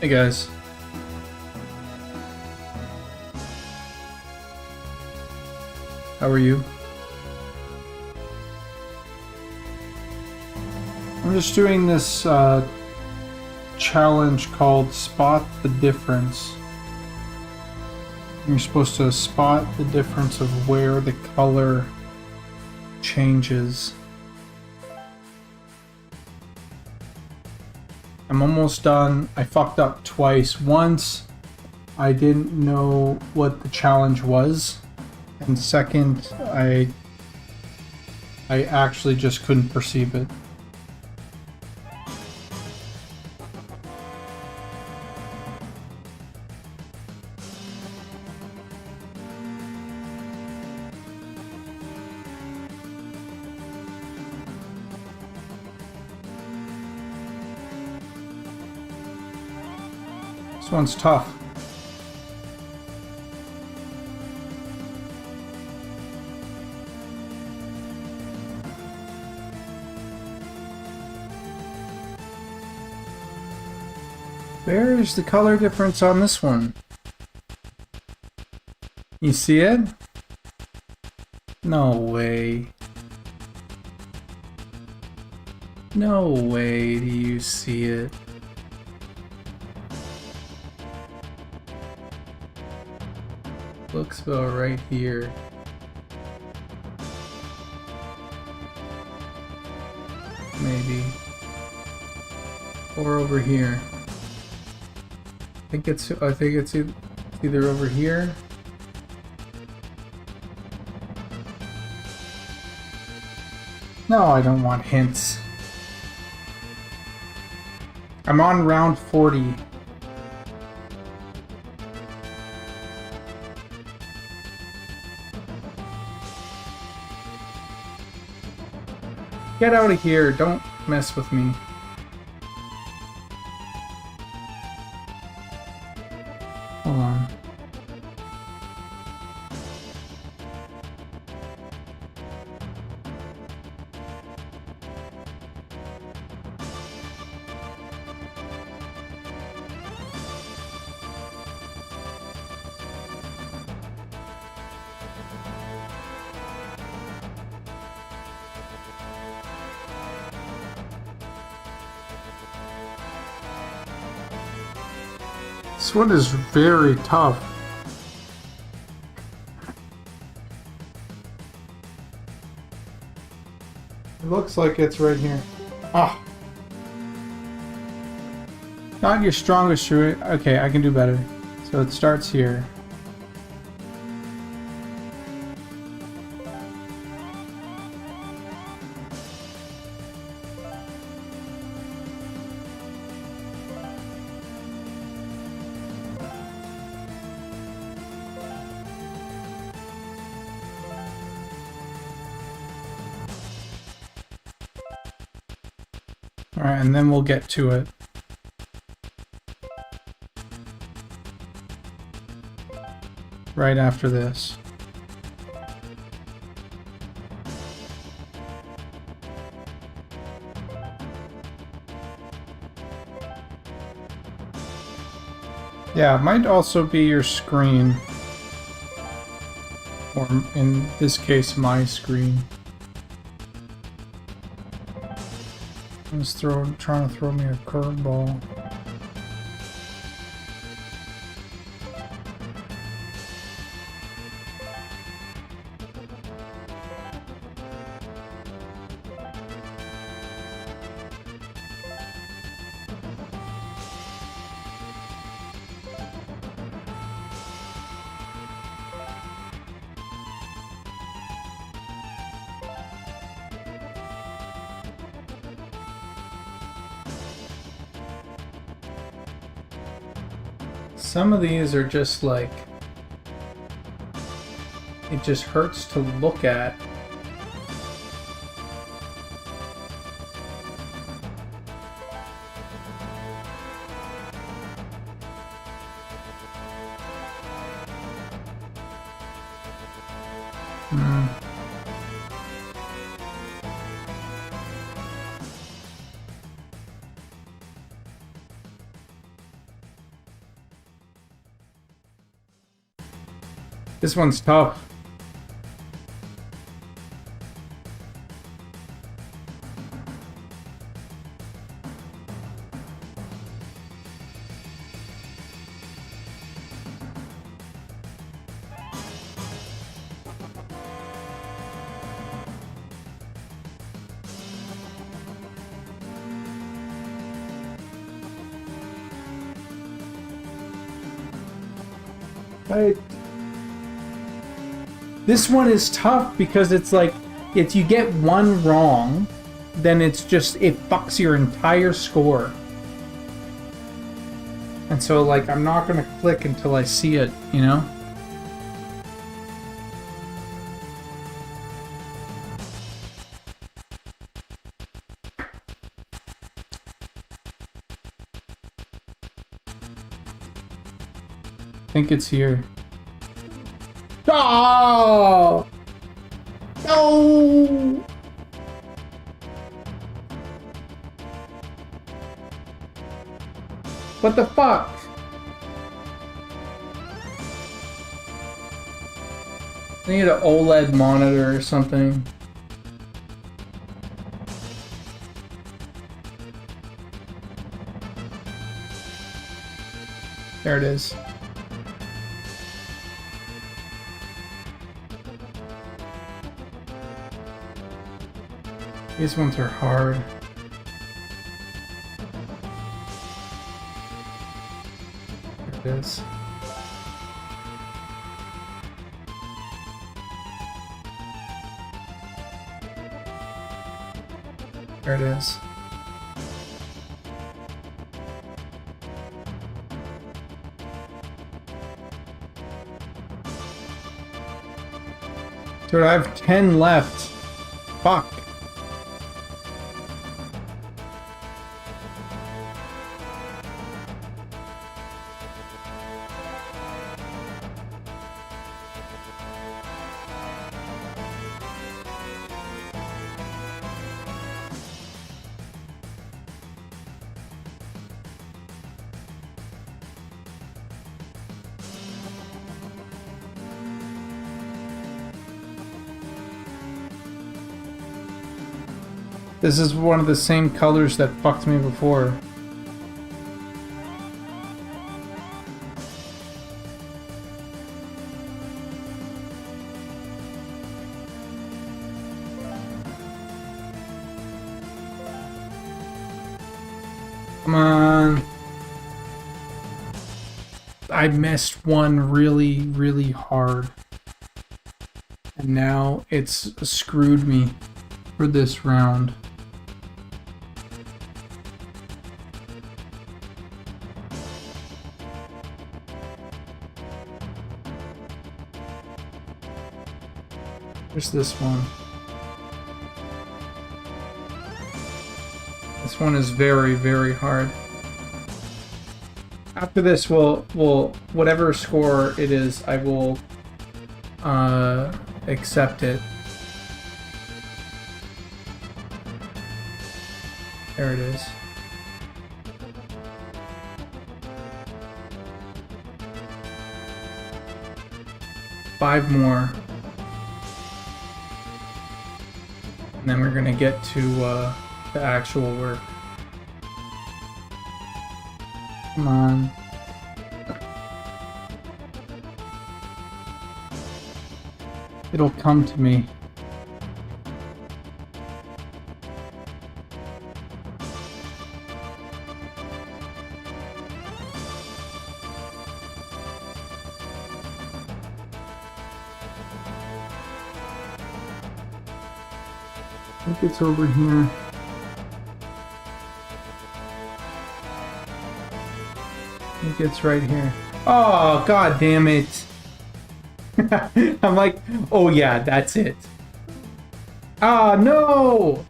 Hey guys. How are you? I'm just doing this challenge called Spot the Difference. You're supposed to spot the difference of where the color changes. I'm almost done. I fucked up twice. Once, I didn't know what the challenge was. And second, I actually just couldn't perceive it. This one's tough. Where is the color difference on this one? You see it? No way. No way do you see it. Looks about right here. Maybe. Or over here. I think it's either over here. No, I don't want hints. I'm on round 40. Get out of here, don't mess with me. Hold on. This one is very tough. It looks like it's right here. Ah! Not your strongest shoe. Okay, I can do better. So it starts here. Alright, and then we'll get to it. Right after this. Yeah, it might also be your screen. Or in this case, my screen. He's trying to throw me a curveball. Some of these are just like It just hurts to look at. This one's tough. This one is tough because it's like, if you get one wrong, then it's just, it fucks your entire score. And so, like, I'm not gonna click until I see it, you know? I think it's here. Oh! No! What the fuck? I need an OLED monitor or something. There it is. These ones are hard. There it is. There it is. Dude, I have 10 left. Fuck. This is one of the same colors that fucked me before. Come on. I missed one really, really hard. And now it's screwed me for this round. There's this one. This one is very, very hard. After this, we'll whatever score it is, I will accept it. There it is. Five more. And then we're gonna get to the actual work. Come on. It'll come to me. I think it's over here. I think it's right here. Oh, god damn it. I'm like, oh yeah, that's it. Ah, no!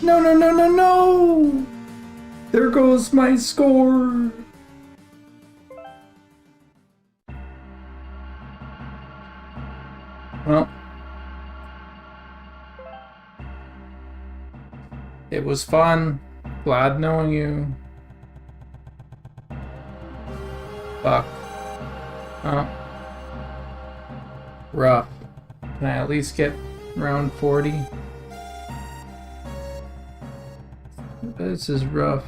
No, no, no, no, no! There goes my score! Well, it was fun. Glad knowing you. Fuck. Oh. Rough. Can I at least get round 40? This is rough.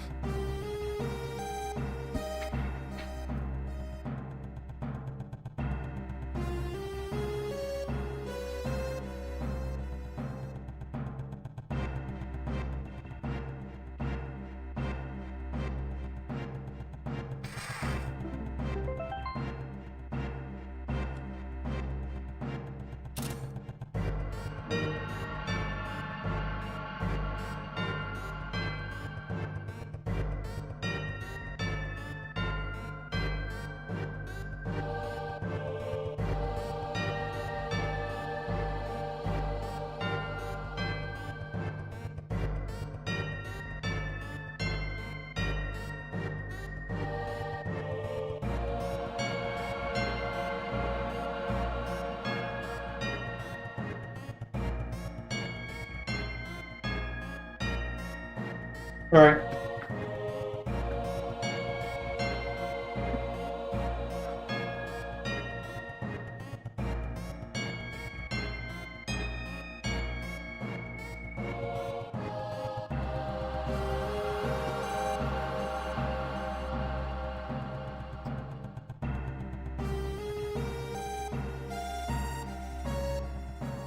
Alright.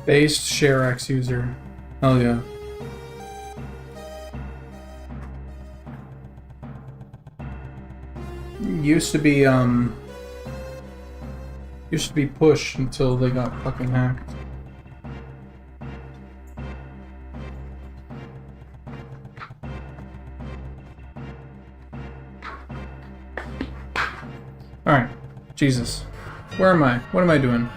Based ShareX user. Hell yeah. Used to be push until they got fucking hacked. Alright. Jesus. Where am I? What am I doing?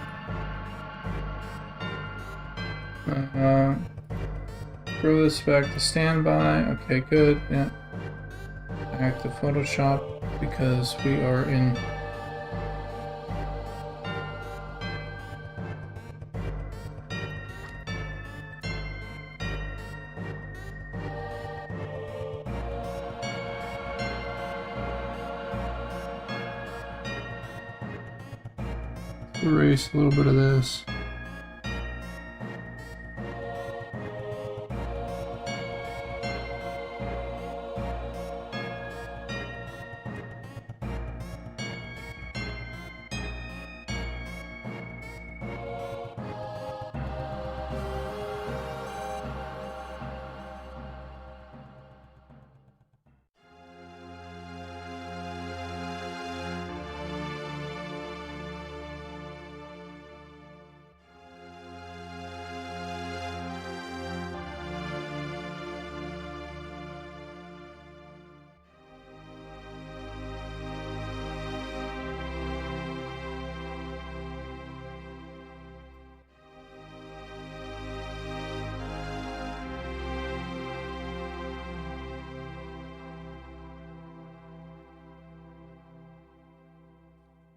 Throw this back to standby. Okay, good. Yeah. Back to Photoshop because we are in. Erase a little bit of this.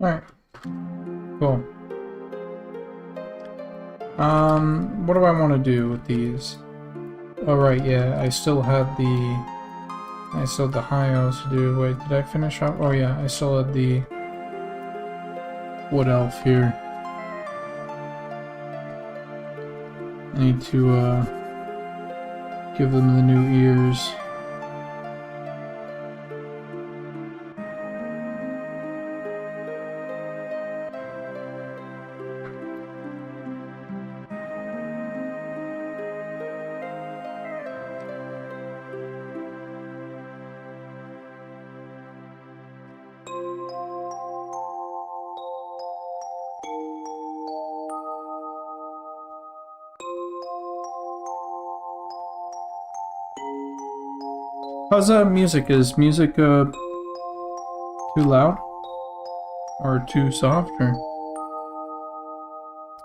Alright. Cool. What do I want to do with these? Oh, right, yeah, I still have the high O's to do. Wait, did I finish up? Oh, yeah, I still had the wood elf here. I need to, give them the new ears. How's music? Is music too loud? Or too soft? Or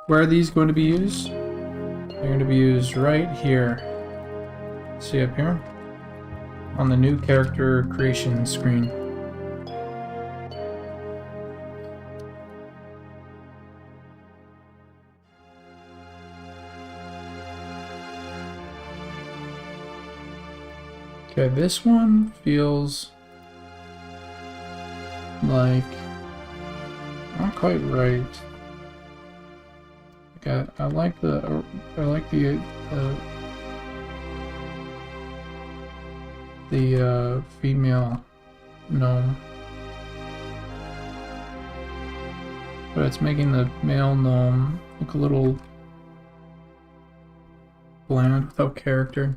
Where are these going to be used? They're going to be used right here. See up here? On the new character creation screen. Okay, this one feels like not quite right. Okay, I like the female gnome, but it's making the male gnome look a little bland without character.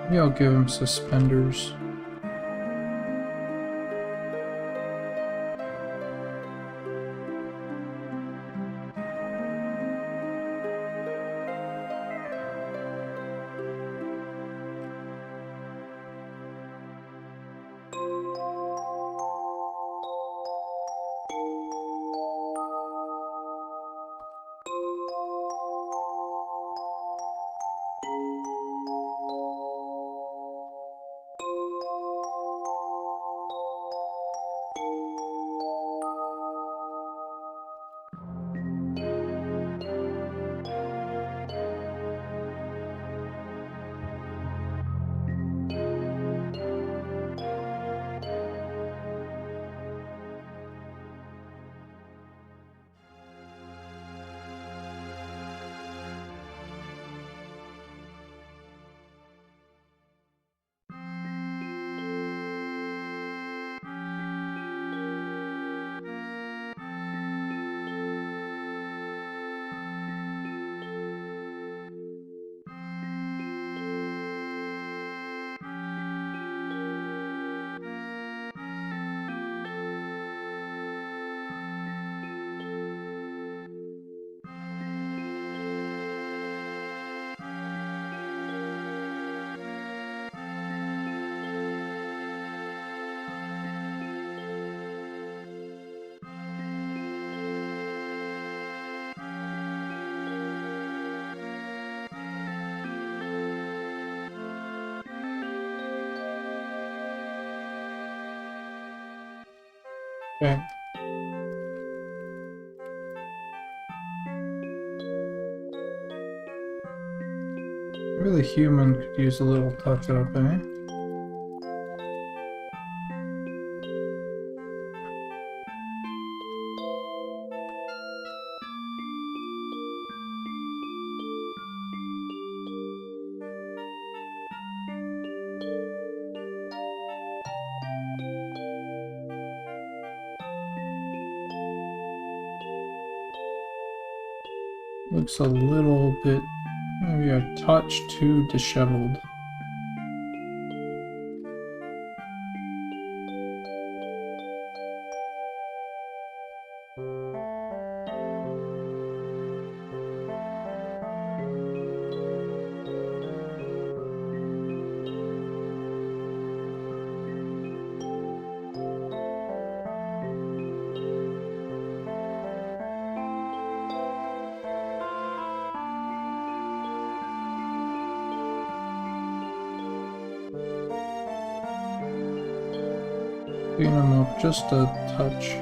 Maybe I'll give him suspenders. Okay. Maybe the human could use a little touch up, eh? Looks a little bit, maybe a touch too disheveled. Clean them up just a touch.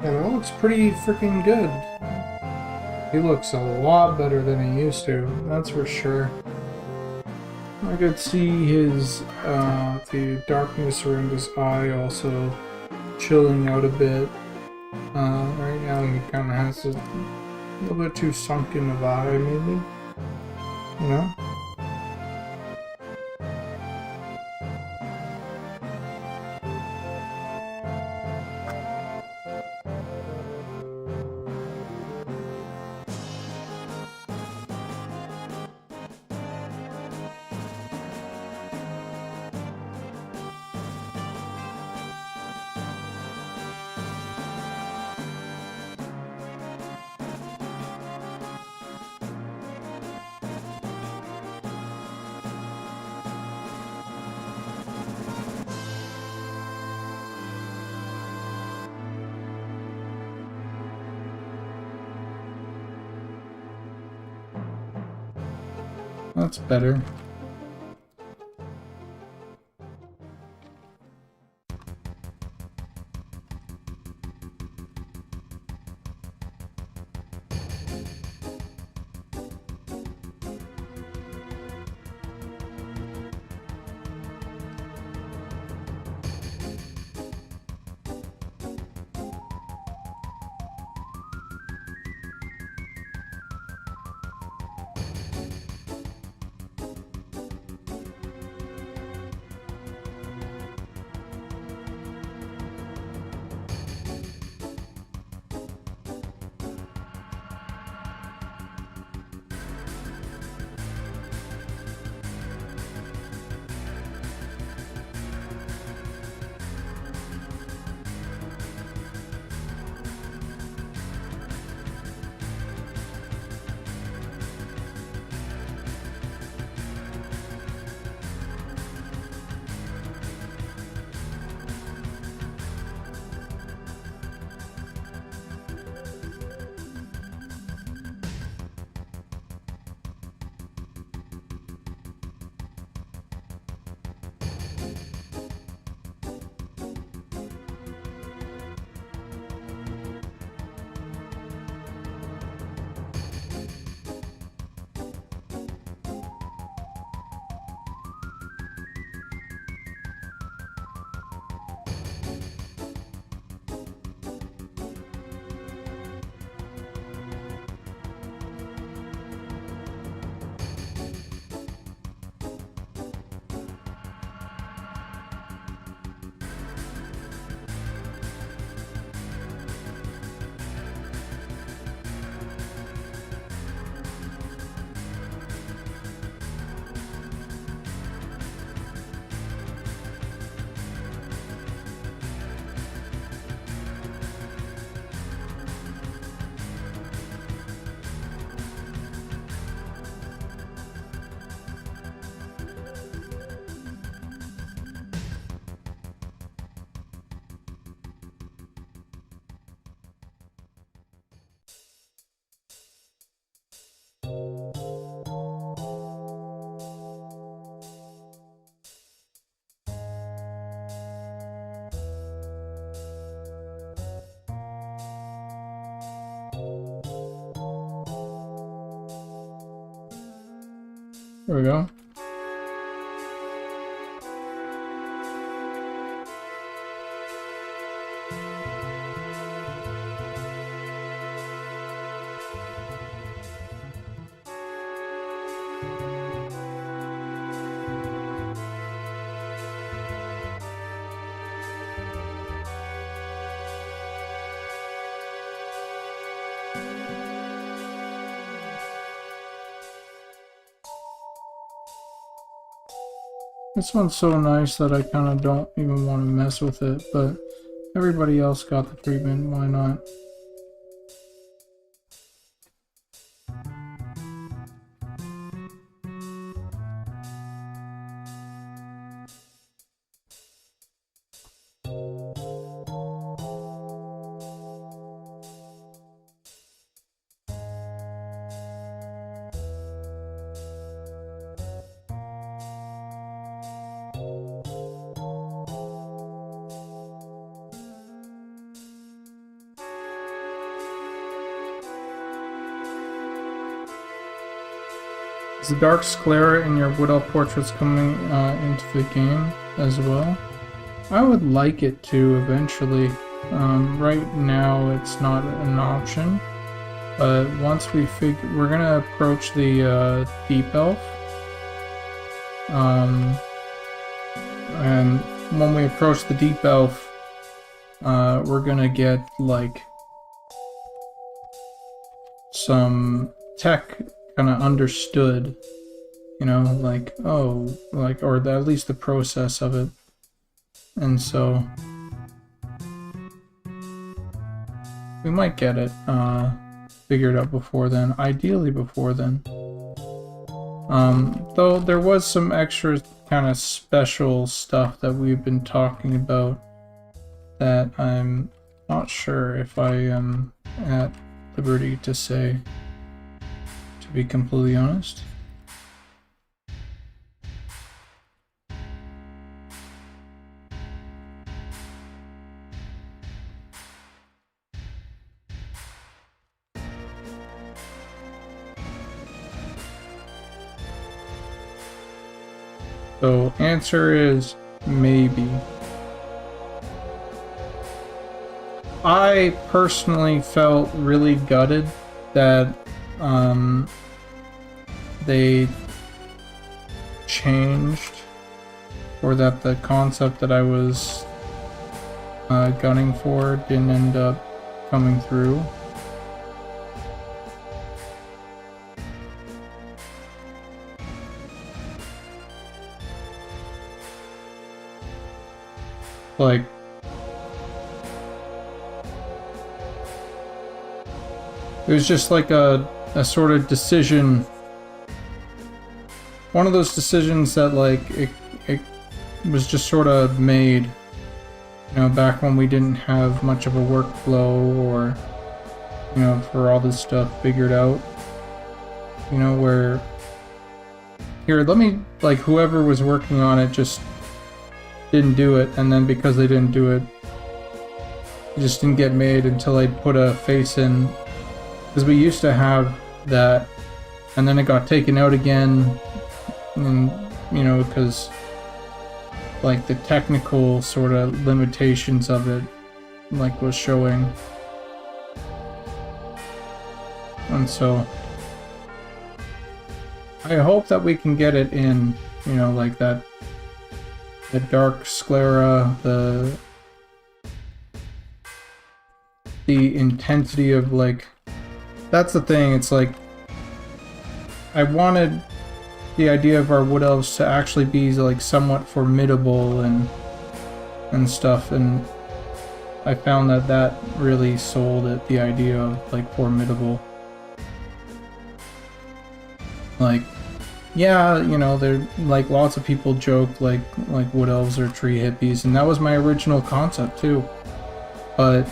And it looks pretty freaking good. He looks a lot better than he used to, that's for sure. I could see his, the darkness around his eye also chilling out a bit. Right now he kind of has a little bit too sunken of eye, maybe? You know? That's better. There we go. This one's so nice that I kind of don't even want to mess with it, but everybody else got the treatment, why not? Is the Dark Sclera in your Wood Elf portraits coming into the game as well? I would like it to eventually. Right now it's not an option, but once we we're gonna approach the Deep Elf. And when we approach the Deep Elf, we're gonna get like some tech kind of understood, you know, like, oh, like, or at least the process of it. And so we might get it figured out before then, ideally before then. Though there was some extra kind of special stuff that we've been talking about that I'm not sure if I am at liberty to say, to be completely honest. So answer is maybe. I personally felt really gutted that they changed, or that the concept that I was gunning for didn't end up coming through. Like, it was just like a sort of decision, one of those decisions that like it was just sort of made, you know, back when we didn't have much of a workflow, or, you know, for all this stuff figured out, you know, where here, let me, like, whoever was working on it just didn't do it, and then because they didn't do it, it just didn't get made until I put a face in, because we used to have that, and then it got taken out again, and, you know, because like the technical sort of limitations of it, like, was showing. And so I hope that we can get it in, you know, like that, the Dark Sclera, the intensity of, like, that's the thing, it's like, I wanted the idea of our Wood Elves to actually be, like, somewhat formidable and stuff, and I found that that really sold it, the idea of, like, formidable. Like, yeah, you know, there, like, lots of people joke like Wood Elves are tree hippies, and that was my original concept too. But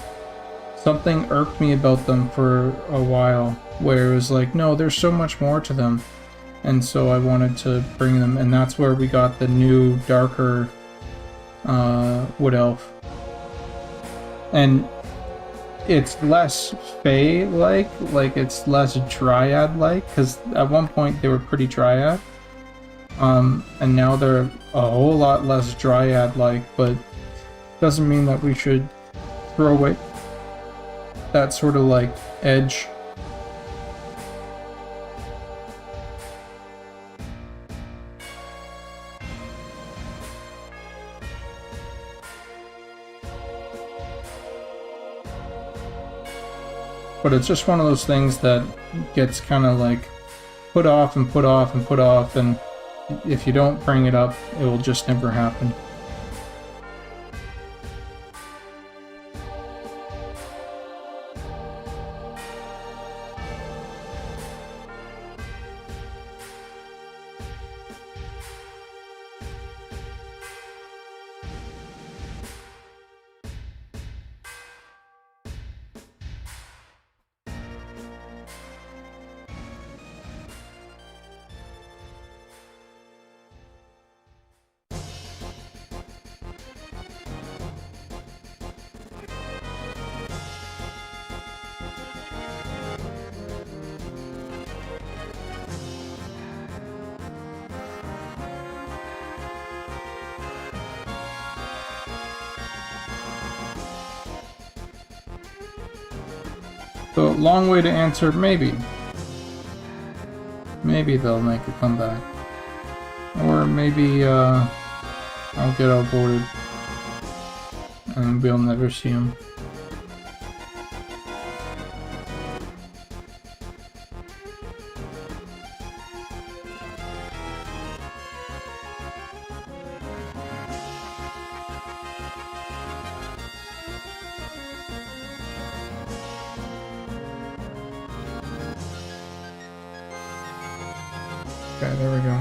something irked me about them for a while, where it was like, no, there's so much more to them. And so I wanted to bring them, and that's where we got the new, darker Wood Elf. And it's less Fae-like, like it's less Dryad-like, because at one point they were pretty Dryad, And now they're a whole lot less Dryad-like, but doesn't mean that we should throw away that sort of like edge. But it's just one of those things that gets kind of like put off and put off and put off, and if you don't bring it up, it will just never happen. So, long way to answer, maybe. Maybe they'll make a comeback. Or maybe, I'll get outvoted. And we'll never see them. Okay, there we go.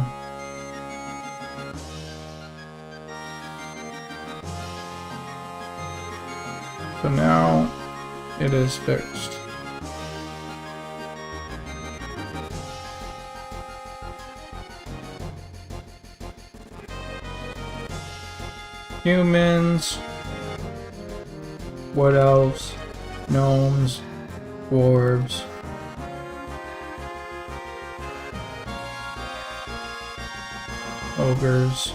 So now it is fixed. Humans, wood elves, gnomes, dwarves. Ogres.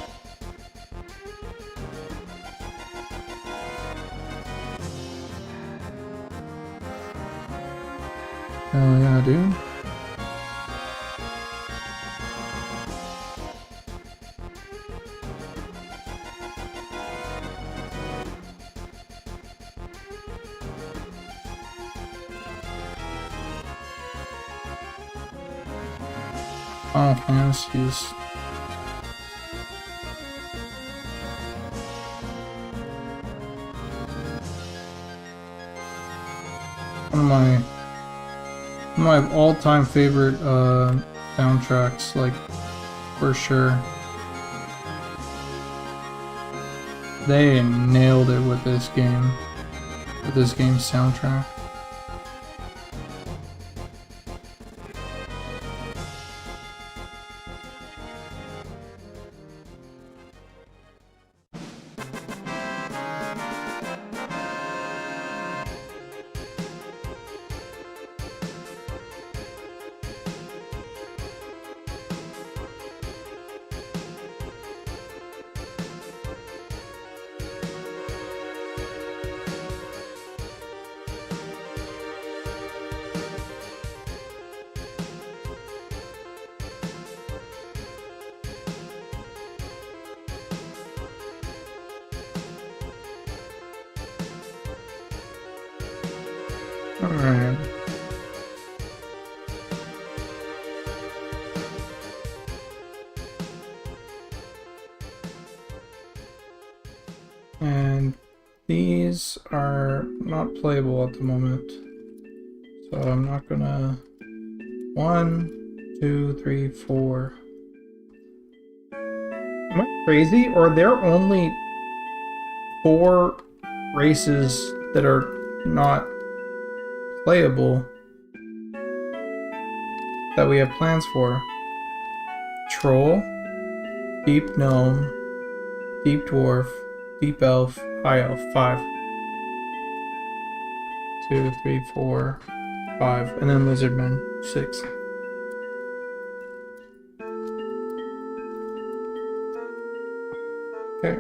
Hell yeah, dude. Final Fantasies. One of my all-time favorite soundtracks, like, for sure. They nailed it with this game's soundtrack. Alright. And these are not playable at the moment. So I'm not gonna... 1, 2, 3, 4. Am I crazy? Or are there only 4 races that are not playable that we have plans for? Troll, Deep Gnome, Deep Dwarf, Deep Elf, High Elf. 5. 2, 3, 4, 5. And then Lizardmen. 6. Okay.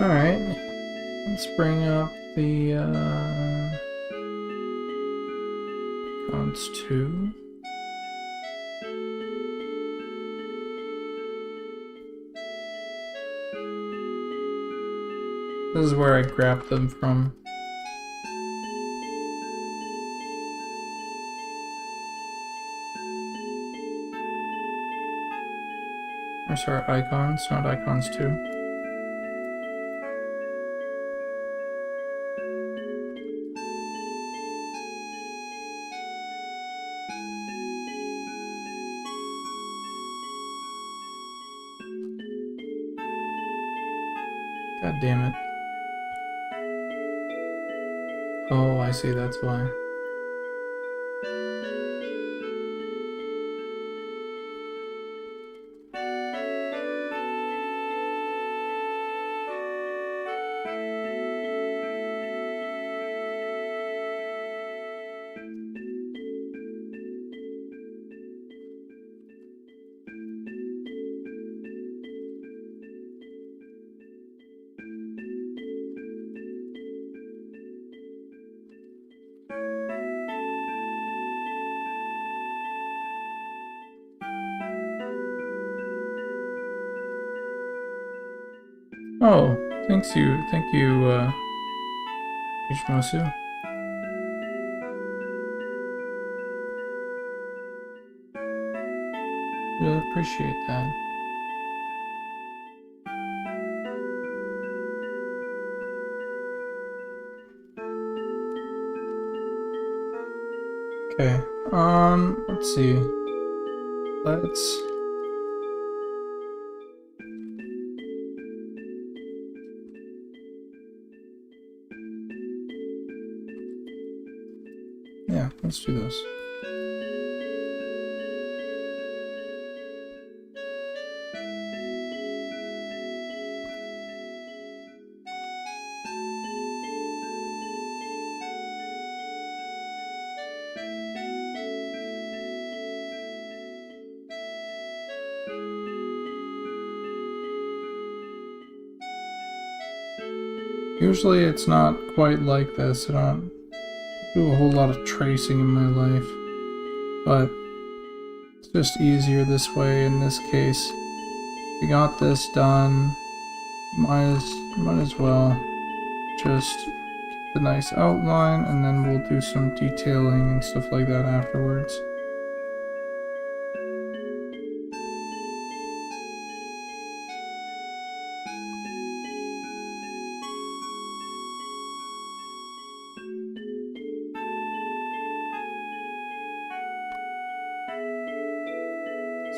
Alright, let's bring up the icons 2. This is where I grabbed them from. Or sorry, icons, not icons 2. God damn it. Oh, I see, that's why. Oh, thank you, Ishimosu. Really appreciate that. Okay, let's see. Yeah, let's do this. Usually it's not quite like this. I don't do a whole lot of tracing in my life, but it's just easier this way in this case. We got this done. Might as well just get the nice outline, and then we'll do some detailing and stuff like that afterwards.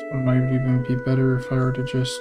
It might even be better if I were to just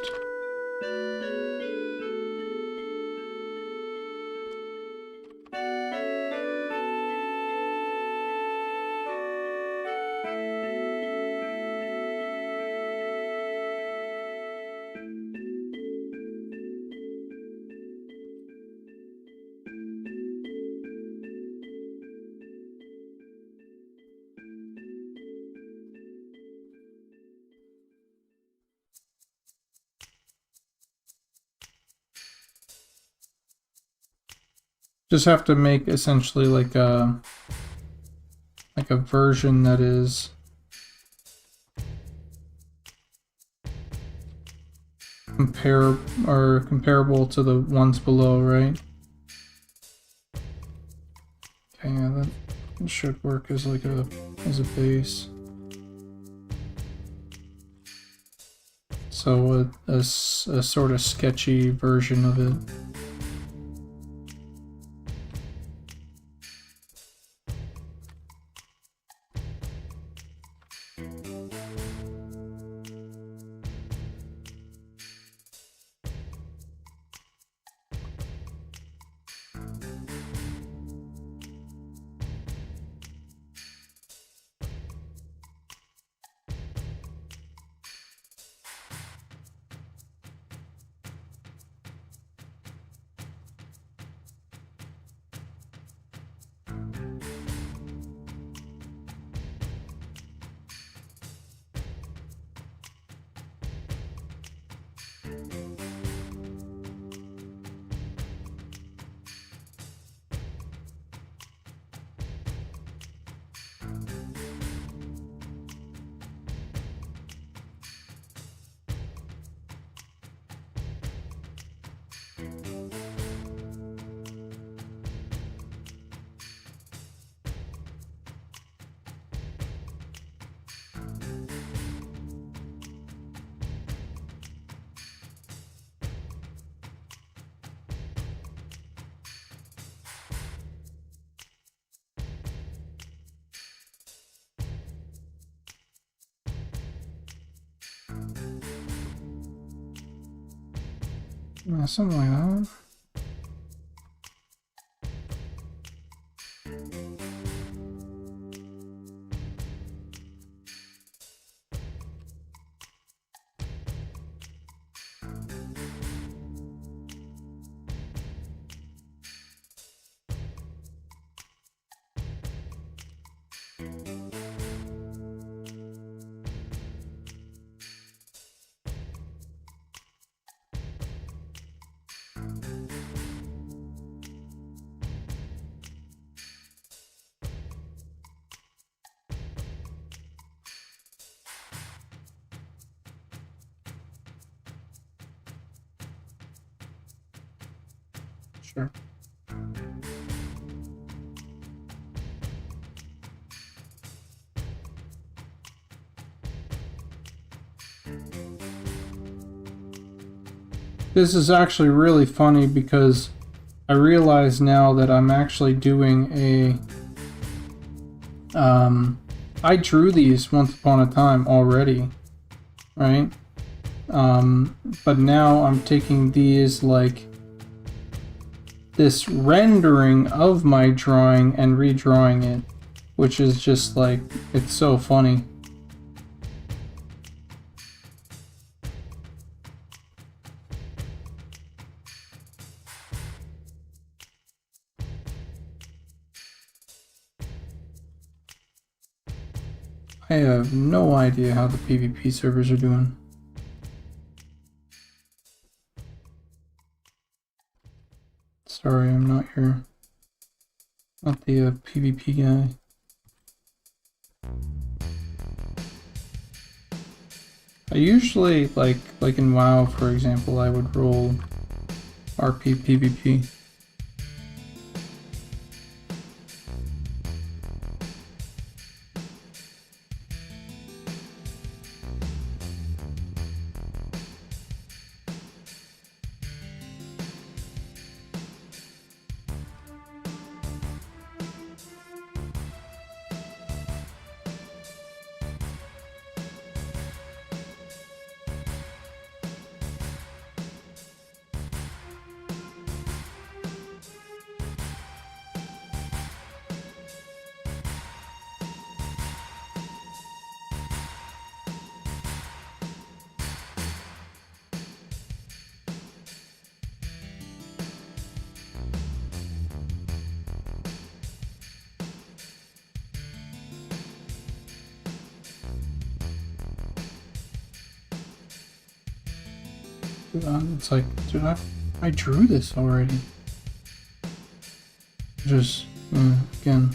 have to make essentially like a version that is comparable to the ones below, right? Okay, yeah, that should work as like a base. So a sort of sketchy version of it. Something like that. Sure. This is actually really funny because I realize now that I'm actually doing a... I drew these once upon a time already, right? But now I'm taking these like this rendering of my drawing and redrawing it, which is just like, it's so funny. I have no idea how the PvP servers are doing. Sorry, I'm not the PvP guy. I usually, like in WoW, for example, I would roll RP PvP. It's like, dude, I drew this already. Just, again,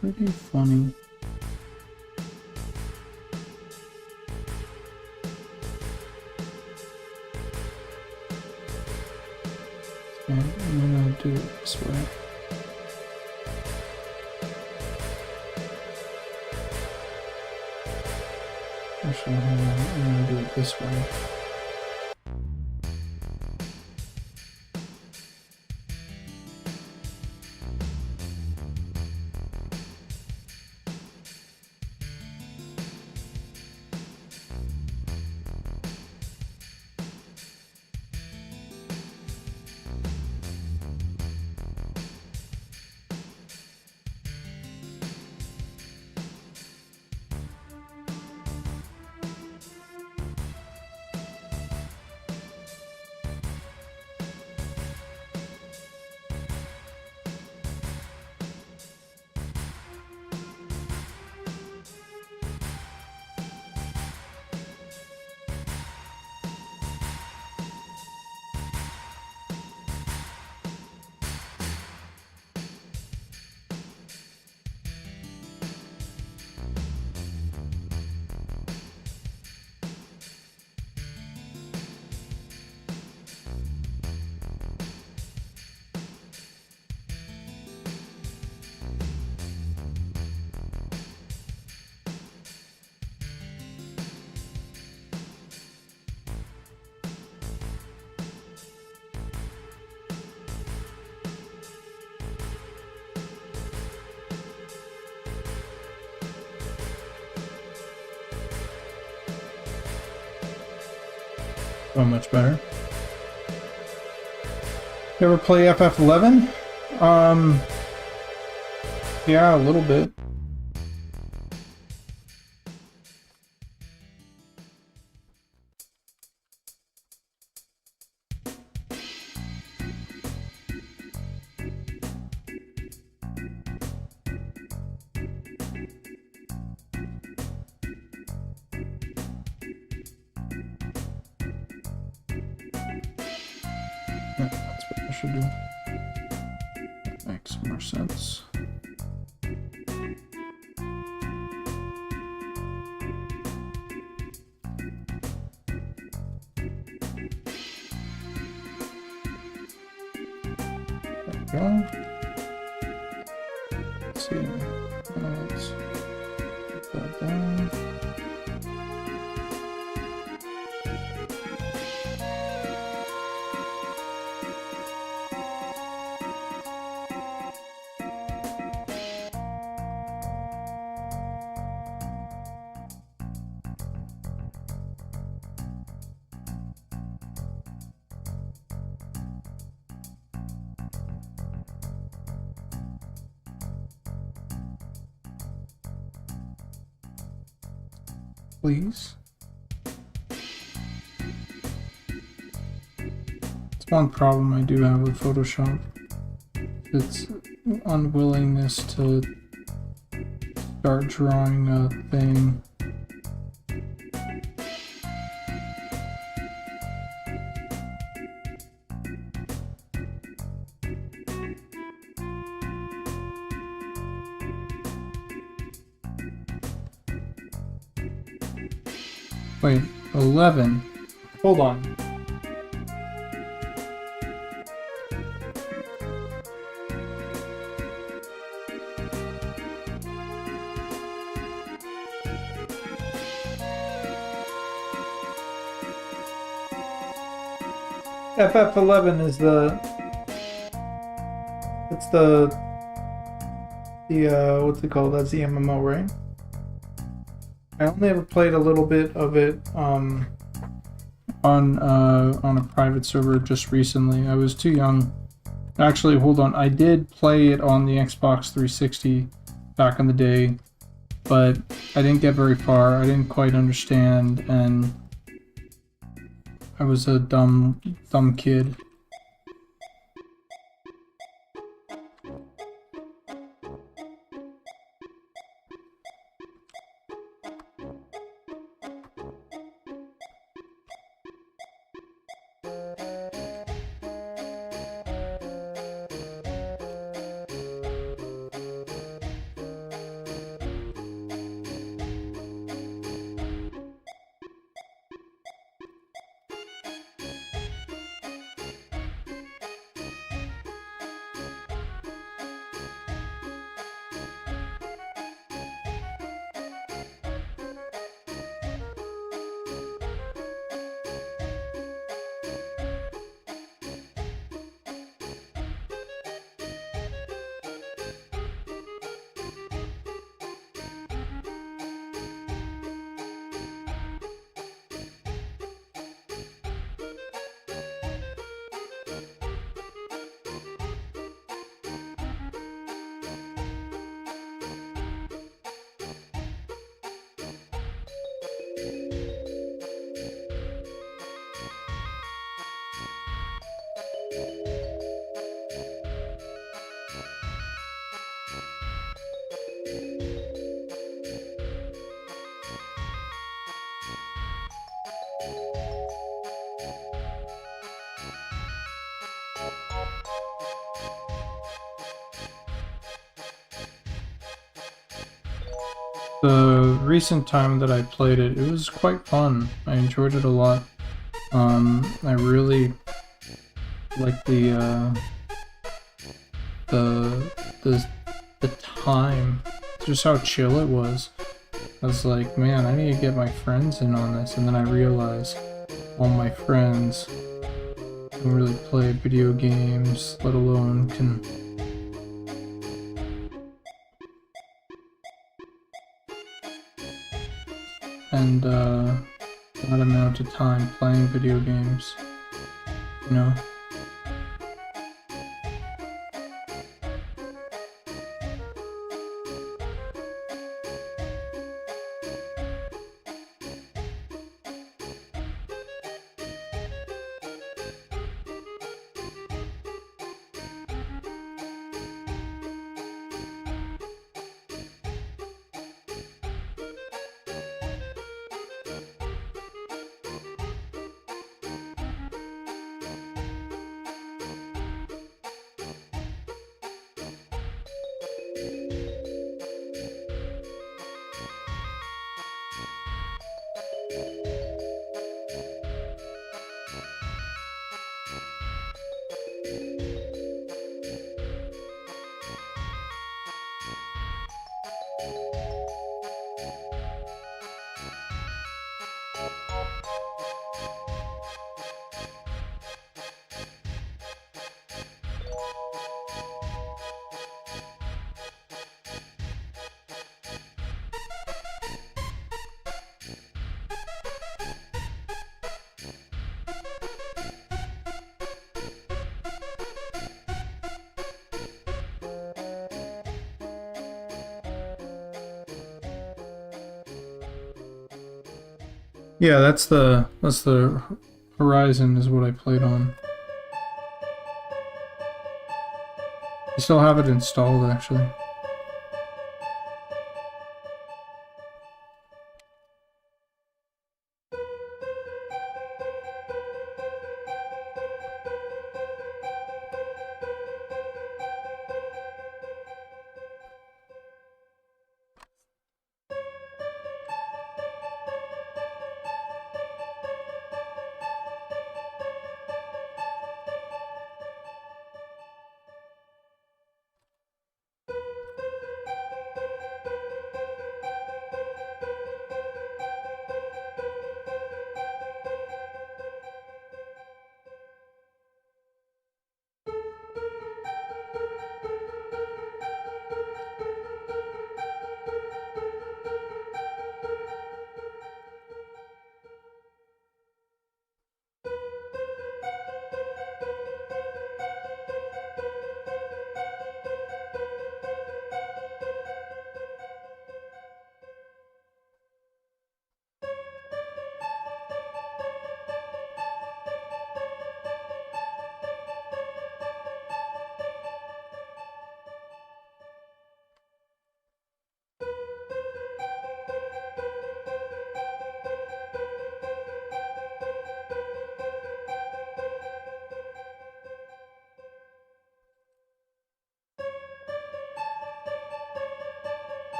pretty funny. Okay, I'm gonna do it this way. Actually, hold on, I'm gonna do it this way. So much better. You ever play FF11? Yeah, a little bit. Yeah, that's what I should do. That makes more sense. Go. Let's see. Let's put that down. Please. It's one problem I do have with Photoshop. It's unwillingness to start drawing a thing. Wait, 11. Hold on. FF11 is it's the what's it called? That's the MMO, right? I only ever played a little bit of it on a private server just recently. I was too young. Actually, hold on. I did play it on the Xbox 360 back in the day, but I didn't get very far. I didn't quite understand, and I was a dumb kid. The recent time that I played it, it was quite fun. I enjoyed it a lot. I really like the time, just how chill it was. I was like, man, I need to get my friends in on this, and then I realized all my friends don't really play video games, let alone can and that amount of time playing video games, you know? Yeah, that's the Horizon is what I played on. I still have it installed actually.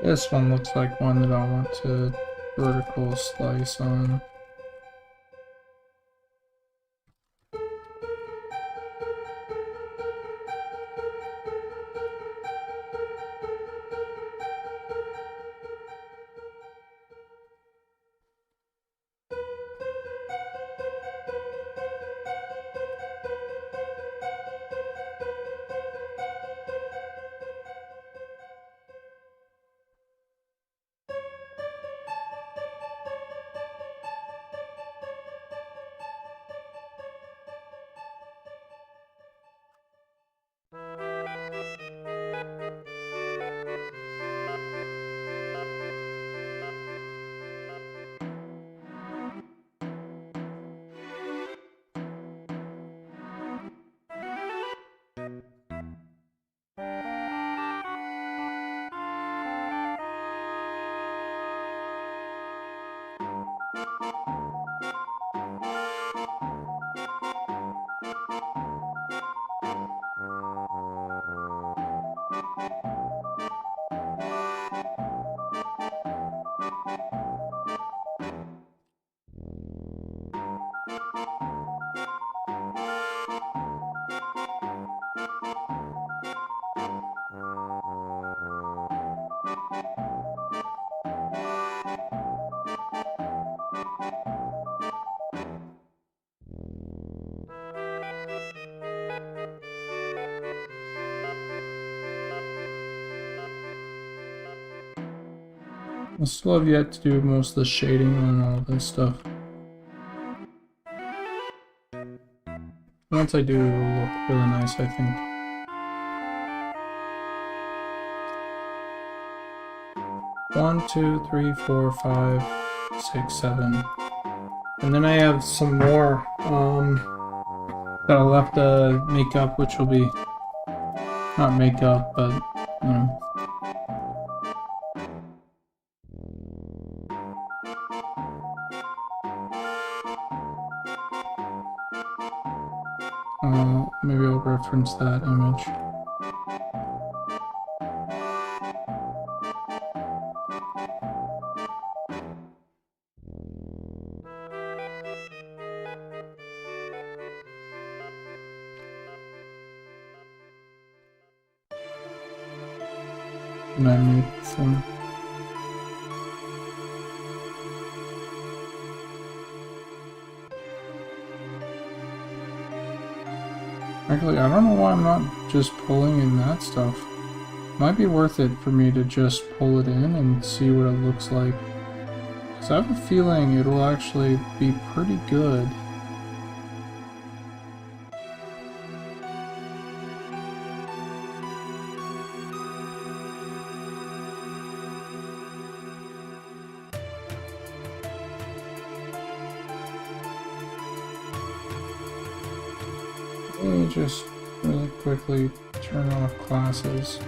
This one looks like one that I want to vertical slice on. I still have yet to do most of the shading on all this stuff. Once I do, it will look really nice, I think. One, two, three, four, 5, 6, 7. And then I have some more that I'll have to make up, which will be not make up, but you know. Maybe I'll reference that image. And I made some. Actually, I don't know why I'm not just pulling in that stuff. Might be worth it for me to just pull it in and see what it looks like. Because I have a feeling it'll actually be pretty good. Let me just really quickly turn off classes.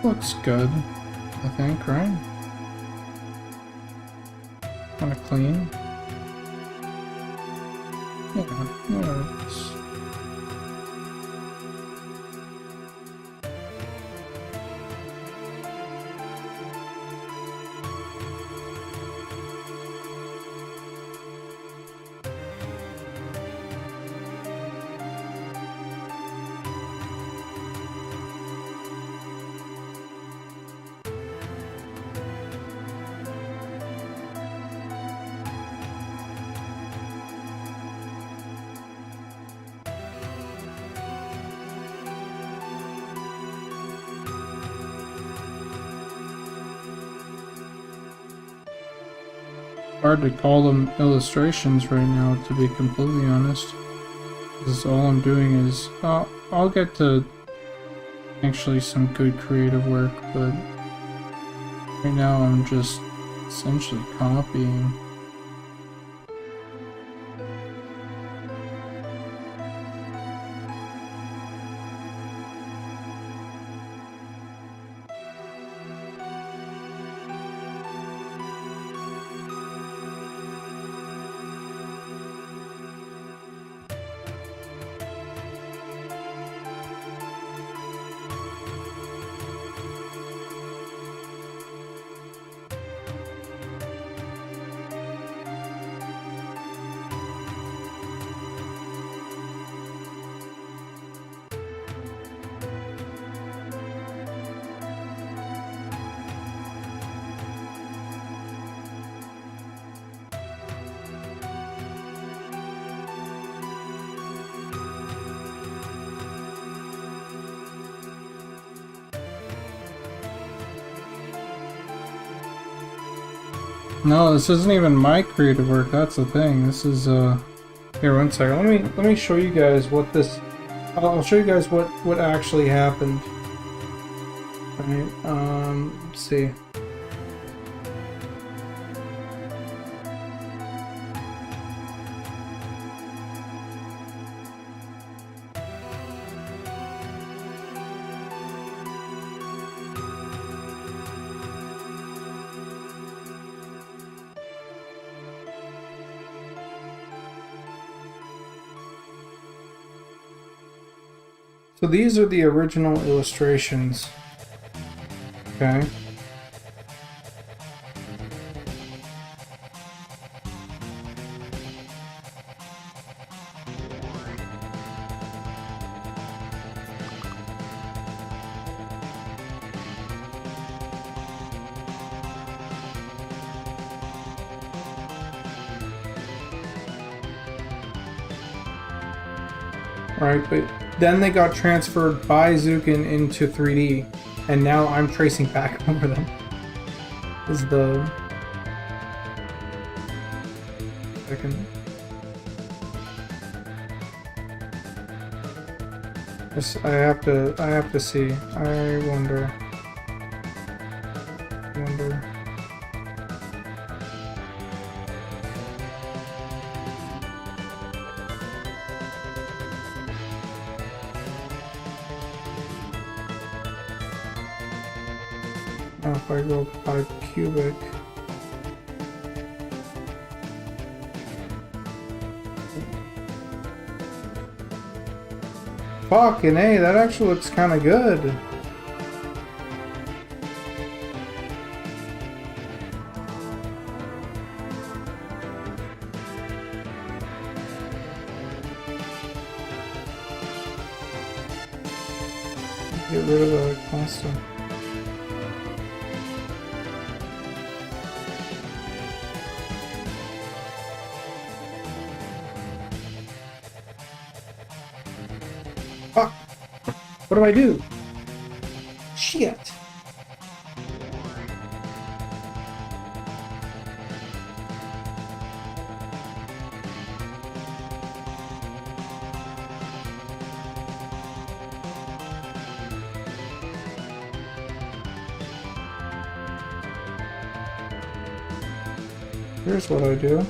Looks good, I think, right? Kind of clean. Yeah, it's... hard to call them illustrations right now, to be completely honest. Because all I'm doing is... I'll get to actually some good creative work, but right now I'm just essentially copying. No, this isn't even my creative work, that's the thing. This is, here, one second. Let me show you guys what this... I'll show you guys what actually happened. Right, let's see. So these are the original illustrations, okay? right? But then they got transferred by Zukin into 3D, and now I'm tracing back over them. Is the second. I have to see. I wonder. Now if I go by cubic. Fucking A, that actually looks kind of good. Get rid of the constant. Fuck! What do I do? Shit! Here's what I do.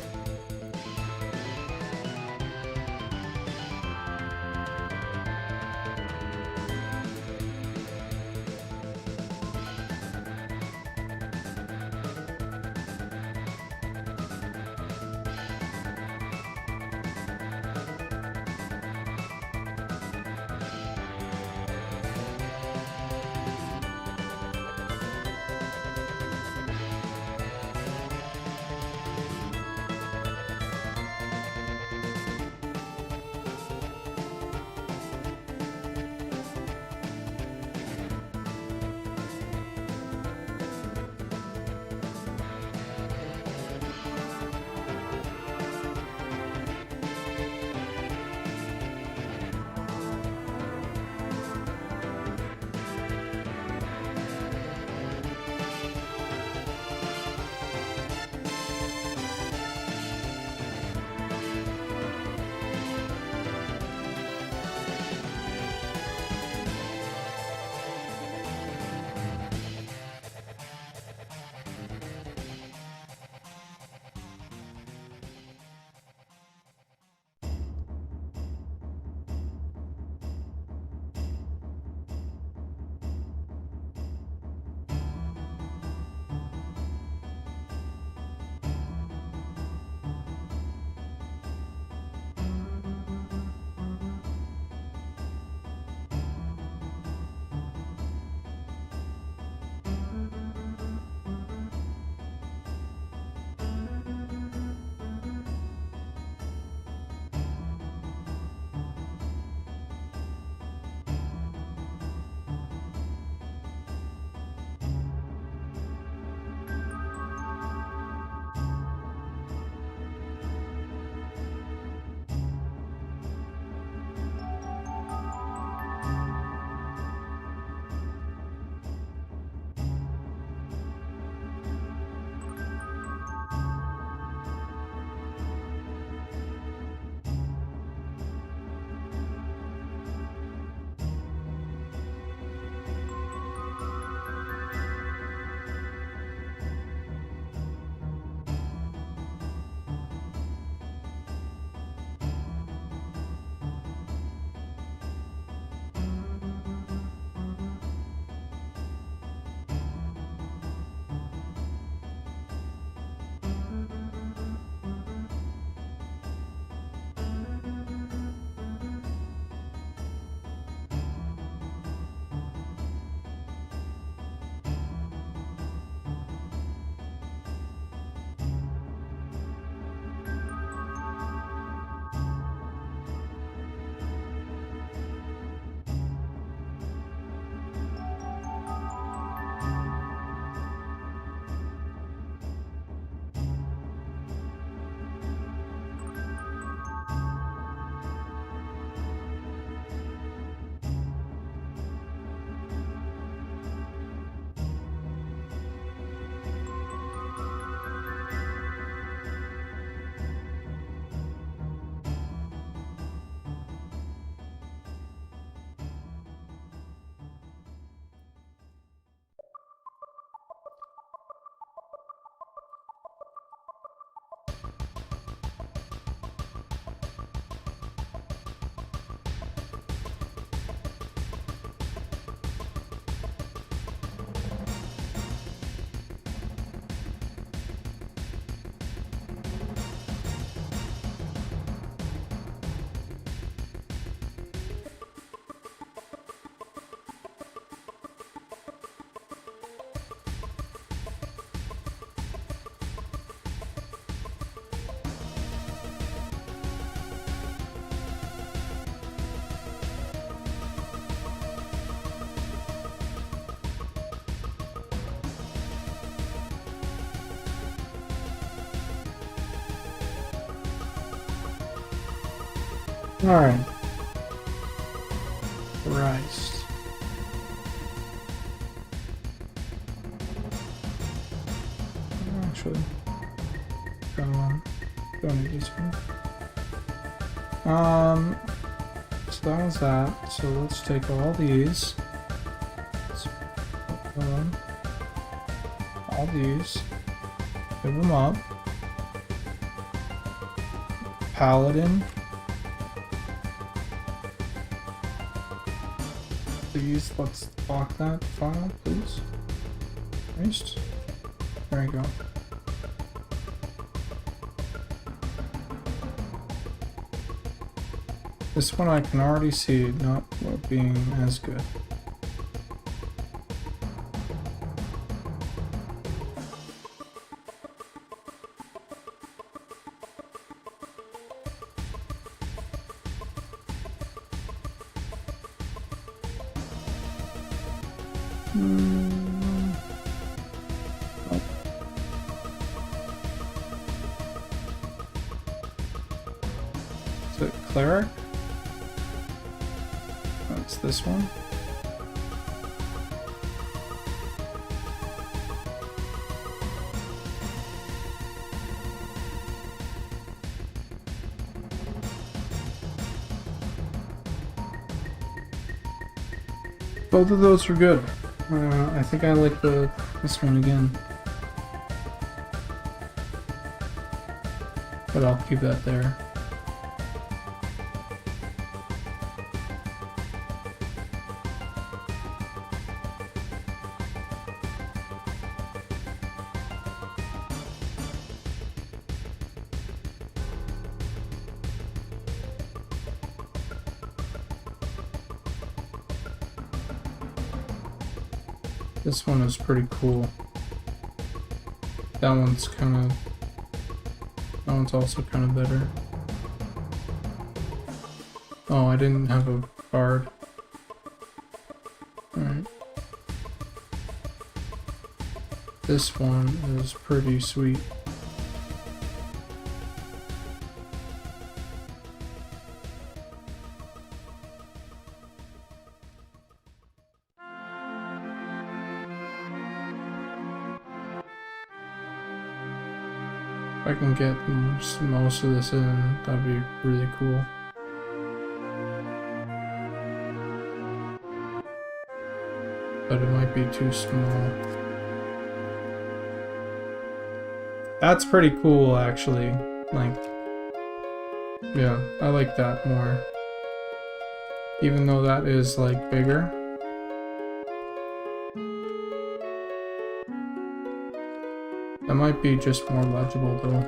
Alright. Christ. Actually, don't need this one. So that was that. So let's take all these. Let's put all these. Give them up. Paladin. Please, let's lock that file, please. Nice. There you go. This one I can already see not being as good. Is it cleric? That's this one. Both of those are good. I think I like this one again. But I'll keep that there. This one is pretty cool. That one's also kind of better. Oh, I didn't have a bard. Alright. This one is pretty sweet. If I can get most of this in, that'd be really cool. But it might be too small. That's pretty cool, actually. Like, yeah, I like that more. Even though that is, like, bigger. That might be just more legible, though.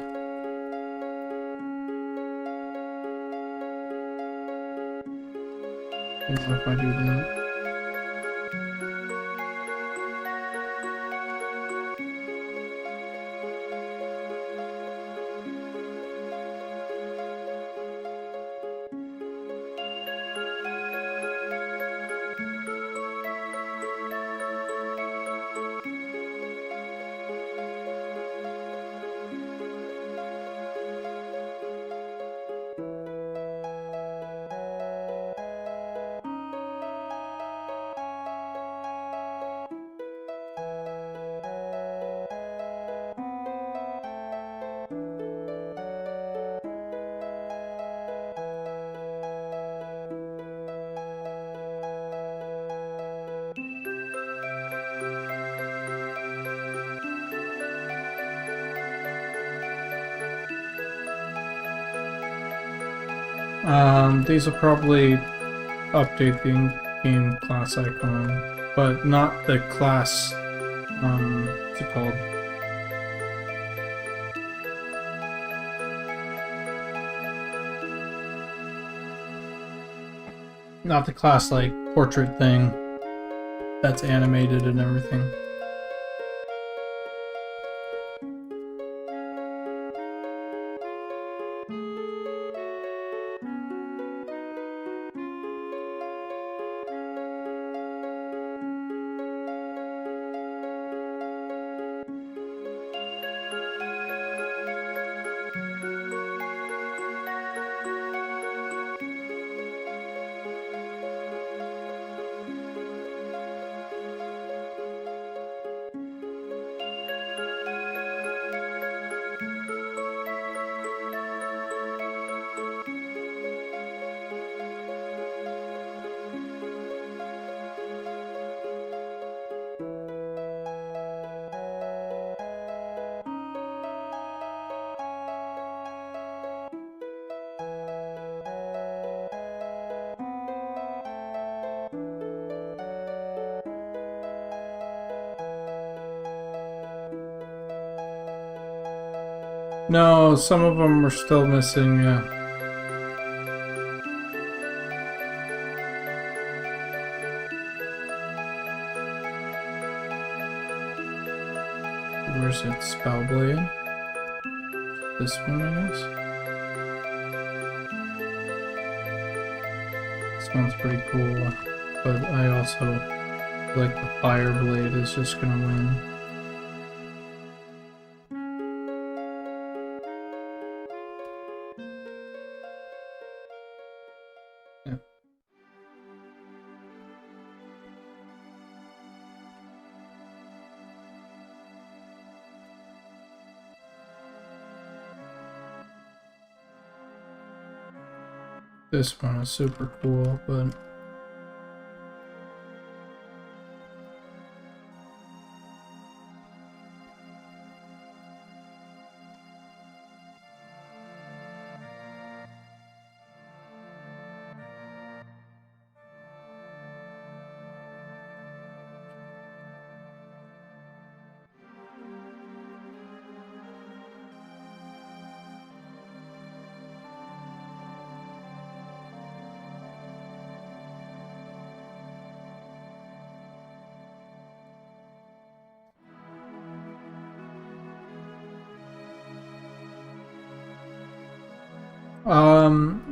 Even if I do that. These will probably update the in-game class icon, but not the class, what's it called? Not the class, like, portrait thing that's animated and everything. No, some of them are still missing, yeah. Where's it? Spellblade? This one, I guess? This one's pretty cool, but I also like the Fireblade is just gonna win. Yeah. This one is super cool, but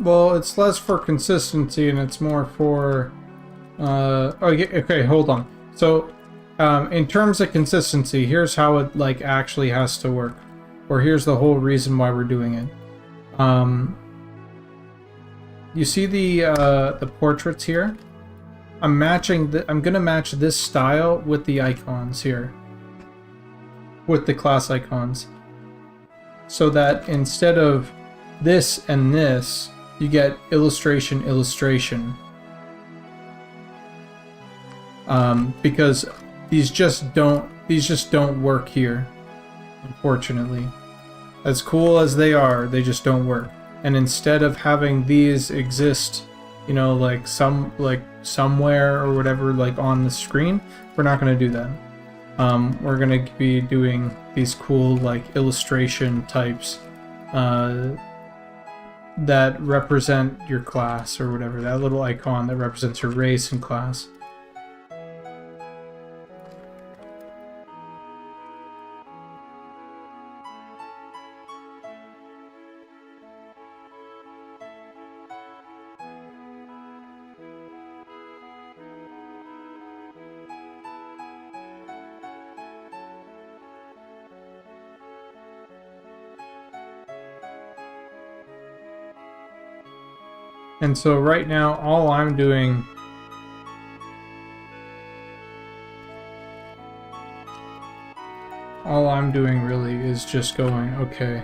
well, it's less for consistency and it's more for, okay, hold on. So, in terms of consistency, here's how it, like, actually has to work. Or here's the whole reason why we're doing it. You see the portraits here? I'm gonna match this style with the icons here. With the class icons. So that instead of this and this, you get illustration, illustration. Because these just don't work here, unfortunately. As cool as they are, they just don't work. And instead of having these exist, you know, like somewhere or whatever, like on the screen, we're not going to do that. We're going to be doing these cool, like, illustration types that represent your class or whatever, that little icon that represents your race and class. And so right now, all I'm doing really is just going, okay,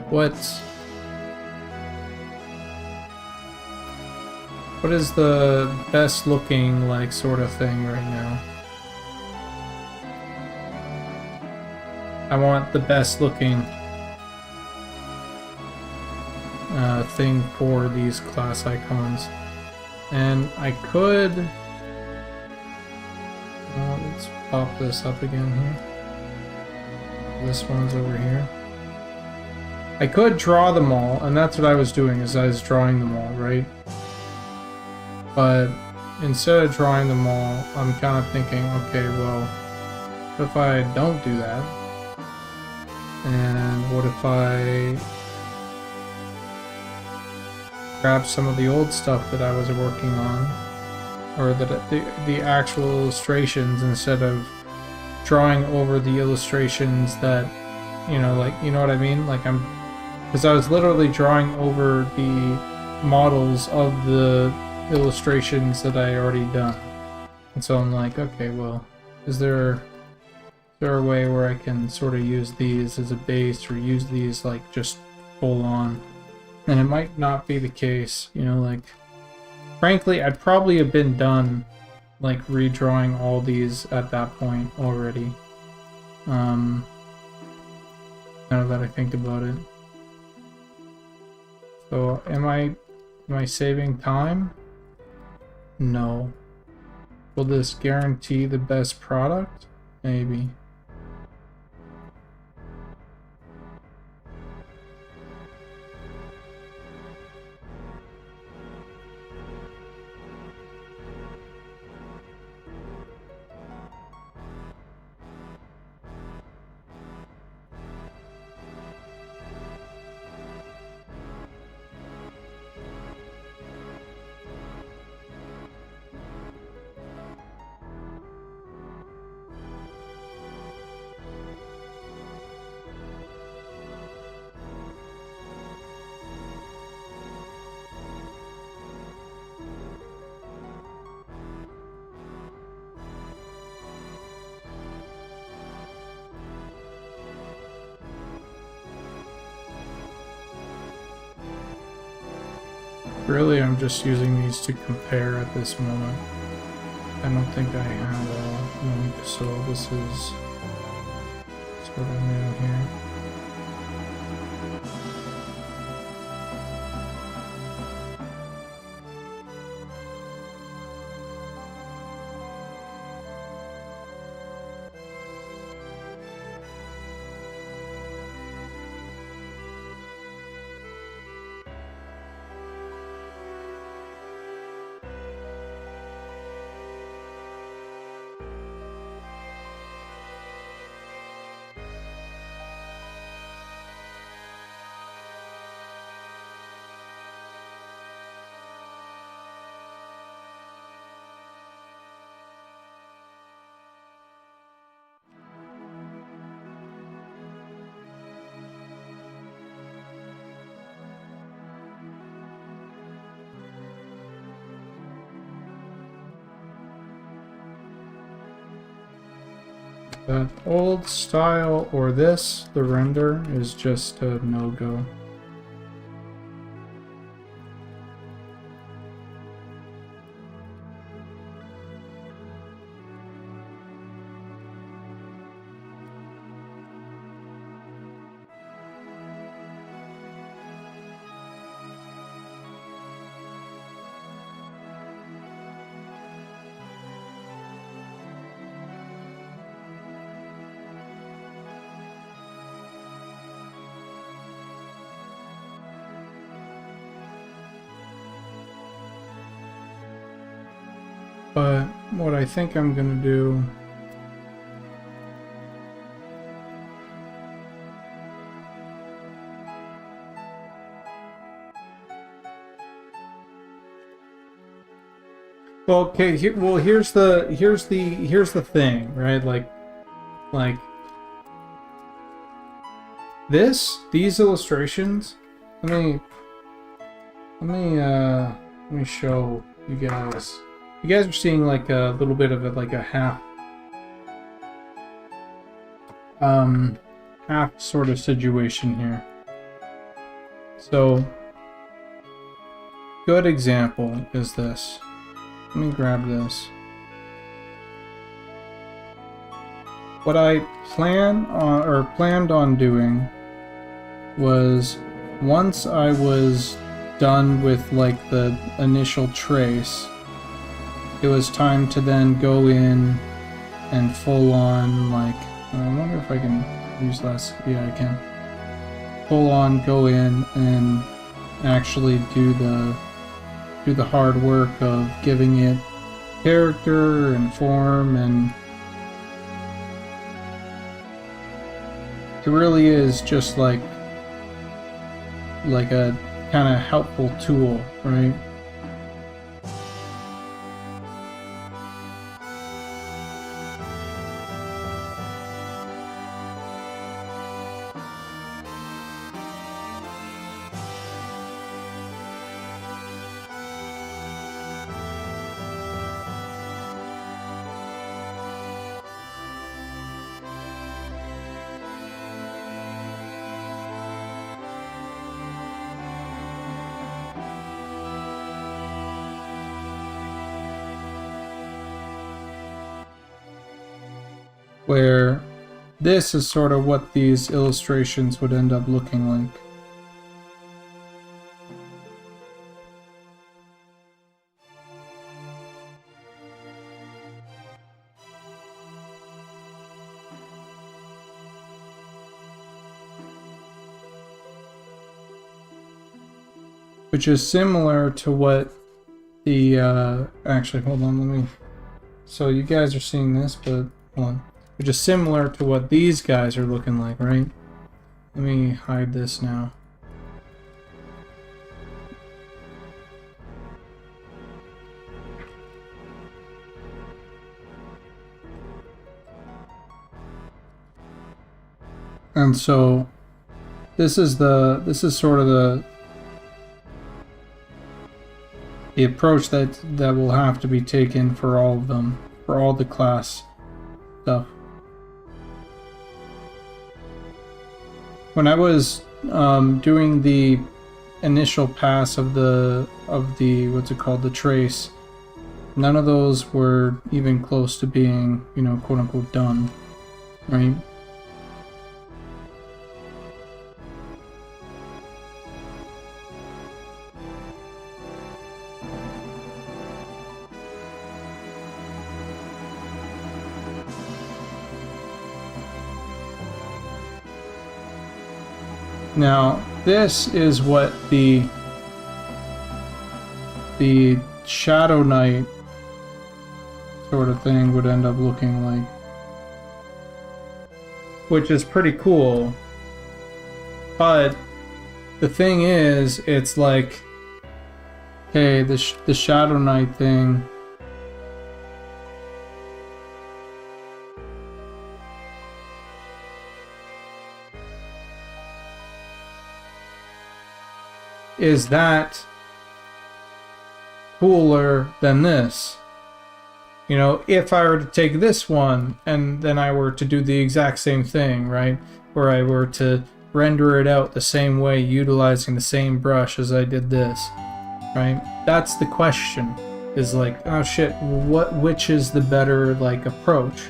what is the best looking, like, sort of thing right now? I want the best looking thing for these class icons, and I could let's pop this up again here. This one's over here. I could draw them all, and that's what I was doing, is I was drawing them all, right? But instead of drawing them all, I'm kind of thinking, okay, well, what if I don't do that? And what if I grab some of the old stuff that I was working on, or the actual illustrations, instead of drawing over the illustrations that, you know, like, you know what I mean? Like, because I was literally drawing over the models of the illustrations that I already done. And so I'm like, okay, well, is there a way where I can sort of use these as a base, or use these, like, just full on? And it might not be the case, you know, like, frankly, I'd probably have been done, like, redrawing all these at that point already. Now that I think about it. So, am I saving time? No. Will this guarantee the best product? Maybe. Really, I'm just using these to compare at this moment. I don't think I have a link, so this is sort of new here. That old style or this, the render, is just a no-go. But what I think I'm gonna do well, okay, here's the thing, right? Like these illustrations, let me show you guys. You guys are seeing like a little bit of it, like a half sort of situation here. So, good example is this. Let me grab this. What I planned on doing was, once I was done with like the initial trace, it was time to then go in and full on, like, I wonder if I can use less. Yeah, I can. Full on go in and actually do the hard work of giving it character and form, and it really is just like a kind of helpful tool, right? Where this is sort of what these illustrations would end up looking like. Which is similar to what the, actually, hold on, let me, so you guys are seeing this, but hold on. Which is similar to what these guys are looking like, right? Let me hide this now. And so this is sort of the approach that will have to be taken for all of them, for all the class stuff. When I was doing the initial pass of the of the, what's it called, the trace, none of those were even close to being, you know, quote unquote done, right? Now, this is what the Shadow Knight sort of thing would end up looking like, which is pretty cool. But the thing is, it's like, hey, the Shadow Knight thing, is that cooler than this? You know, if I were to take this one and then I were to do the exact same thing, right? Where I were to render it out the same way, utilizing the same brush as I did this, right? That's the question, is like, oh shit, which is the better, like, approach?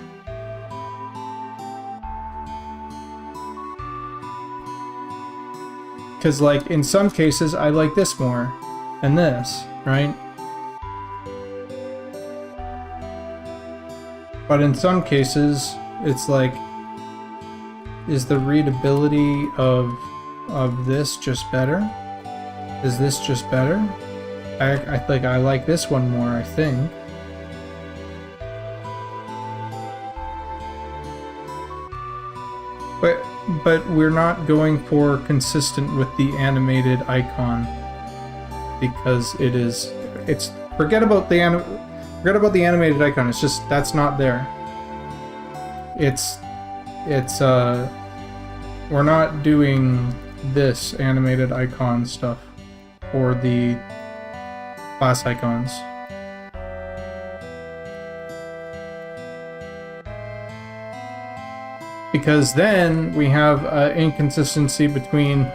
Because, like, in some cases, I like this more than this, right? But in some cases, it's like, is the readability of this just better? Is this just better? I think I like this one more, I think. But we're not going for consistent with the animated icon, because it's forget about the animated icon. It's just, that's not there. It's we're not doing this animated icon stuff for the class icons. Because then we have inconsistency between,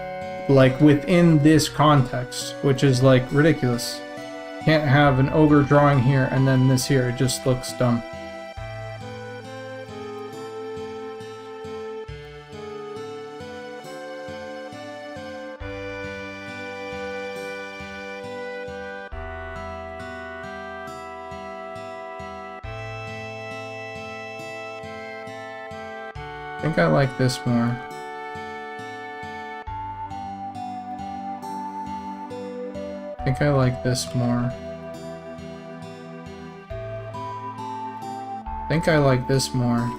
like, within this context, which is, like, ridiculous. Can't have an ogre drawing here and then this here. It just looks dumb. I think I like this more. I think I like this more. I think I like this more.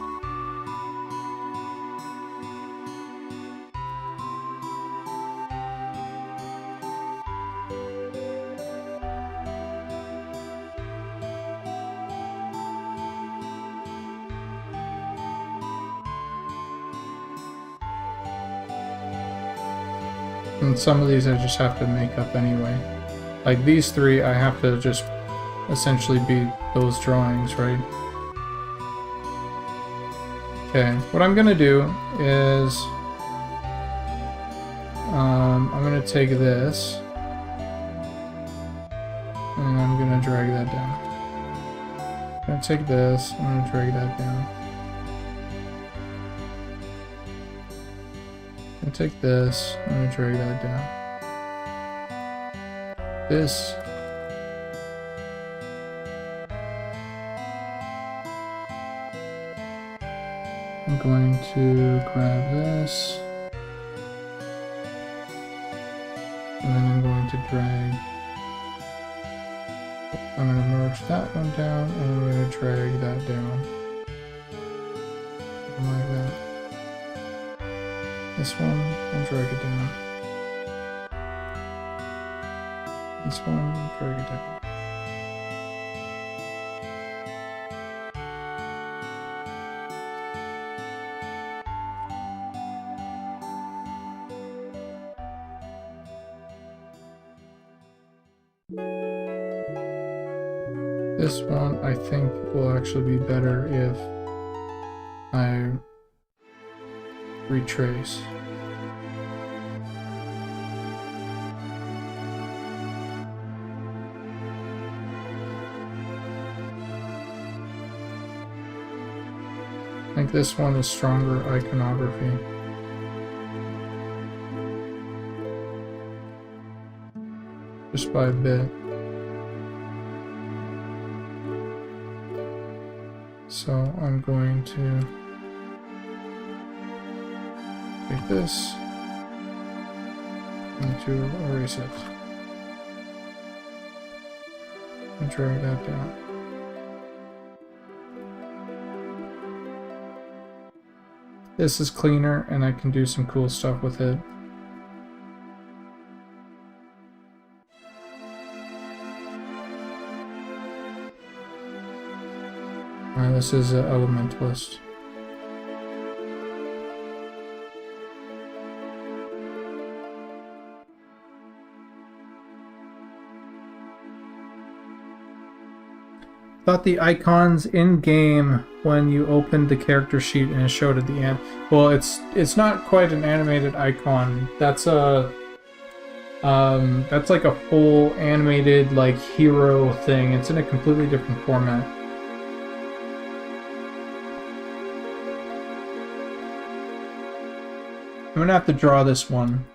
And some of these I just have to make up anyway. Like these three, I have to just essentially be those drawings, right? Okay, what I'm gonna do is I'm gonna take this and I'm gonna drag that down. I'm gonna take this, I'm gonna drag that down. I'm gonna take this, I'm gonna drag that down. This. I'm going to grab this. And then I'm going to drag. I'm going to merge that one down, and I'm going to drag that down. Like that. This one, I'll drag it down. This one, drag it down. This one, I think, will actually be better if I retrace. I think this one is stronger iconography. Just by a bit. So I'm going to take this and to erase it. And drag that down. This is cleaner and I can do some cool stuff with it. This is an elementalist. Thought the icons in game when you opened the character sheet and it showed at the end. Well, it's not quite an animated icon. That's a that's like a full animated like hero thing. It's in a completely different format. I'm gonna have to draw this one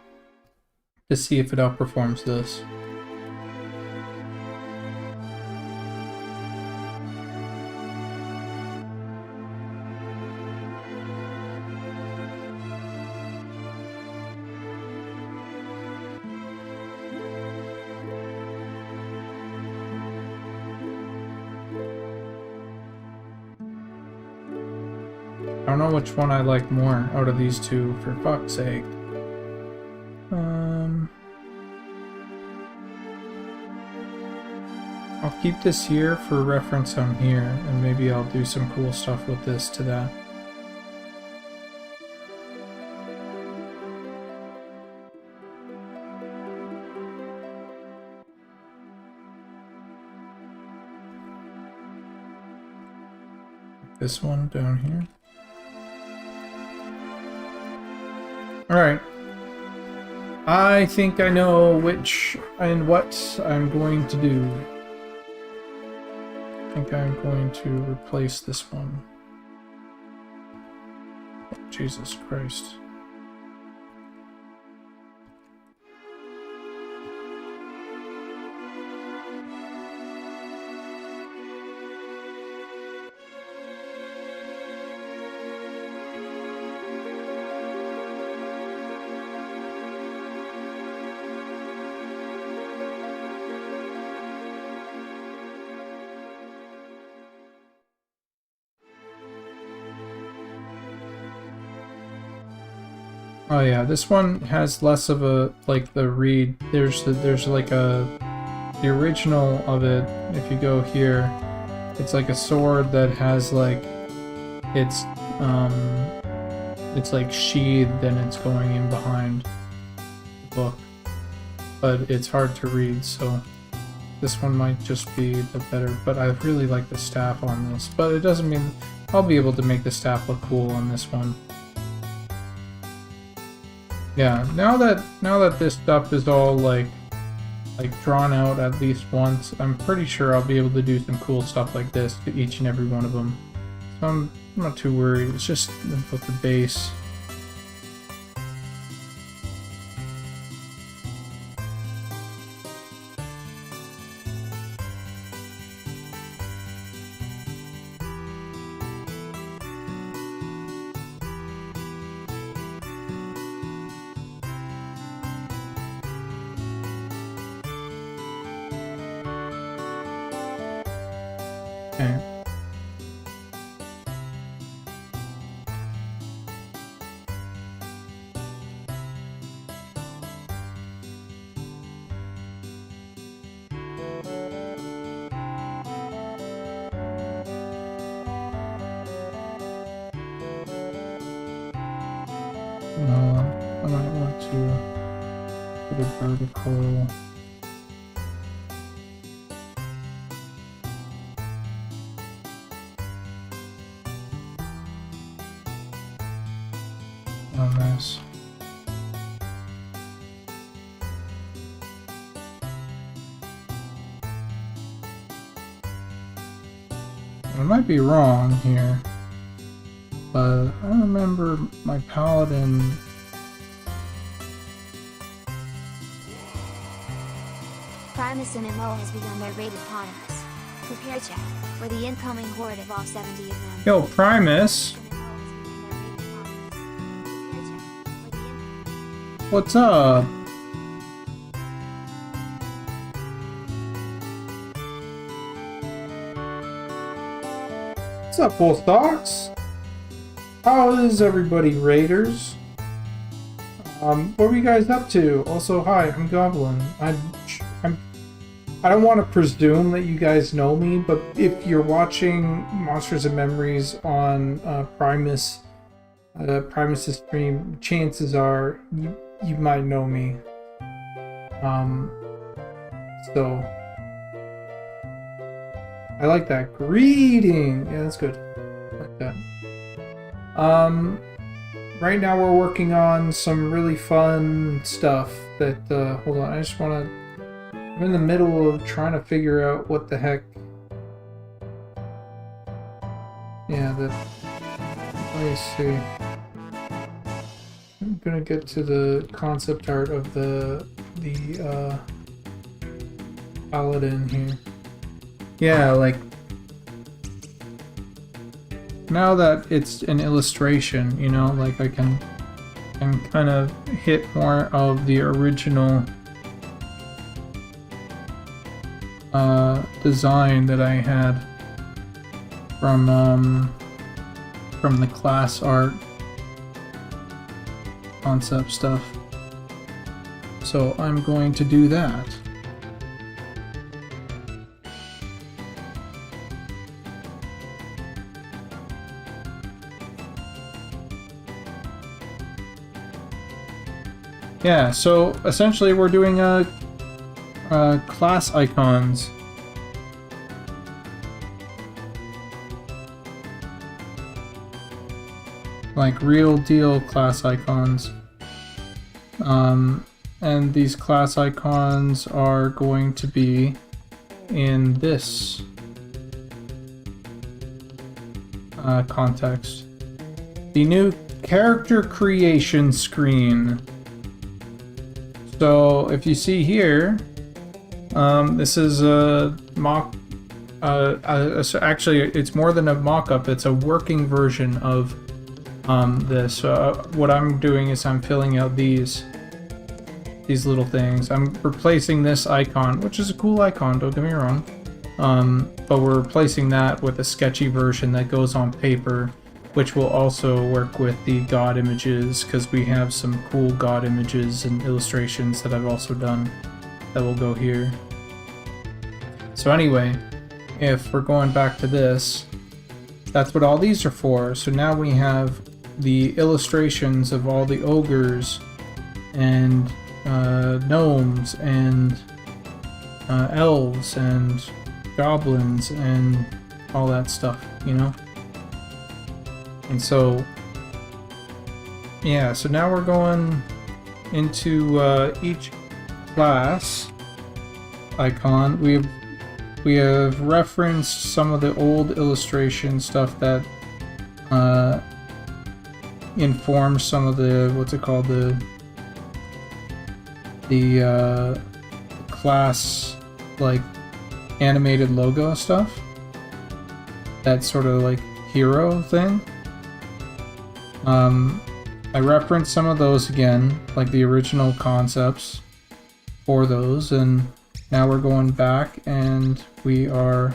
to see if it outperforms this. I don't know which one I like more out of these two, for fuck's sake. I'll keep this here for reference on here, and maybe I'll do some cool stuff with this to that. This one down here. Alright. I think I know which and what I'm going to do. I think I'm going to replace this one. Oh, Jesus Christ. Oh yeah, this one has less of a, like, the read. There's like the original of it, if you go here, it's like a sword that has like, it's like sheathed and it's going in behind the book. But it's hard to read, so this one might just be the better, but I really like the staff on this. But it doesn't mean I'll be able to make the staff look cool on this one. Yeah, now that this stuff is all like drawn out at least once, I'm pretty sure I'll be able to do some cool stuff like this to each and every one of them. So I'm not too worried. It's just about the base. Okay. I might want to put a vertical. On this. I might be wrong here. but I remember my paladin. Primus and MO has begun their raid upon us. Prepare check for the incoming horde of all 70 of them. Yo, Primus, what's up? What's up, Full Stocks? How is everybody, Raiders? What are you guys up to? Also, hi, I'm Goblin. I don't want to presume that you guys know me, but if you're watching Monsters and Memories on Primus's stream, chances are you might know me. So I like that greeting. Yeah, that's good. I like that. Right now we're working on some really fun stuff that hold on, I just want to. I'm in the middle of trying to figure out what the heck. Yeah, let me see. I'm gonna get to the concept art of the paladin here. Yeah, like now that it's an illustration, you know, like I can kind of hit more of the original design that I had from the class art concept stuff. So I'm going to do that. Yeah, so essentially we're doing class icons. Like real deal class icons. And these class icons are going to be in this context. The new character creation screen. So if you see here, this is a mock. Actually, it's more than a mock-up. It's a working version of this. What I'm doing is I'm filling out these little things. I'm replacing this icon, which is a cool icon. Don't get me wrong. But we're replacing that with a sketchy version that goes on paper, which will also work with the god images, because we have some cool god images and illustrations that I've also done that will go here. So anyway, if we're going back to this, that's what all these are for. So now we have the illustrations of all the ogres and gnomes and elves and goblins and all that stuff, you know? And so, yeah, so now we're going into each class icon. We have referenced some of the old illustration stuff that informs some of the, what's it called, the class, like, animated logo stuff. That sort of, like, hero thing. I referenced some of those again, like the original concepts for those, and now we're going back and we are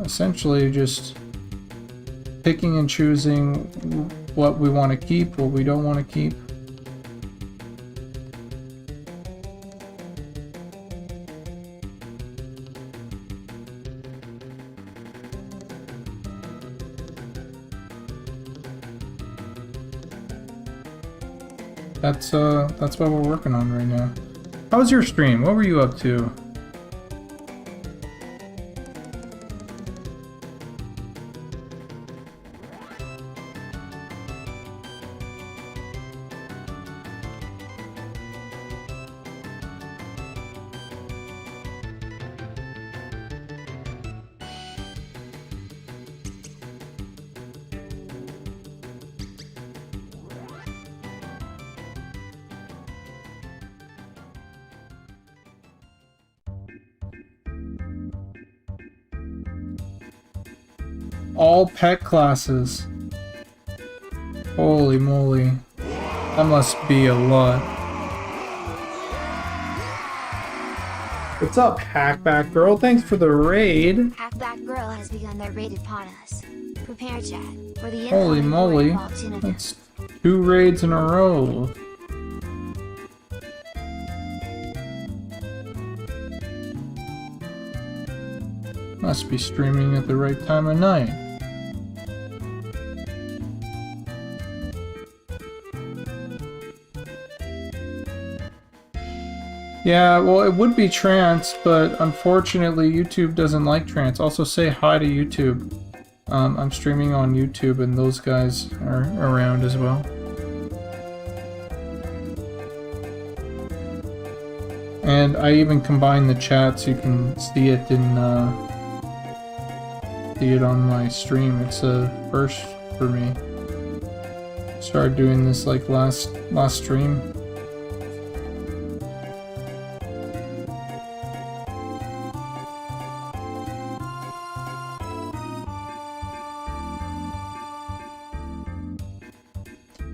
essentially just picking and choosing what we want to keep, what we don't want to keep. That's what we're working on right now. How was your stream? What were you up to? all pet classes. Holy moly. That must be a lot. What's up, Hackback Girl? Thanks for the raid. Hackback Girl has begun their raid upon us. Prepare, chat, for the Holy incoming moly. horde of Altoona. That's 2 raids in a row. Must be streaming at the right time of night. Yeah, well, it would be trance, but unfortunately YouTube doesn't like trance. Also, say hi to YouTube. I'm streaming on YouTube and those guys are around as well. And I even combine the chat so you can see it in see it on my stream. It's a first for me. Started doing this like last stream.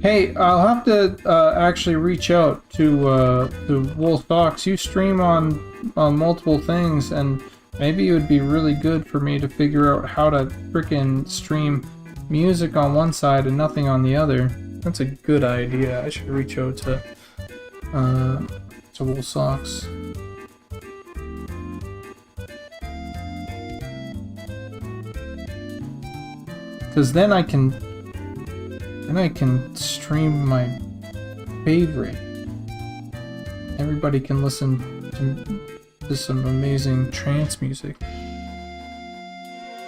Hey, I'll have to actually reach out to Wolf Docs. You stream on multiple things, and maybe it would be really good for me to figure out how to frickin' stream music on one side and nothing on the other. That's a good idea. I should reach out to Wolf Socks. Because then I can stream my favorite. Everybody can listen to some amazing trance music.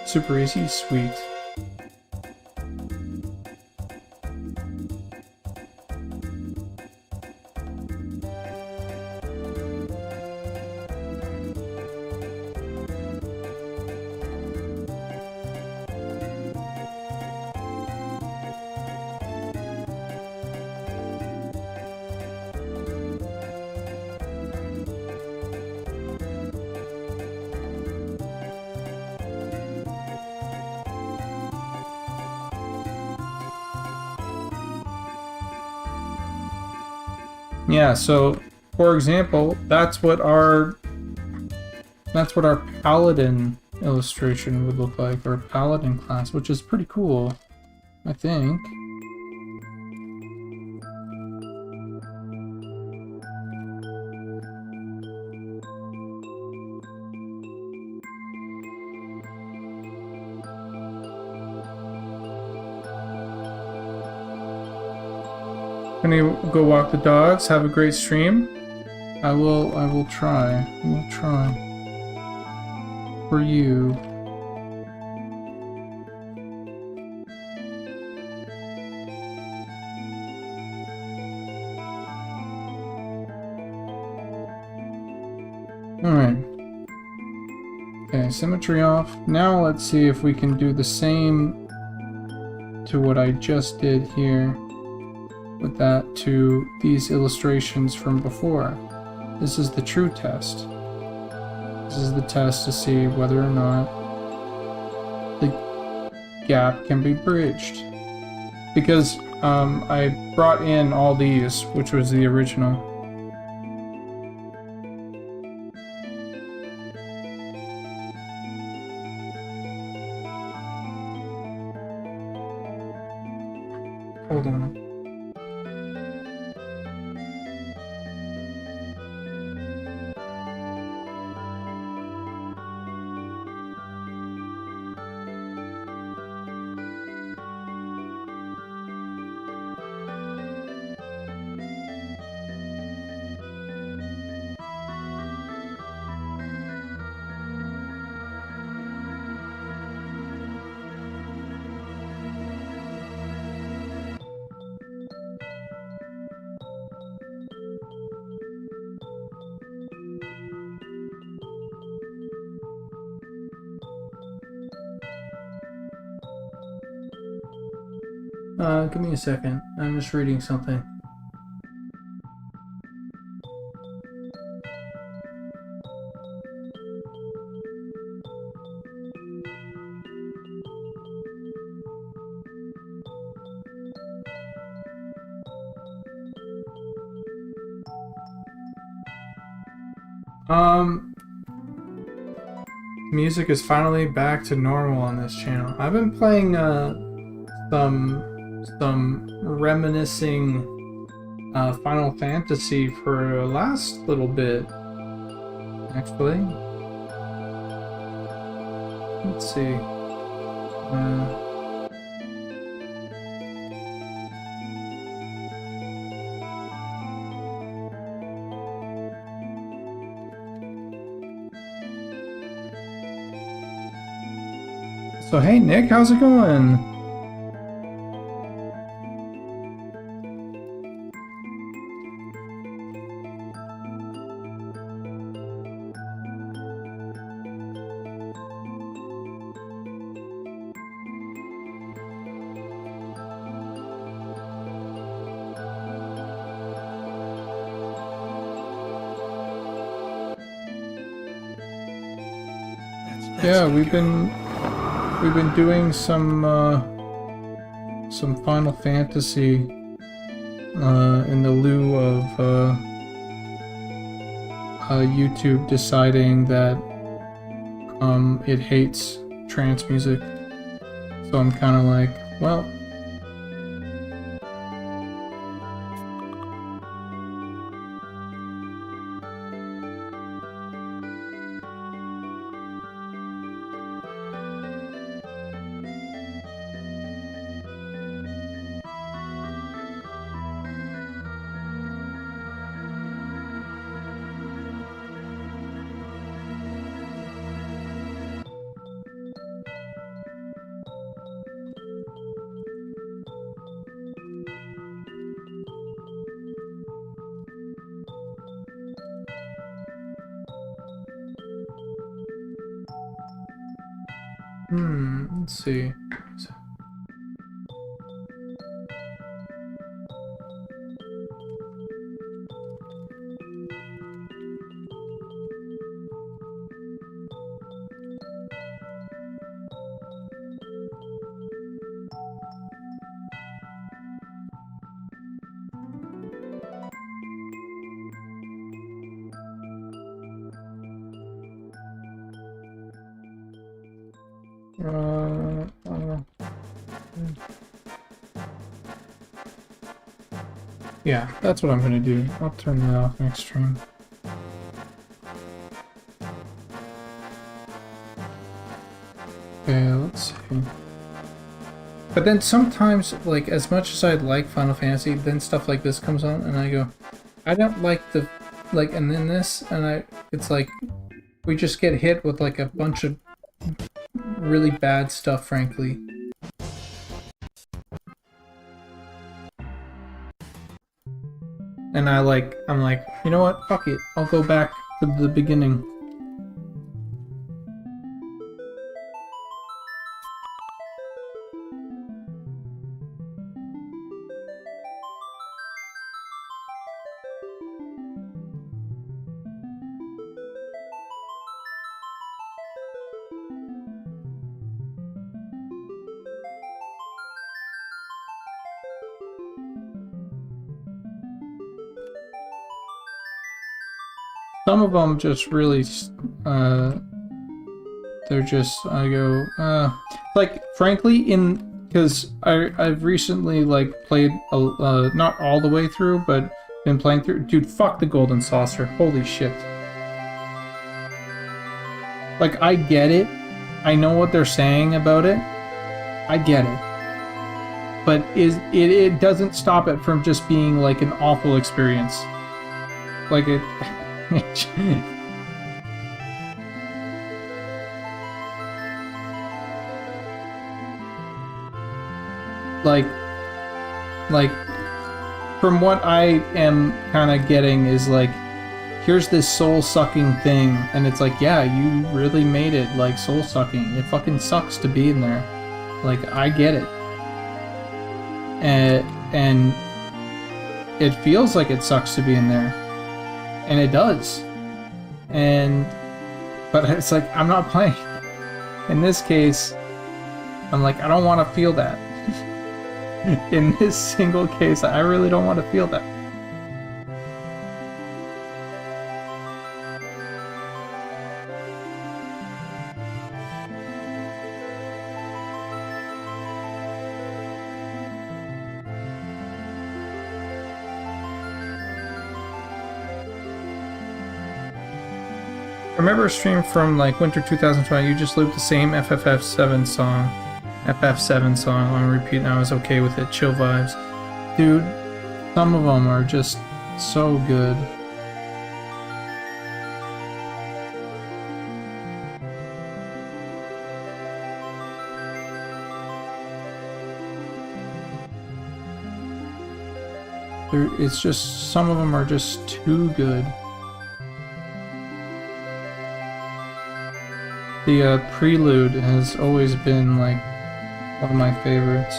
Super easy, sweet. Yeah, so for example, that's what our paladin illustration would look like, or paladin class, which is pretty cool, I think. Gonna go walk the dogs, have a great stream. I will try. I will try. For you. Alright. Okay, symmetry off. Now let's see if we can do the same to what I just did here. With that to these illustrations from before. This is the true test. This is the test to see whether or not the gap can be bridged. Because I brought in all these, which was the original. Hold on. Give me a second. I'm just reading something. Music is finally back to normal on this channel. I've been playing some reminiscing Final Fantasy for the last little bit, actually. Let's see. So hey Nick, how's it going? Yeah, we've been doing some Final Fantasy in the lieu of YouTube deciding that it hates trance music. So I'm kind of like, well, let's see. Yeah, that's what I'm gonna do. I'll turn that off next stream. Okay, let's see. But then sometimes, like, as much as I like Final Fantasy, then stuff like this comes on, and I go, I don't like the, like, and then this, and it's like, we just get hit with, like, a bunch of really bad stuff, frankly. And I'm like, you know what? Fuck it. I'll go back to the beginning. Some of them just really, they're just, I go, like, frankly, because I've recently, like, played, not all the way through, but been playing through, dude, fuck the Golden Saucer, holy shit. Like, I get it, I know what they're saying about it, I get it, but it doesn't stop it from just being, like, an awful experience. Like, it... like from what I am kind of getting is like, here's this soul-sucking thing, and it's like, yeah, you really made it like soul-sucking. It fucking sucks to be in there. Like, I get it. And it feels like it sucks to be in there. And it does. But it's like, I'm not playing. In this case, I'm like, I don't want to feel that. In this single case, I really don't want to feel that. remember a stream from like winter 2020. You just looped the same FF7 song on repeat, and I was okay with it. Chill vibes, dude. Some of them are just so good. It's just, some of them are just too good. The prelude has always been like one of my favorites.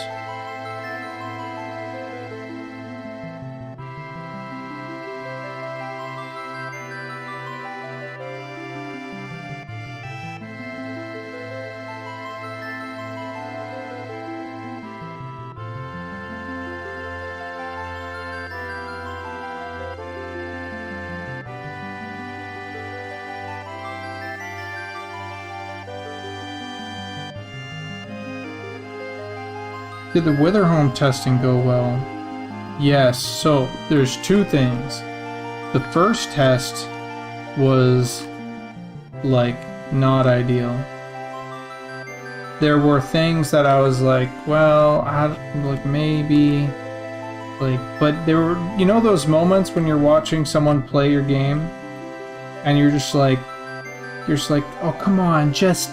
Did the Witherhome testing go well? Yes, so there's two things. The first test was like not ideal. There were things that I was like, well, like maybe, like, but there were, you know, those moments when you're watching someone play your game and you're just like, oh come on, just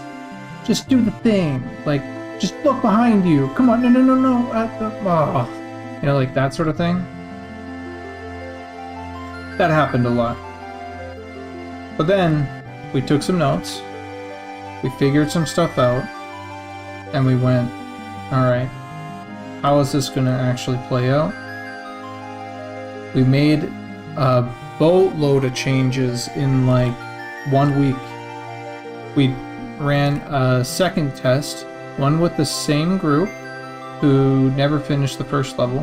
do the thing, like. Just look behind you. Come on, no. Oh. You know, like that sort of thing. That happened a lot. But then, we took some notes. We figured some stuff out. And we went, alright, how is this going to actually play out? We made a boatload of changes in like 1 week. We ran a second test. One with the same group who never finished the first level,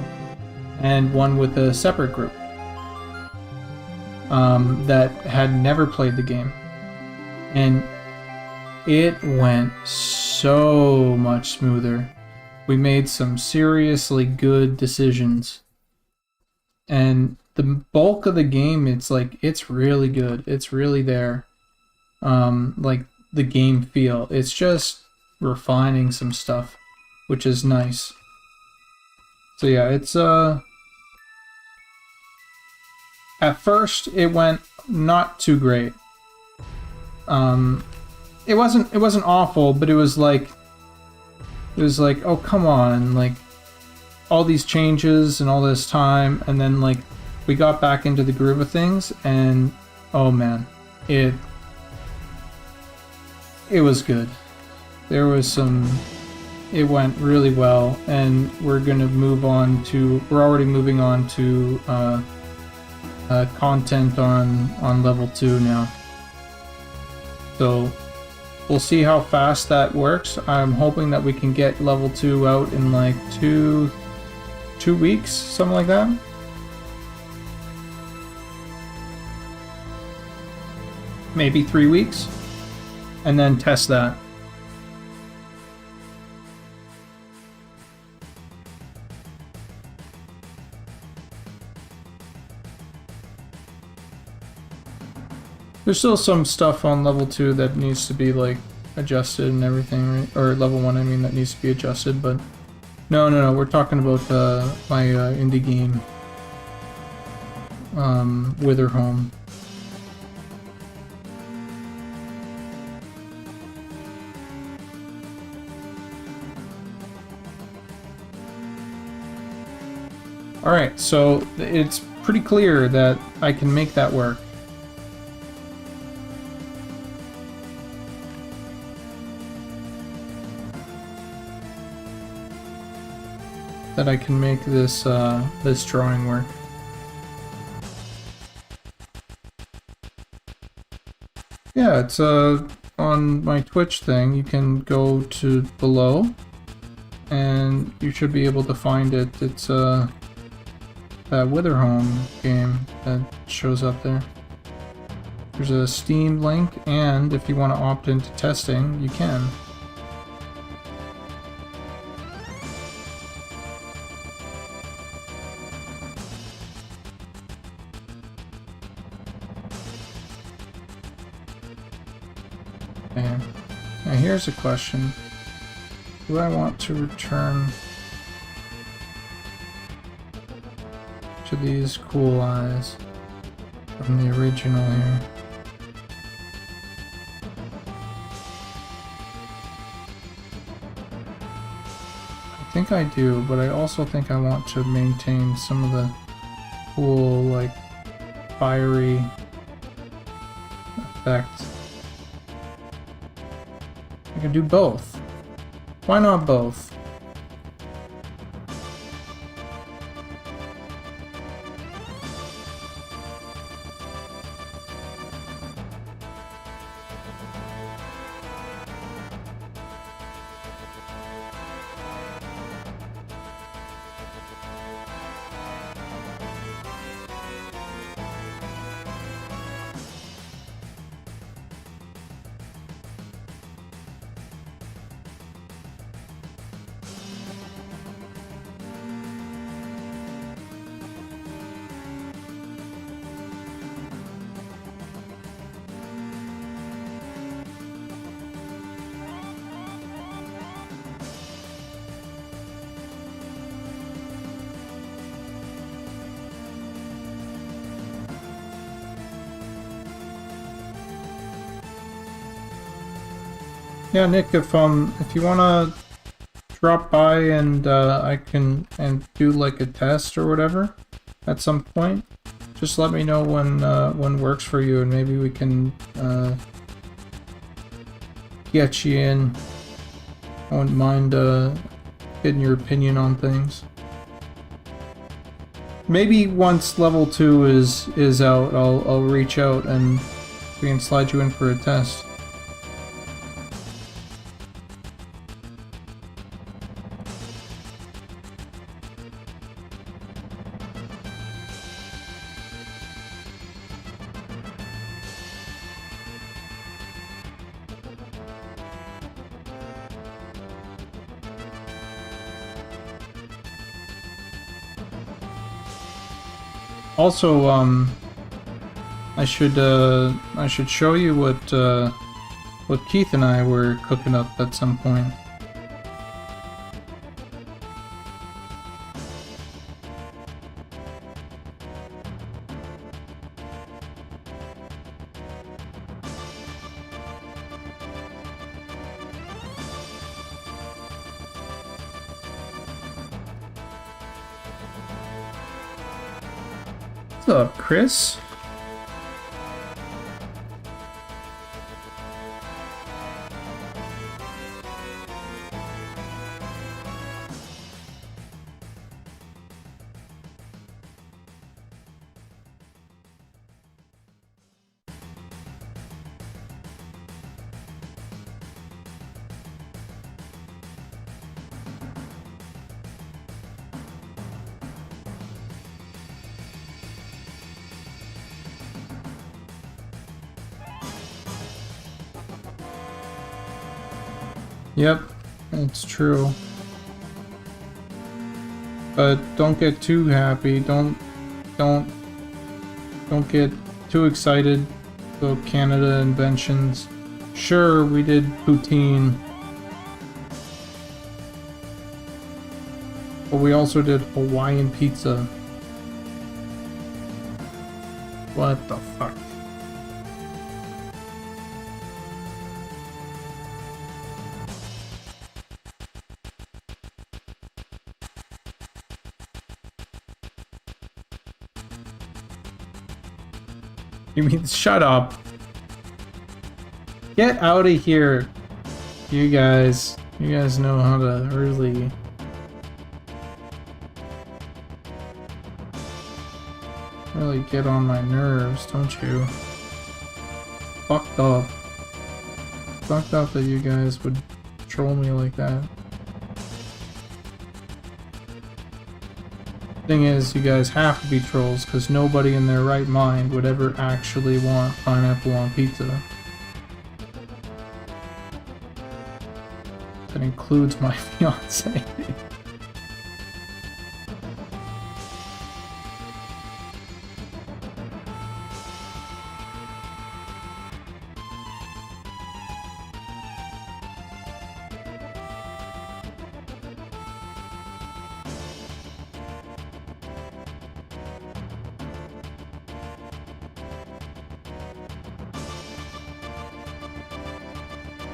and one with a separate group that had never played the game. And it went so much smoother. We made some seriously good decisions. And the bulk of the game, it's like, it's really good. It's really there. Like the game feel. It's just refining some stuff, which is nice. So yeah, it's at first it went not too great. It wasn't awful, but it was like oh come on, like all these changes and all this time, and then like we got back into the groove of things, and oh man, it was good. There was some, it went really well, and we're gonna move on to, we're already moving on to content on level 2 now. So we'll see how fast that works. I'm hoping that we can get level 2 out in like two weeks, something like that. Maybe 3 weeks, and then test that. There's still some stuff on level 2 that needs to be like adjusted and everything, right? Or level 1, I mean, that needs to be adjusted, but no, we're talking about my indie game, Witherhome. Alright, so it's pretty clear that I can make that work. That I can make this this drawing work. Yeah, it's on my Twitch thing. You can go to below, and you should be able to find it. It's that Witherhome game that shows up there. There's a Steam link, and if you want to opt into testing, you can. Okay. Now here's a question. Do I want to return to these cool eyes from the original here? I think I do, but I also think I want to maintain some of the cool, like, fiery effect. I can do both. Why not both? Yeah, Nick, if you wanna drop by and I can do like a test or whatever at some point, just let me know when works for you, and maybe we can get you in. I wouldn't mind getting your opinion on things. Maybe once level 2 is out, I'll reach out and we can slide you in for a test. Also, I should show you what Keith and I were cooking up at some point. What's up, Chris? Yep, it's true. But don't get too happy. Don't get too excited about Canada inventions. Sure, we did poutine, but we also did Hawaiian pizza. What the fuck? You mean, shut up. Get out of here. You guys know how to really get on my nerves, don't you? Fucked up. Fucked up that you guys would troll me like that. Thing is, you guys have to be trolls, because nobody in their right mind would ever actually want pineapple on pizza. That includes my fiance.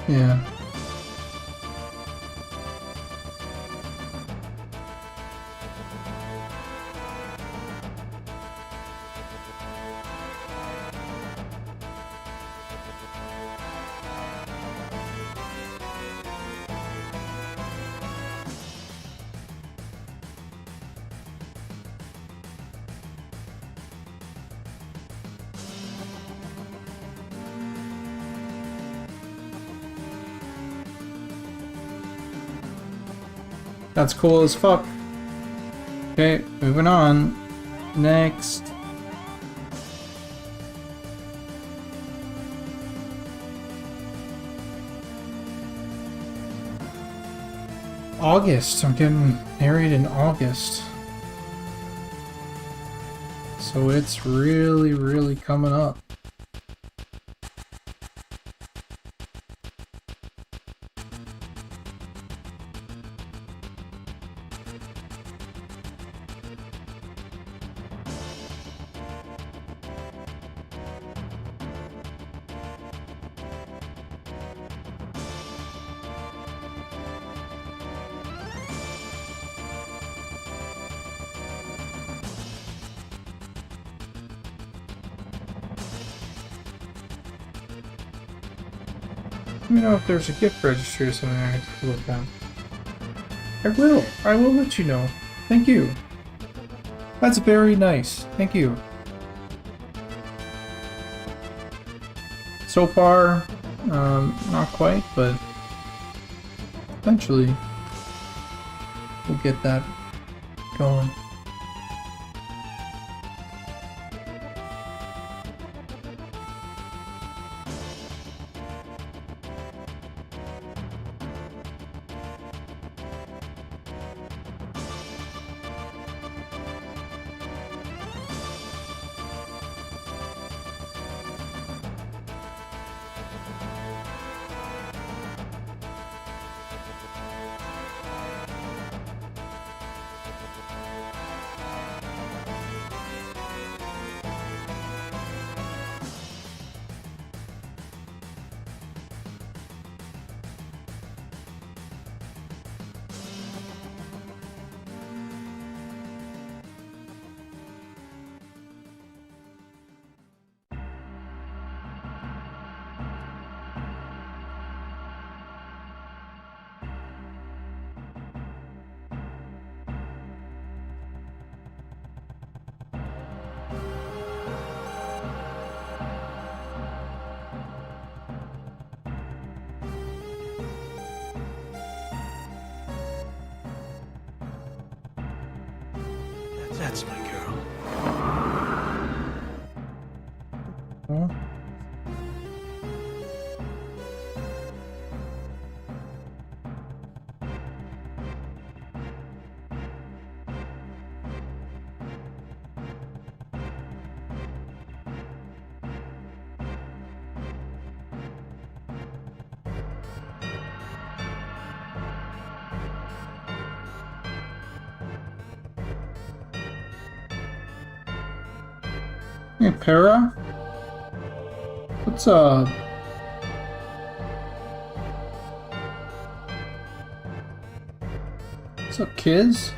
Yeah. That's cool as fuck. Okay, moving on. Next. August. I'm getting married in August. So it's really, really coming up. Let me know if there's a gift registry or something I can look at. I will. I will let you know. Thank you. That's very nice. Thank you. So far, not quite, but eventually we'll get that going. That's my girl. Huh? Hey, Para? What's up? What's up, kids?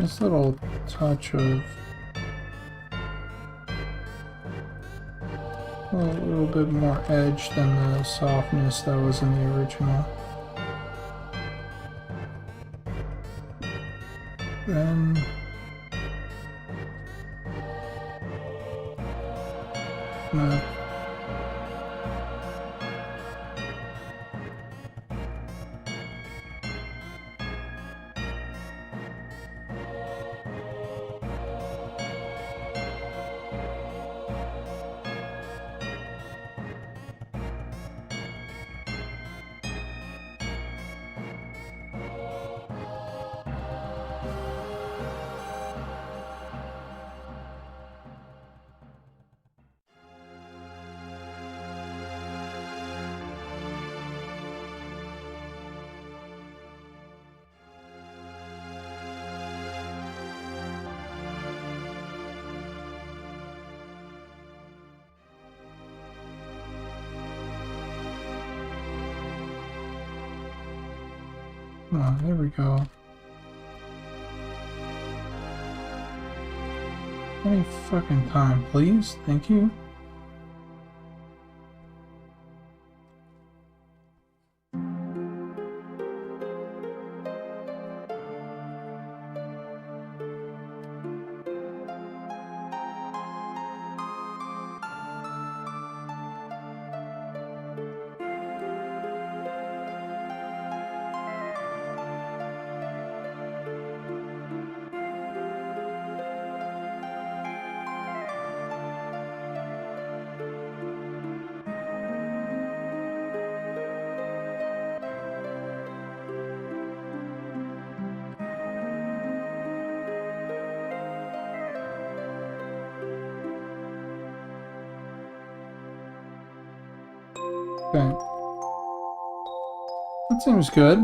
This little touch of a little bit more edge than the softness that was in the original. Then oh, there we go. Any fucking time, please? Thank you. Okay. That seems good.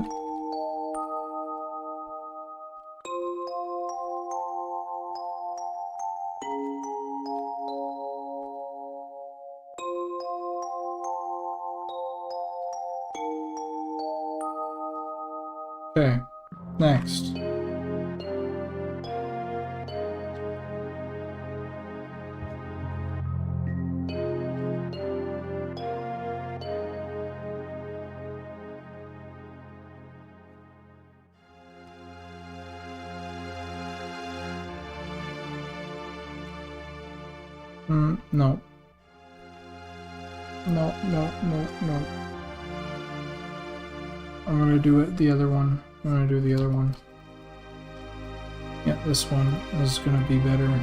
Okay, next. No. No, no, no, no. I'm gonna do it the other one. I'm gonna do the other one. Yeah, this one is gonna be better.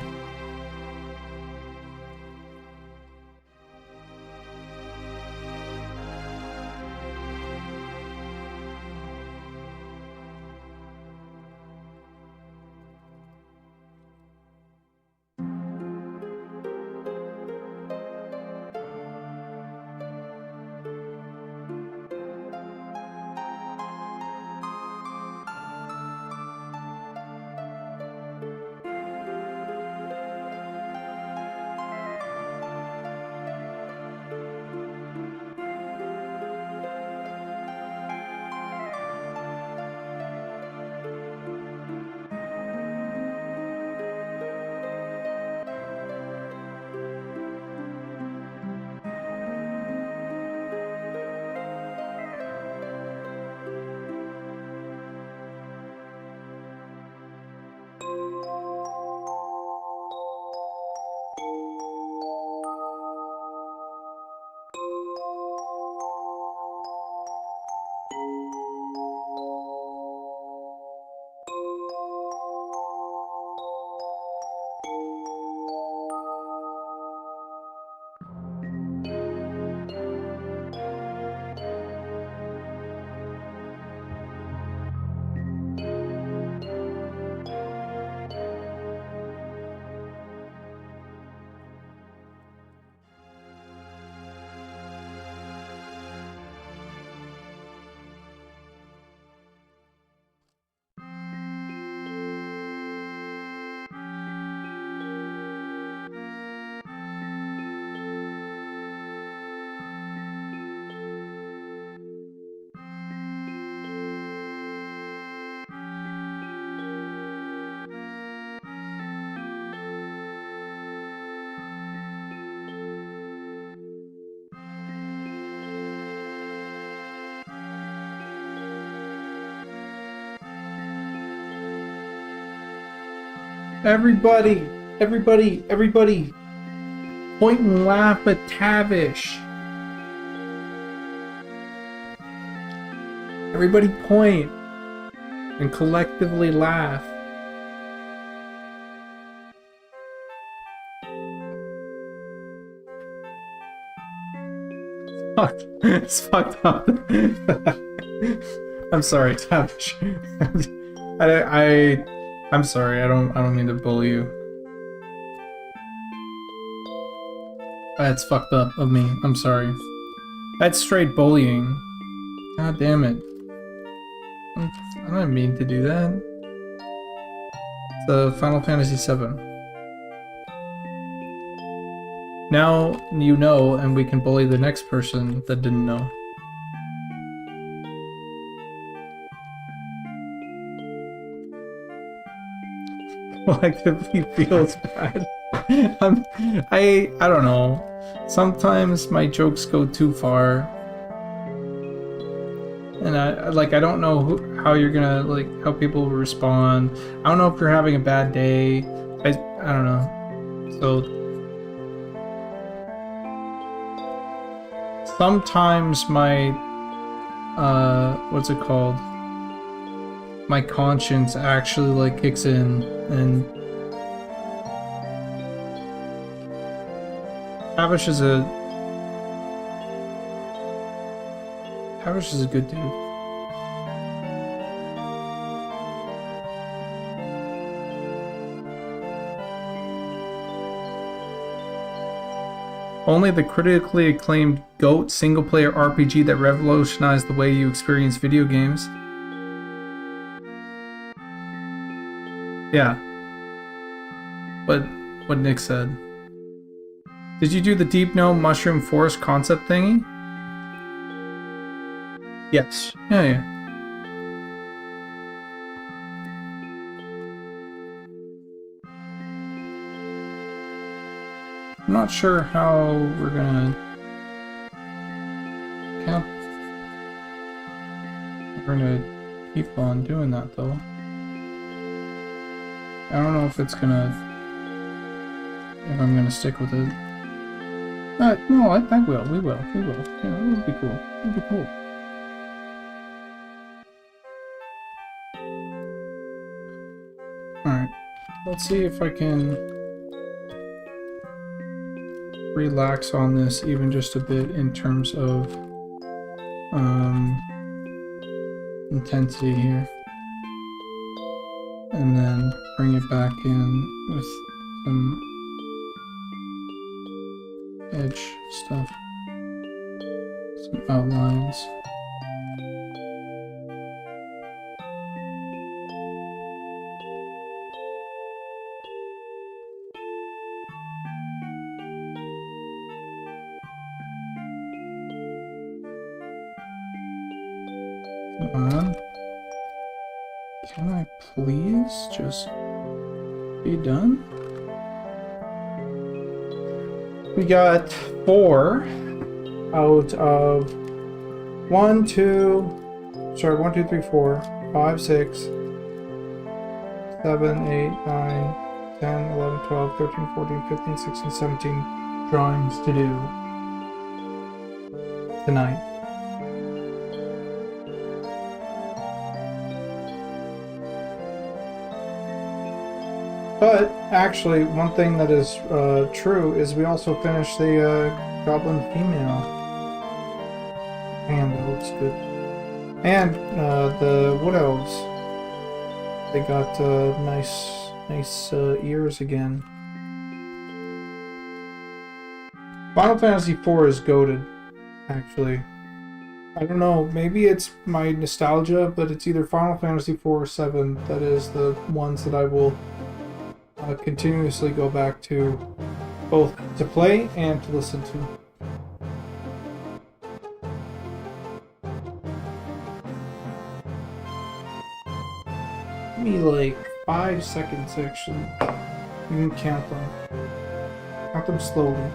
Everybody! Everybody! Everybody! Point and laugh at Tavish! Everybody point! And collectively laugh. Fuck. It's fucked up. I'm sorry, Tavish. I'm sorry. I don't mean to bully you. That's fucked up of me. I'm sorry. That's straight bullying. God damn it. I don't mean to do that. It's the Final Fantasy VII. Now you know, and we can bully the next person that didn't know. Collectively feels bad. I don't know. Sometimes my jokes go too far, and I don't know how you're gonna how people will respond. I don't know if you're having a bad day. I don't know. So sometimes my what's it called? My conscience actually kicks in, and Tavish is a good dude. Only the critically acclaimed GOAT single-player RPG that revolutionized the way you experience video games. Yeah. But what Nick said. Did you do the Deep Gnome Mushroom Forest concept thingy? Yes. Yeah. I'm not sure how we're gonna keep on doing that though. I don't know if I'm gonna stick with it. No, I will. We will. Yeah, it'll be cool. It'll be cool. Alright. Let's see if I can relax on this even just a bit in terms of intensity here. And then bring it back in with some edge stuff, some outlines. Come on. Can I please just be done? We got 4 out of 1, 2, 3, 4, 5, 6, 7, 8, 9, 10, 11, 12, 13, 14, 15, 16, 17 drawings to do tonight. But actually, one thing that is true is we also finished the Goblin Female, and that looks good. And the Wood Elves, they got nice ears again. Final Fantasy IV is goated, actually. I don't know, maybe it's my nostalgia, but it's either Final Fantasy IV or 7 that is the ones that I will continuously go back to, both to play and to listen to. Give me 5 seconds actually. You can count them. Count them slowly.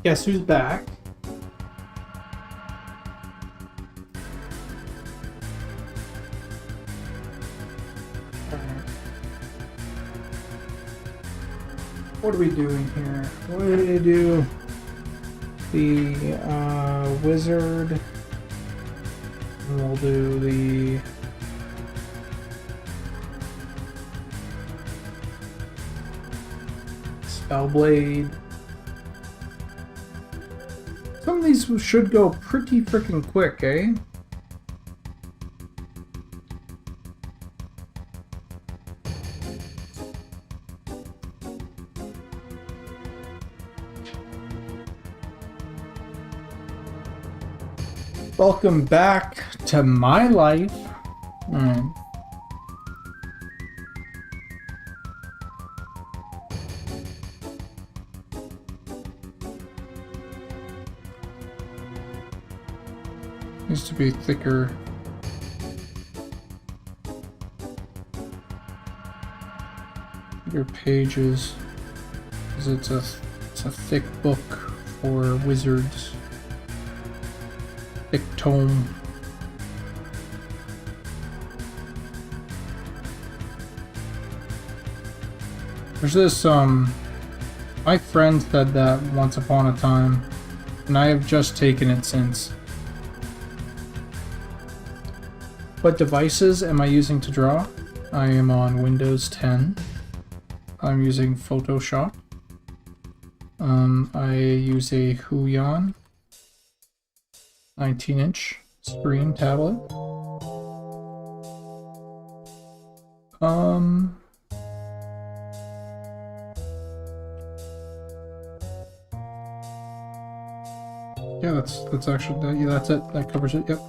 Guess who's back? What are we doing here? What do we do? The wizard. And we'll do the Spellblade. Some of these should go pretty freaking quick, eh? Welcome back to my life. Alright. Needs to be thicker. Thicker pages. Because it's a thick book for wizards. Thick tome. There's this, my friend said that once upon a time, and I have just taken it since. What devices am I using to draw? I am on Windows 10. I'm using Photoshop. I use a Huion 19-inch screen tablet. Yeah, that's actually, yeah, that's it. That covers it. Yep.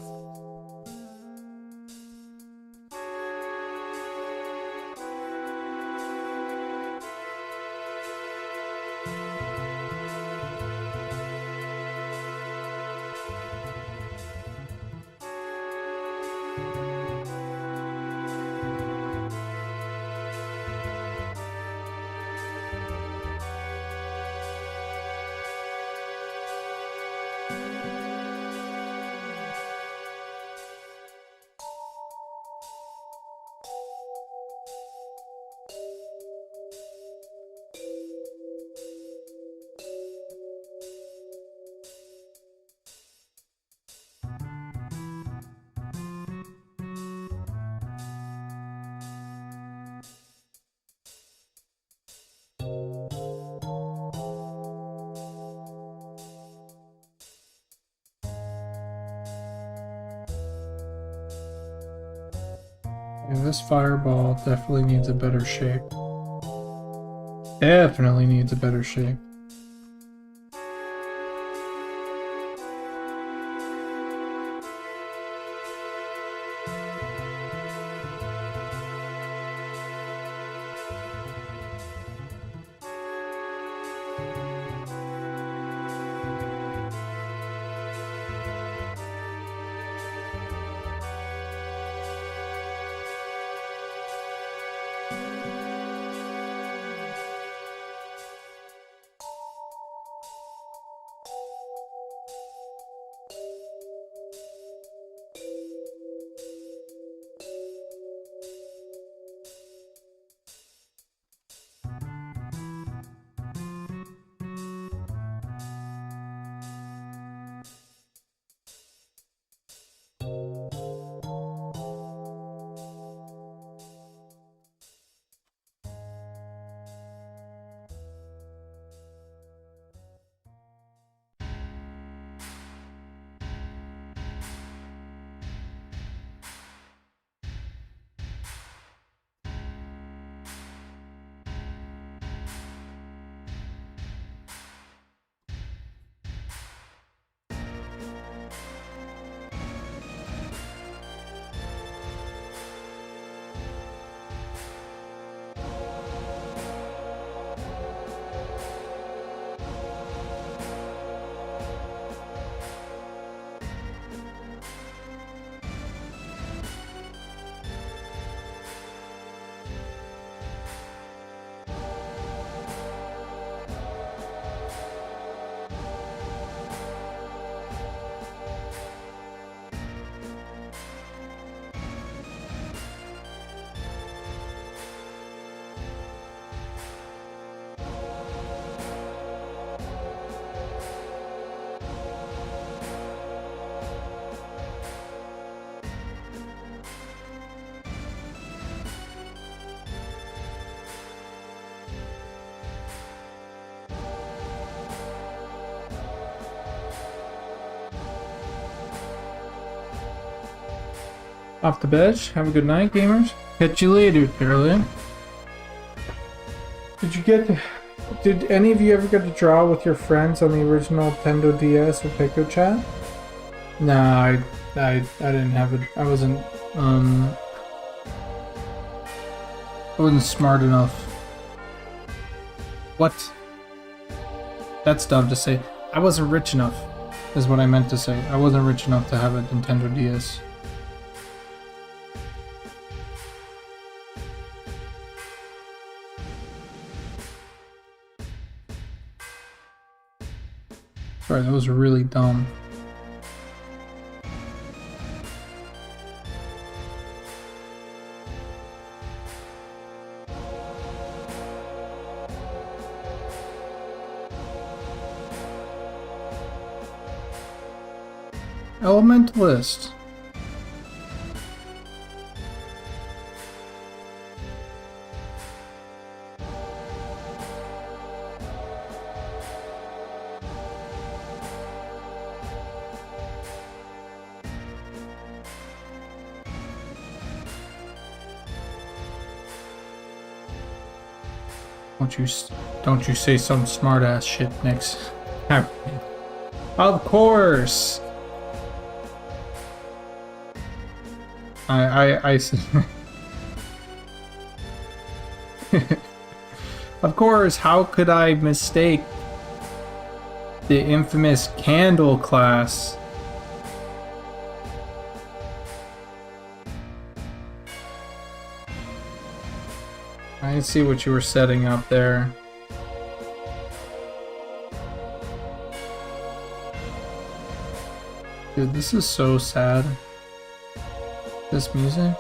Yeah, this fireball definitely needs a better shape. Definitely needs a better shape. off the bench. Have a good night, gamers. Catch you later, Caroline. Did any of you ever get to draw with your friends on the original Nintendo DS or PicoChat? Nah, I didn't have it. I wasn't smart enough. What? That's dumb to say. I wasn't rich enough, is what I meant to say. I wasn't rich enough to have a Nintendo DS. Sorry, that was really dumb. Elementalist. Don't you say some smart ass shit next. Of course. Of course, how could I mistake the infamous candle class? I see what you were setting up there. Dude, this is so sad. This music?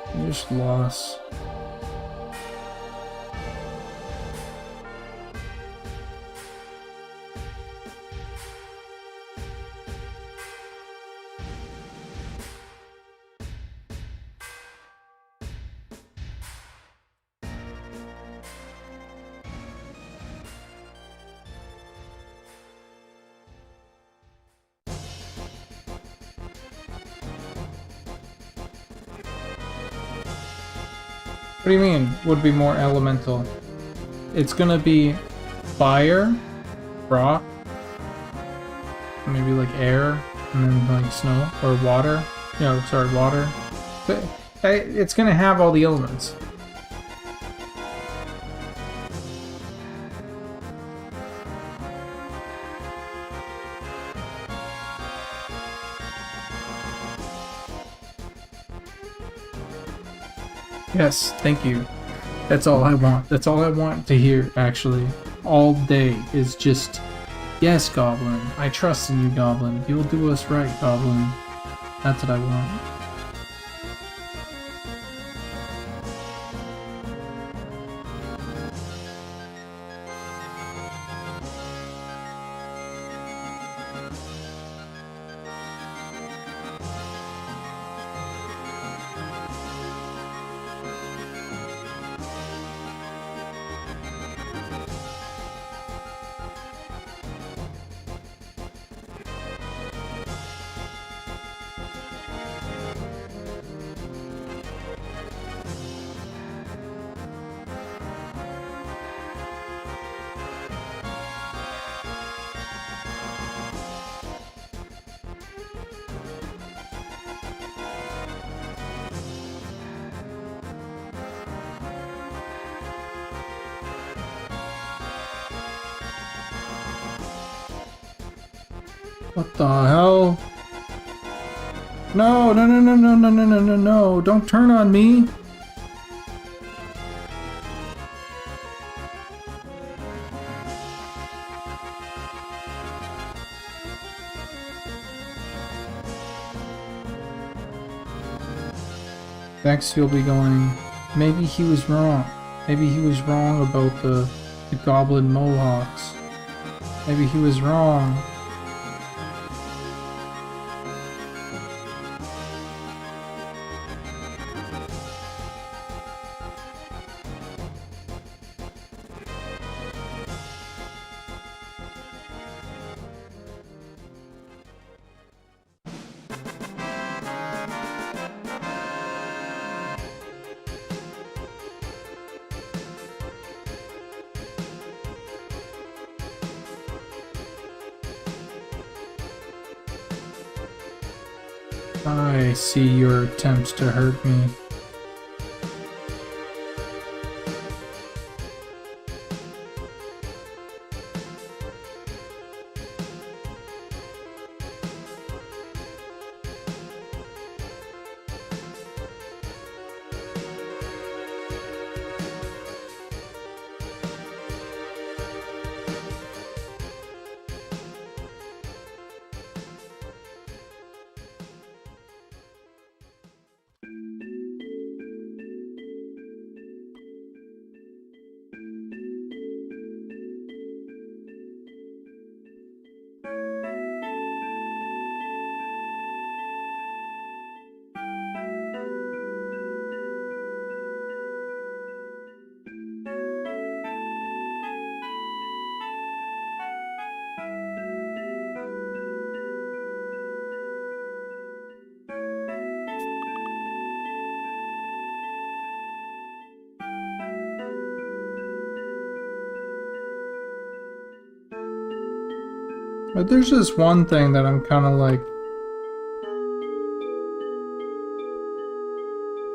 I just lost. What do you mean, would be more elemental? It's gonna be fire, rock, maybe like air, and then like snow, or water. No, sorry, water. But it's gonna have all the elements. Yes, thank you. That's all I want. That's all I want to hear, actually. All day is just, yes, Goblin. I trust in you, Goblin. You'll do us right, Goblin. That's what I want. What the hell? No, no, no, no, no, no, no, no, no, no. Don't turn on me. Vex, you'll be going, maybe he was wrong. Maybe he was wrong about the goblin mohawks. Maybe he was wrong. I see your attempts to hurt me. But there's just one thing that I'm kind of like,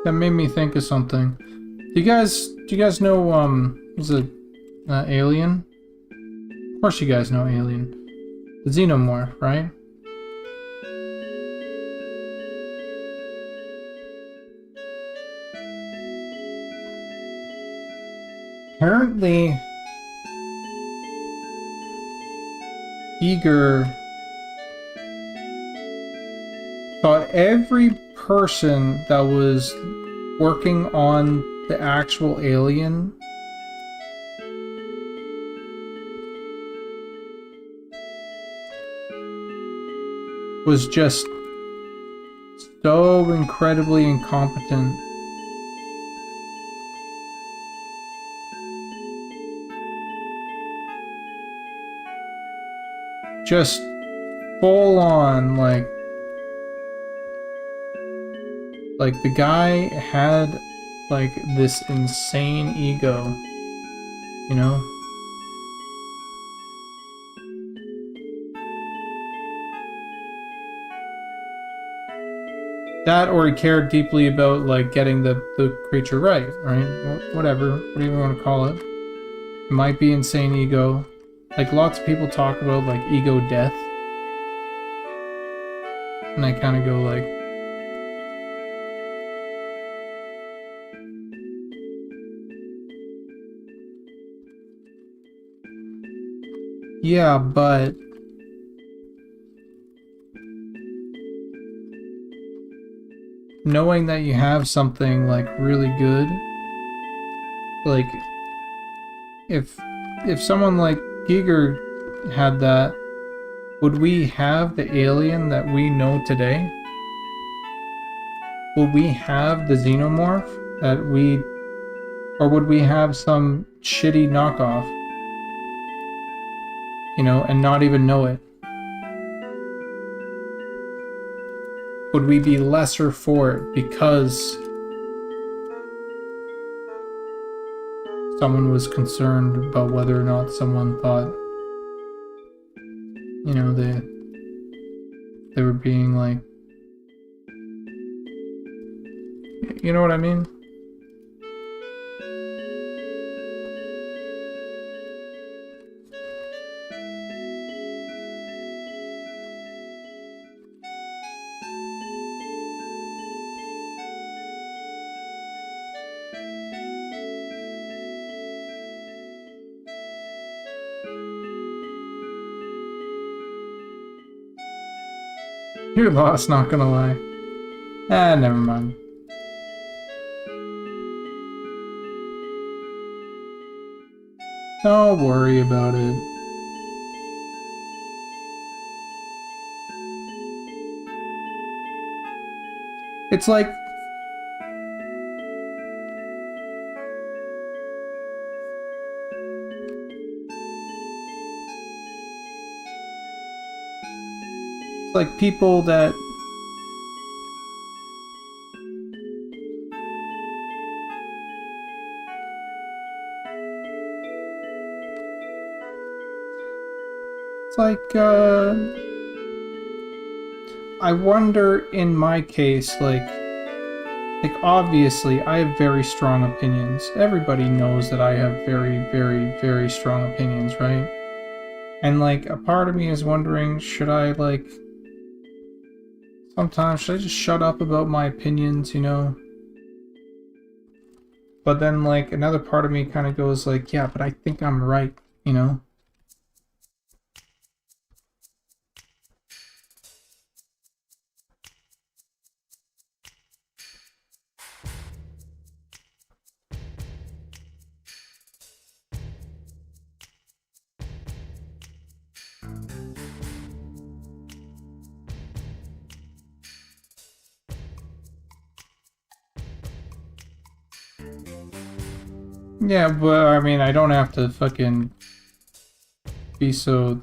that made me think of something. Do you guys know was it Alien? Of course you guys know Alien. The Xenomorph, right? Apparently Giger thought every person that was working on the actual alien was just so incredibly incompetent. Just full on, like the guy had like this insane ego, you know? That, or he cared deeply about like getting the creature right? Whatever you want to call it. It might be insane ego. Like lots of people talk about like ego death. And I kind of go like, yeah, but knowing that you have something like really good, like if someone like Giger had that, would we have the alien that we know today? Would we have the Xenomorph that we, or would we have some shitty knockoff? You know, and not even know it? Would we be lesser for it because someone was concerned about whether or not someone thought, you know, they were being like, you know what I mean? You're lost, not gonna lie. Ah, never mind. Don't worry about it. It's like... it's like people that... It's like, I wonder in my case, like obviously I have very strong opinions. Everybody knows that I have very, very, very strong opinions, right? And like a part of me is wondering, should I like sometimes should I just shut up about my opinions, you know? But then like another part of me kind of goes like, yeah, but I think I'm right, you know? Yeah, but I mean, I don't have to fucking be so...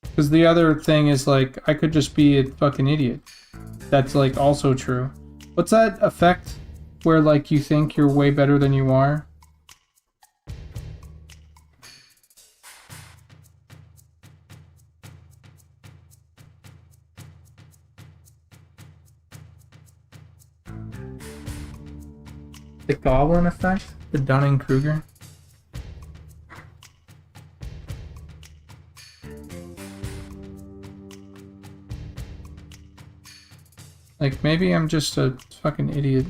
Because the other thing is, like, I could just be a fucking idiot. That's, like, also true. What's that effect where, like, you think you're way better than you are? The Goblin effect? The Dunning-Kruger? Like, maybe I'm just a fucking idiot.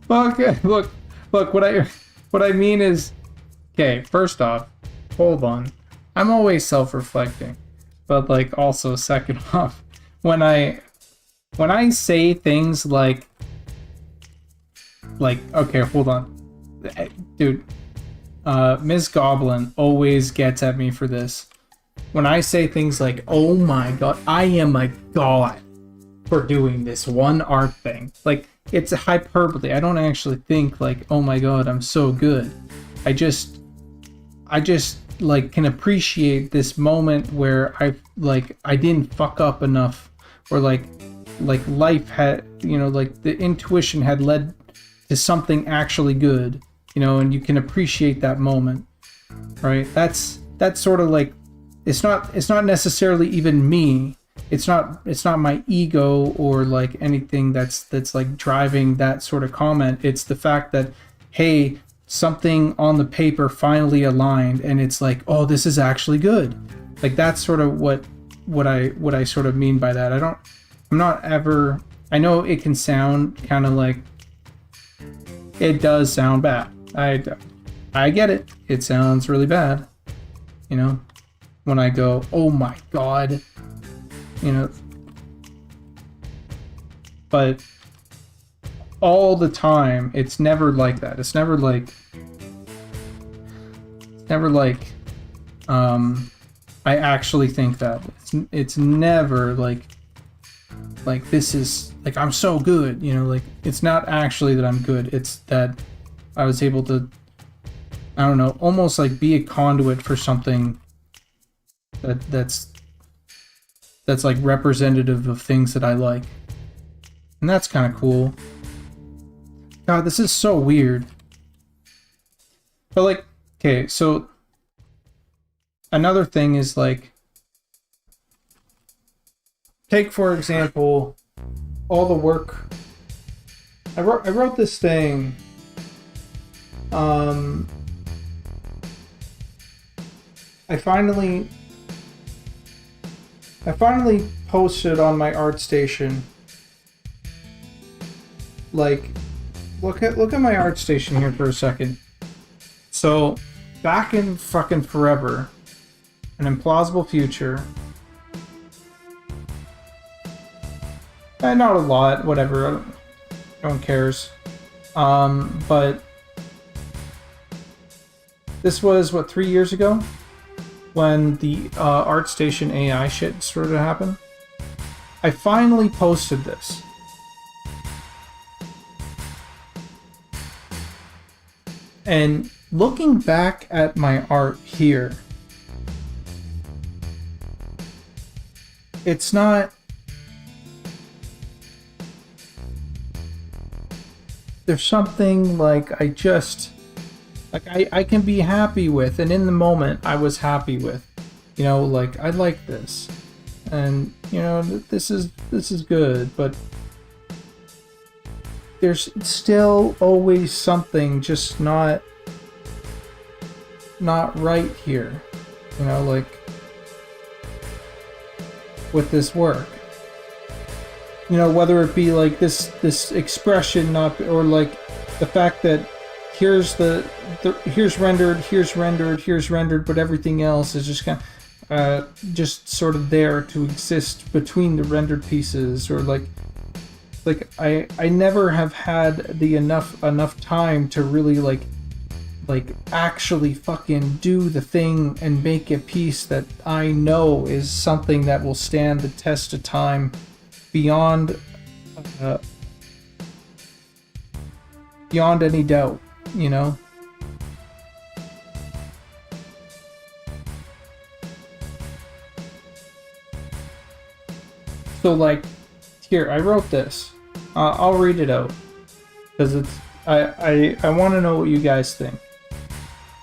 Fuck, look, what I mean is, okay, first off, hold on. I'm always self-reflecting, but like also second off, when I say things like okay, hold on, dude, Ms. Goblin always gets at me for this. When I say things like, oh my god, I am a god for doing this one art thing, like, it's a hyperbole. I don't actually think like, oh my god, I'm so good. I just like can appreciate this moment where I didn't fuck up enough, or like life had, you know, like the intuition had led to something actually good, you know, and you can appreciate that moment, right? That's sort of like, it's not necessarily even me. It's not my ego or like anything that's like driving that sort of comment. It's the fact that, hey, something on the paper finally aligned, and it's like, oh, this is actually good. Like, that's sort of what I sort of mean by that. I'm not ever, I know it can sound kind of like, it does sound bad. I get it. It sounds really bad, you know, when I go, oh my god, you know, but all the time, it's never like that. It's never like I actually think that. It's never like this is like, I'm so good, you know, like, it's not actually that I'm good. It's that I was able to, I don't know, almost like be a conduit for something that's like representative of things that I like. And that's kind of cool. God, this is so weird. But like, okay, so another thing is like, take for example all the work I wrote this thing. I finally posted on my ArtStation. Like, look at my ArtStation here for a second. So, back in fucking forever, an implausible future. Not a lot, whatever. No one cares. But this was what, 3 years ago? when the ArtStation AI shit started to happen. I finally posted this. And looking back at my art here, it's not... There's something like I can be happy with, and in the moment I was happy with. You know, like, I like this. And, you know, this is good, but there's still always something just not right here. You know, like with this work. You know, whether it be like this expression not, or like the fact that here's here's rendered, but everything else is just kind of just sort of there to exist between the rendered pieces, or like I never have had the enough time to really like actually fucking do the thing and make a piece that I know is something that will stand the test of time beyond any doubt, you know. So like, here, I wrote this. I'll read it out because it's I want to know what you guys think.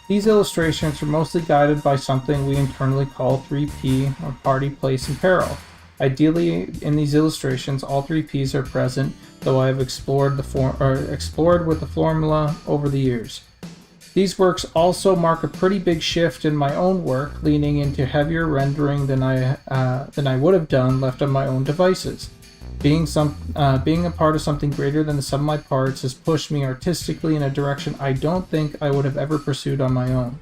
These illustrations are mostly guided by something we internally call 3P, or party, place, and peril. Ideally, in these illustrations, all 3 Ps are present, though I have explored with the formula over the years. These works also mark a pretty big shift in my own work, leaning into heavier rendering than I would have done left on my own devices. Being a part of something greater than the sum of my parts has pushed me artistically in a direction I don't think I would have ever pursued on my own.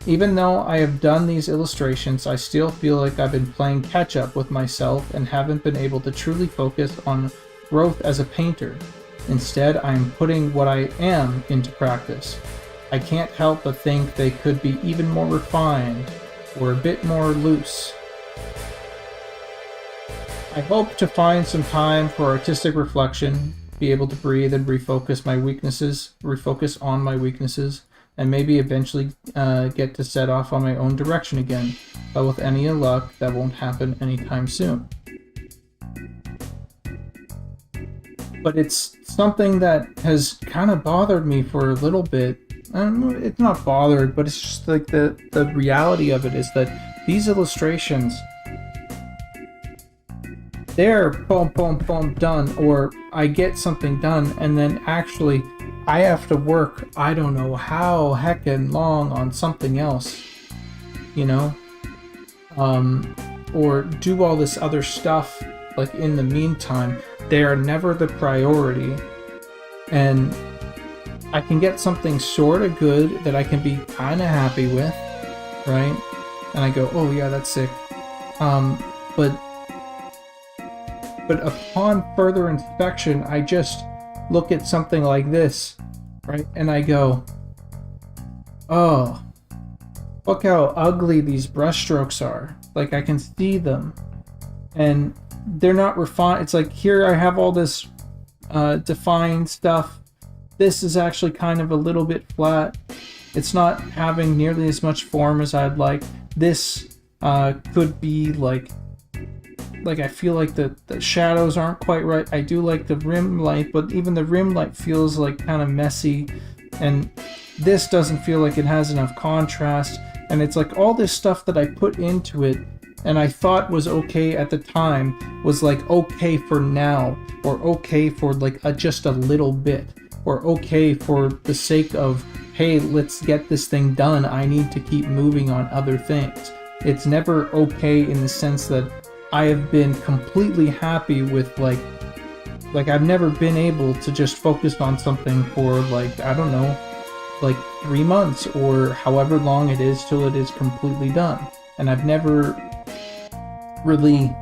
Even though I have done these illustrations, I still feel like I've been playing catch-up with myself and haven't been able to truly focus on growth as a painter. Instead, I am putting what I am into practice. I can't help but think they could be even more refined, or a bit more loose. I hope to find some time for artistic reflection, be able to breathe and refocus on my weaknesses, and maybe eventually get to set off on my own direction again, but with any luck, that won't happen anytime soon. But it's something that has kind of bothered me for a little bit. It's not bothered, but it's just like the reality of it is that these illustrations, they're boom, boom, boom, done, or I get something done, and then actually I have to work, I don't know how heckin' long on something else, you know? Or do all this other stuff, like in the meantime. They are never the priority. And I can get something sort of good that I can be kind of happy with, right? And I go, oh yeah, that's sick. But upon further inspection, I just look at something like this, right? And I go, oh, look how ugly these brushstrokes are. Like, I can see them. And they're not refined. It's like, here I have all this defined stuff. This is actually kind of a little bit flat. It's not having nearly as much form as I'd like. This could be like I feel like the shadows aren't quite right. I do like the rim light, but even the rim light feels like kind of messy, and this doesn't feel like it has enough contrast. And it's like all this stuff that I put into it and I thought was okay at the time was like okay for now, or okay for like just a little bit, or okay for the sake of, hey, let's get this thing done, I need to keep moving on other things. It's never okay in the sense that I have been completely happy with like I've never been able to just focus on something for like, I don't know, like 3 months or however long it is till it is completely done. And I've never really,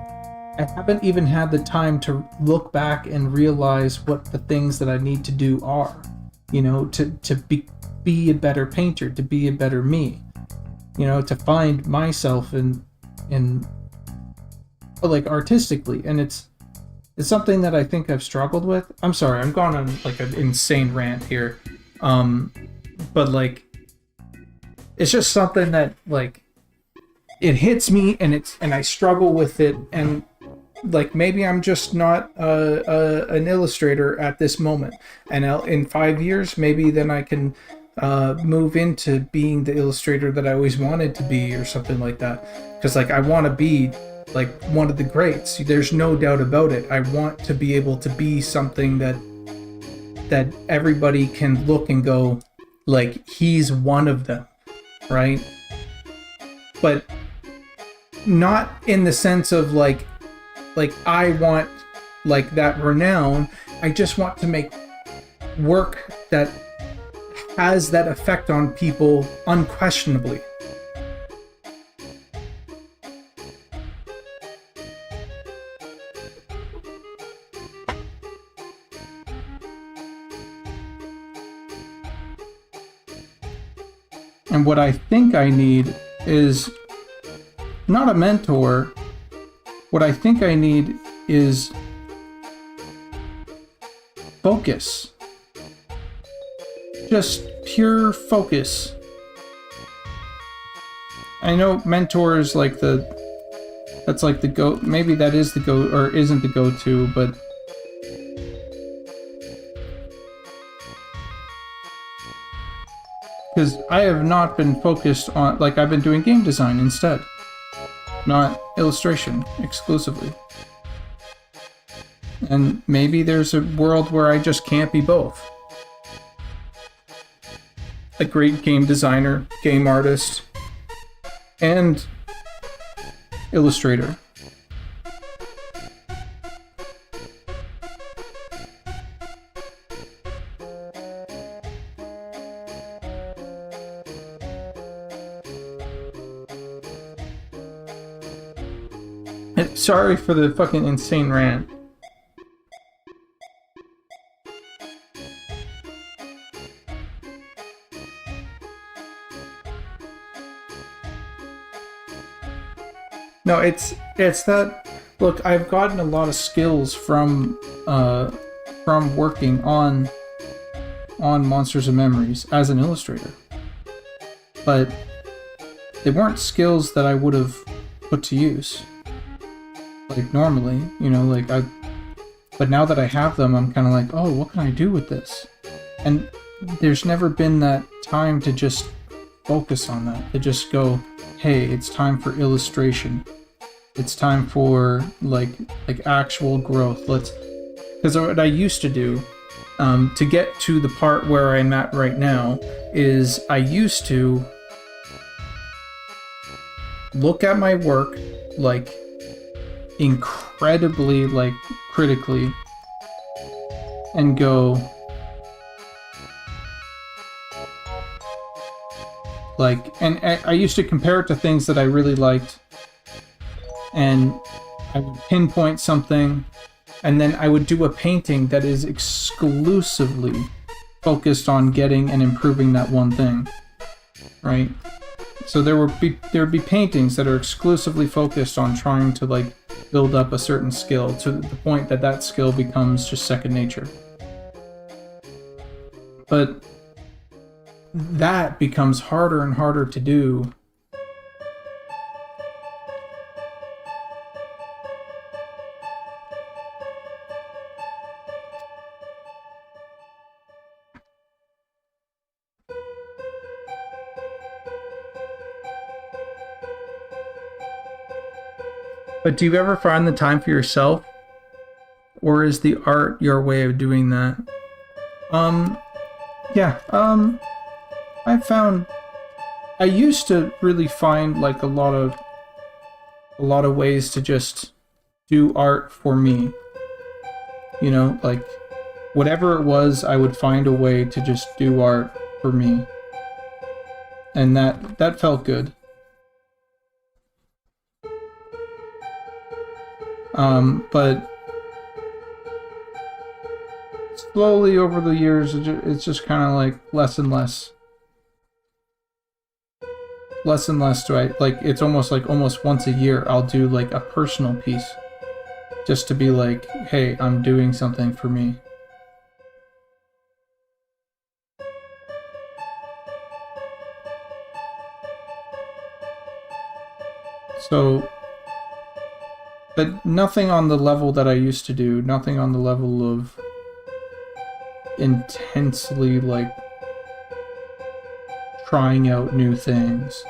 I haven't even had the time to look back and realize what the things that I need to do are, you know, to be a better painter, to be a better me. you know, to find myself in like artistically, and it's something that I think I've struggled with. I'm sorry, I'm going on like an insane rant here, but like it's just something that like it hits me, and I struggle with it, and like maybe I'm just not an illustrator at this moment, and in 5 years maybe then I can move into being the illustrator that I always wanted to be, or something like that, because like I want to be like one of the greats. There's no doubt about it. I want to be able to be something that everybody can look and go like he's one of them, right? But not in the sense of like I want like that renown. I just want to make work that has that effect on people unquestionably. And what I think I need is not a mentor. What I think I need is focus. Just pure focus. I know mentor is like that's like the go, maybe that is the go, or isn't the go-to, but because I have not been focused on, like I've been doing game design instead, not illustration exclusively. And maybe there's a world where I just can't be both. A great game designer, game artist, and illustrator. Sorry for the fucking insane rant. No, it's that. Look, I've gotten a lot of skills from working on Monsters and Memories as an illustrator, but they weren't skills that I would have put to use like normally, you know, like but now that I have them, I'm kind of like, oh, what can I do with this? And there's never been that time to just focus on that, to just go, hey, it's time for illustration. It's time for like actual growth. Because what I used to do, to get to the part where I'm at right now, is I used to look at my work like incredibly like critically and go like, and I used to compare it to things that I really liked, and I would pinpoint something, and then I would do a painting that is exclusively focused on getting and improving that one thing, right? So there would be paintings that are exclusively focused on trying to like build up a certain skill to the point that that skill becomes just second nature. But that becomes harder and harder to do. But do you ever find the time for yourself? Or is the art your way of doing that? I used to really find like a lot of ways to just do art for me. You know, like whatever it was, I would find a way to just do art for me. And that felt good. But slowly over the years, it's just kind of like less and less. less and less do I, like, it's almost like almost once a year I'll do like a personal piece. Just to be like, hey, I'm doing something for me. So, but nothing on the level that I used to do, nothing on the level of intensely, like, trying out new things.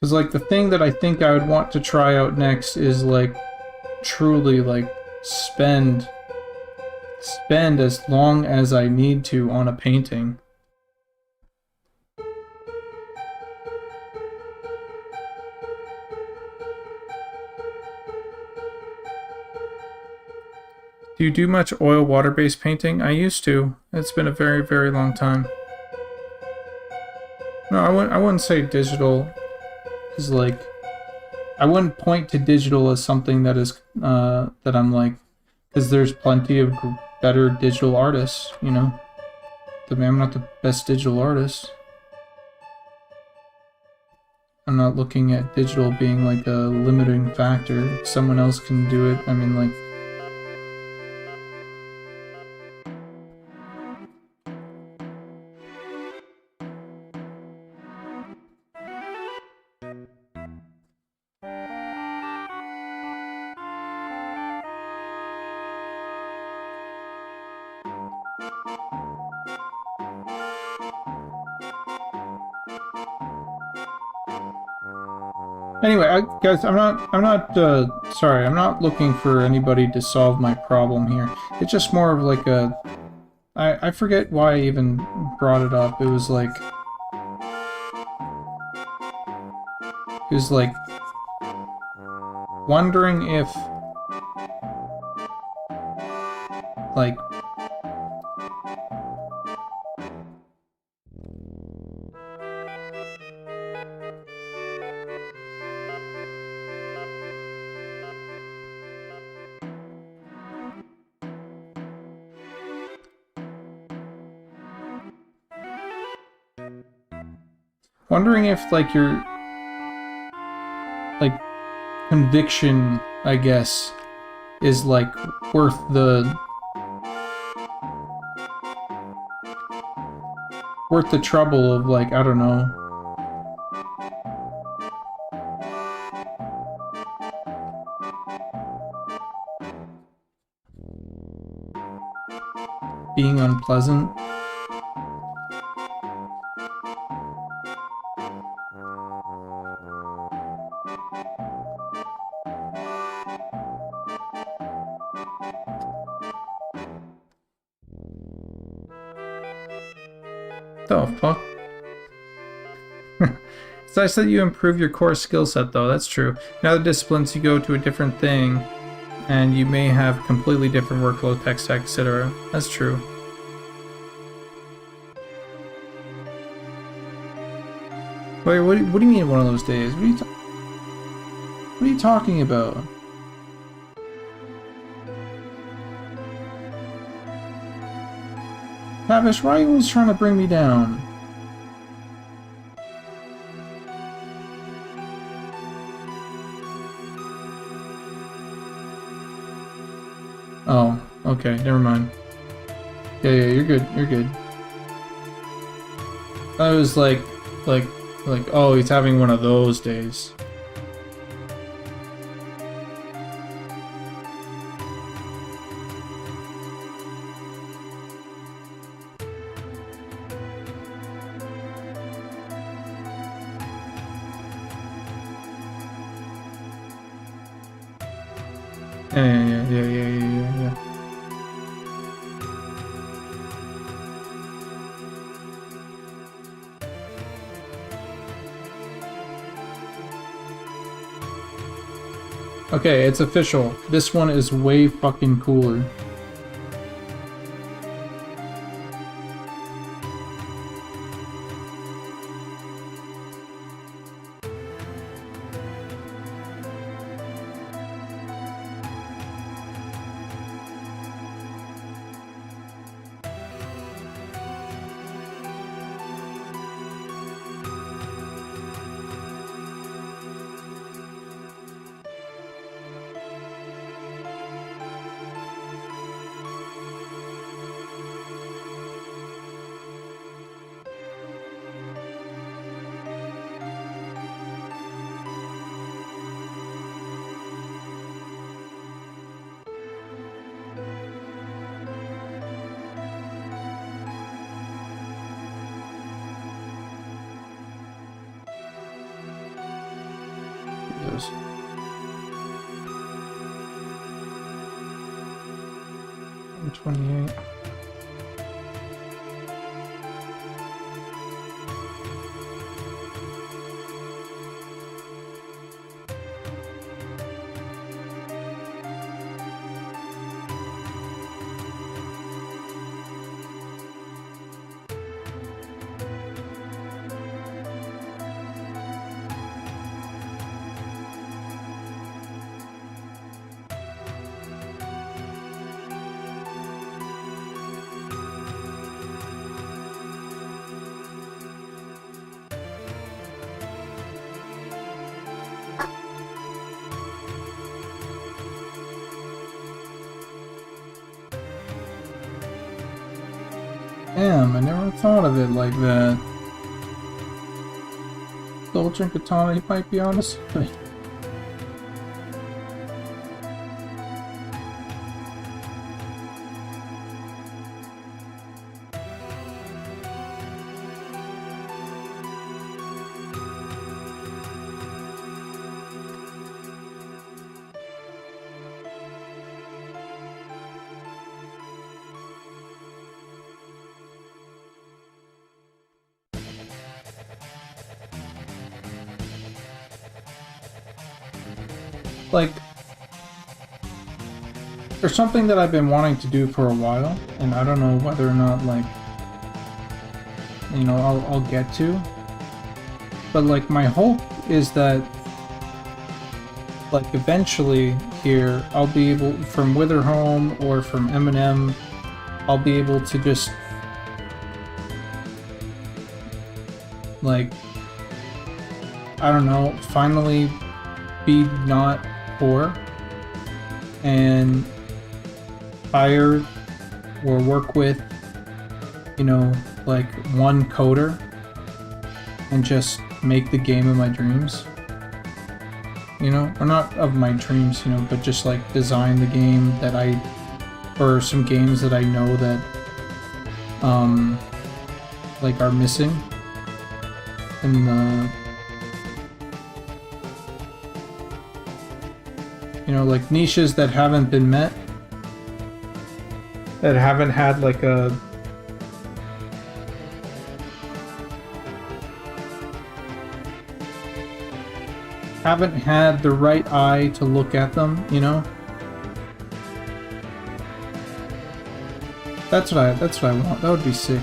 Because, like, the thing that I think I would want to try out next is, like, truly, like, spend as long as I need to on a painting. Do you do much oil water-based painting? I used to. It's been a very, very long time. No, I wouldn't say digital is like, I wouldn't point to digital as something that is that I'm like, because there's plenty of better digital artists, you know. I'm not the best digital artist. I'm not looking at digital being like a limiting factor. If someone else can do it, I mean, like, anyway, guys, I'm not sorry, I'm not looking for anybody to solve my problem here. It's just more of like a, I forget why I even brought it up. It was like wondering if, like, wondering if, like, your, like, conviction, I guess, is, like, worth the trouble of, like, I don't know, being unpleasant. The fuck? It's nice that you improve your core skill set, though. That's true. In other disciplines, you go to a different thing, and you may have completely different workload, tech stack, etc. That's true. Wait, what do you mean one of those days? What are you talking about? Tavish, why are you always trying to bring me down? Oh, okay, never mind. Yeah, you're good, you're good. I was like, oh, he's having one of those days. Yeah. Okay, it's official. This one is way fucking cooler. 28. Damn, I never thought of it like that. Dolce and Katana might be honest. Like, there's something that I've been wanting to do for a while, and I don't know whether or not, like, you know, I'll get to. But, like, my hope is that, like, eventually here, I'll be able, from Witherhome or from Eminem, I'll be able to just, like, I don't know, finally be not poor and hire or work with, you know, like one coder and just make the game of my dreams, you know, or not of my dreams, you know, but just like design the game that or some games that I know that like are missing in the, you know, like niches that haven't been met, that haven't had like haven't had the right eye to look at them, you know? That's what I want. That would be sick.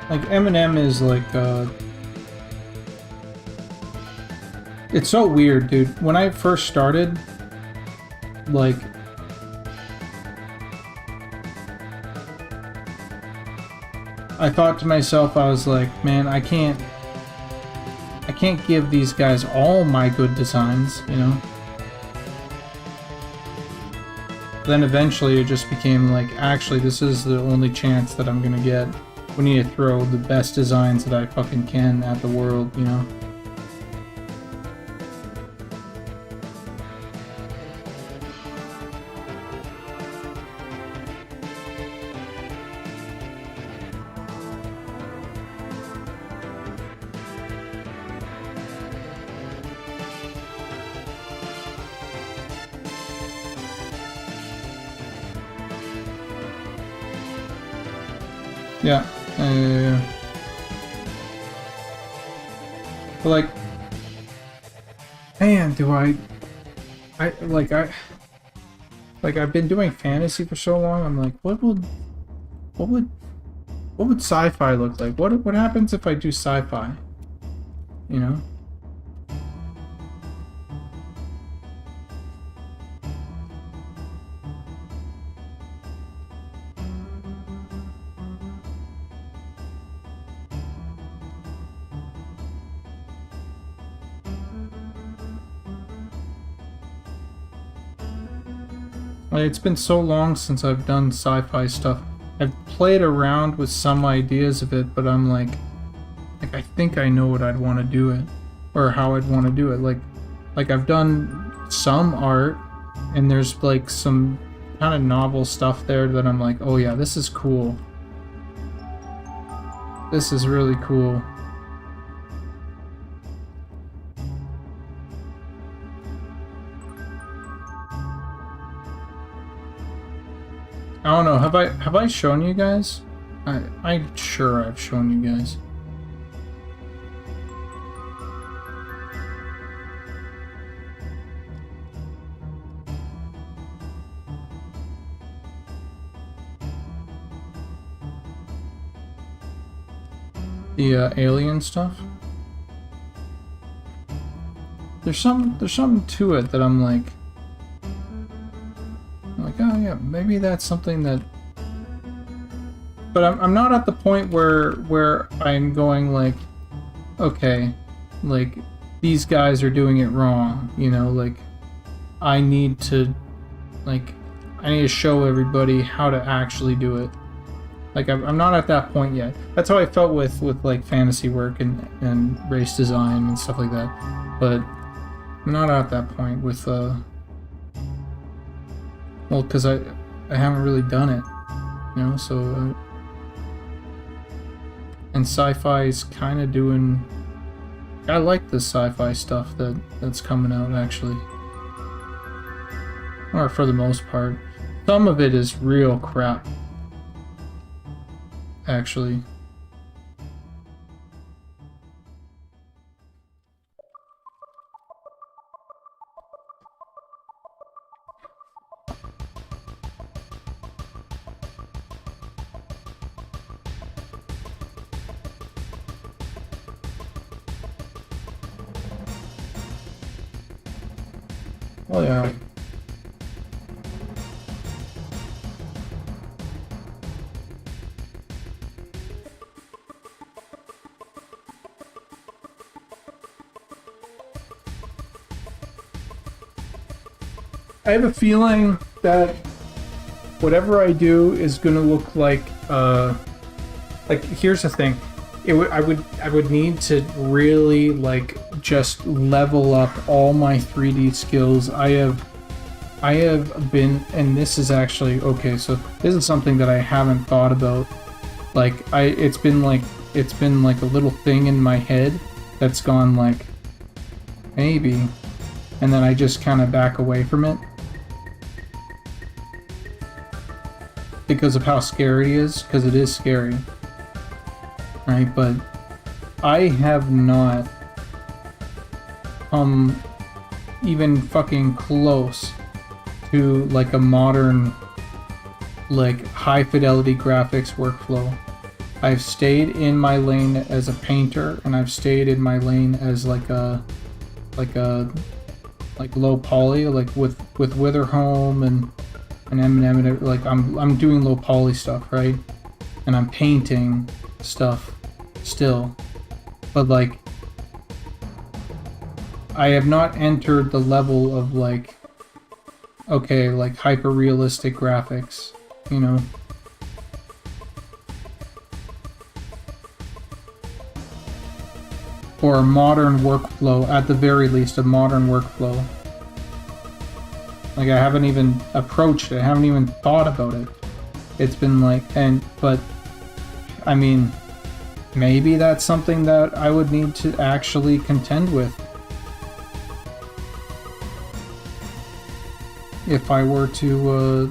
Like, Eminem is like, it's so weird, dude. When I first started, like, I thought to myself, I was like, man, I can't give these guys all my good designs, you know? Then eventually it just became like, actually, this is the only chance that I'm gonna get. We need to throw the best designs that I fucking can at the world, you know? Yeah. But like, man, I've been doing fantasy for so long. I'm like, what would sci-fi look like? What happens if I do sci-fi? You know? Like, it's been so long since I've done sci-fi stuff. I've played around with some ideas of it, but I'm like I think I know what I'd want to do it, or how I'd want to do it. Like I've done some art, and there's like some kind of novel stuff there that I'm like, oh yeah, this is cool. This is really cool. I don't know, have I shown you guys? I'm sure I've shown you guys. The alien stuff. There's something to it that I'm like, oh yeah, maybe that's something that. But I'm not at the point where I'm going like, okay, like these guys are doing it wrong, you know, like I need to show everybody how to actually do it. Like I'm not at that point yet. That's how I felt with like fantasy work and race design and stuff like that. But I'm not at that point with well, because I haven't really done it, you know. So and sci-fi is kind of doing. I like the sci-fi stuff that's coming out actually, or for the most part. Some of it is real crap. Actually. Oh yeah. I have a feeling that whatever I do is gonna look like here's the thing. I would need to really like just level up all my 3D skills. I have been, and this is actually okay, so this is something that I haven't thought about. Like it's been like a little thing in my head that's gone like maybe, and then I just kind of back away from it because of how scary it is, because it is scary, right? But I have not come even fucking close to like a modern like high fidelity graphics workflow. I've stayed in my lane as a painter, and I've stayed in my lane as like low poly, like with Witherhome and Eminem, like I'm doing low poly stuff, right? And I'm painting stuff still, but like I have not entered the level of like, okay, like hyper realistic graphics, you know. Or a modern workflow, at the very least, a modern workflow. Like I haven't even approached it, I haven't even thought about it. It's been like, but I mean, maybe that's something that I would need to actually contend with if I were to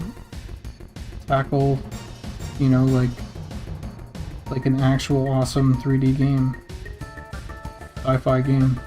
tackle, you know, like an actual awesome 3D game, sci-fi game.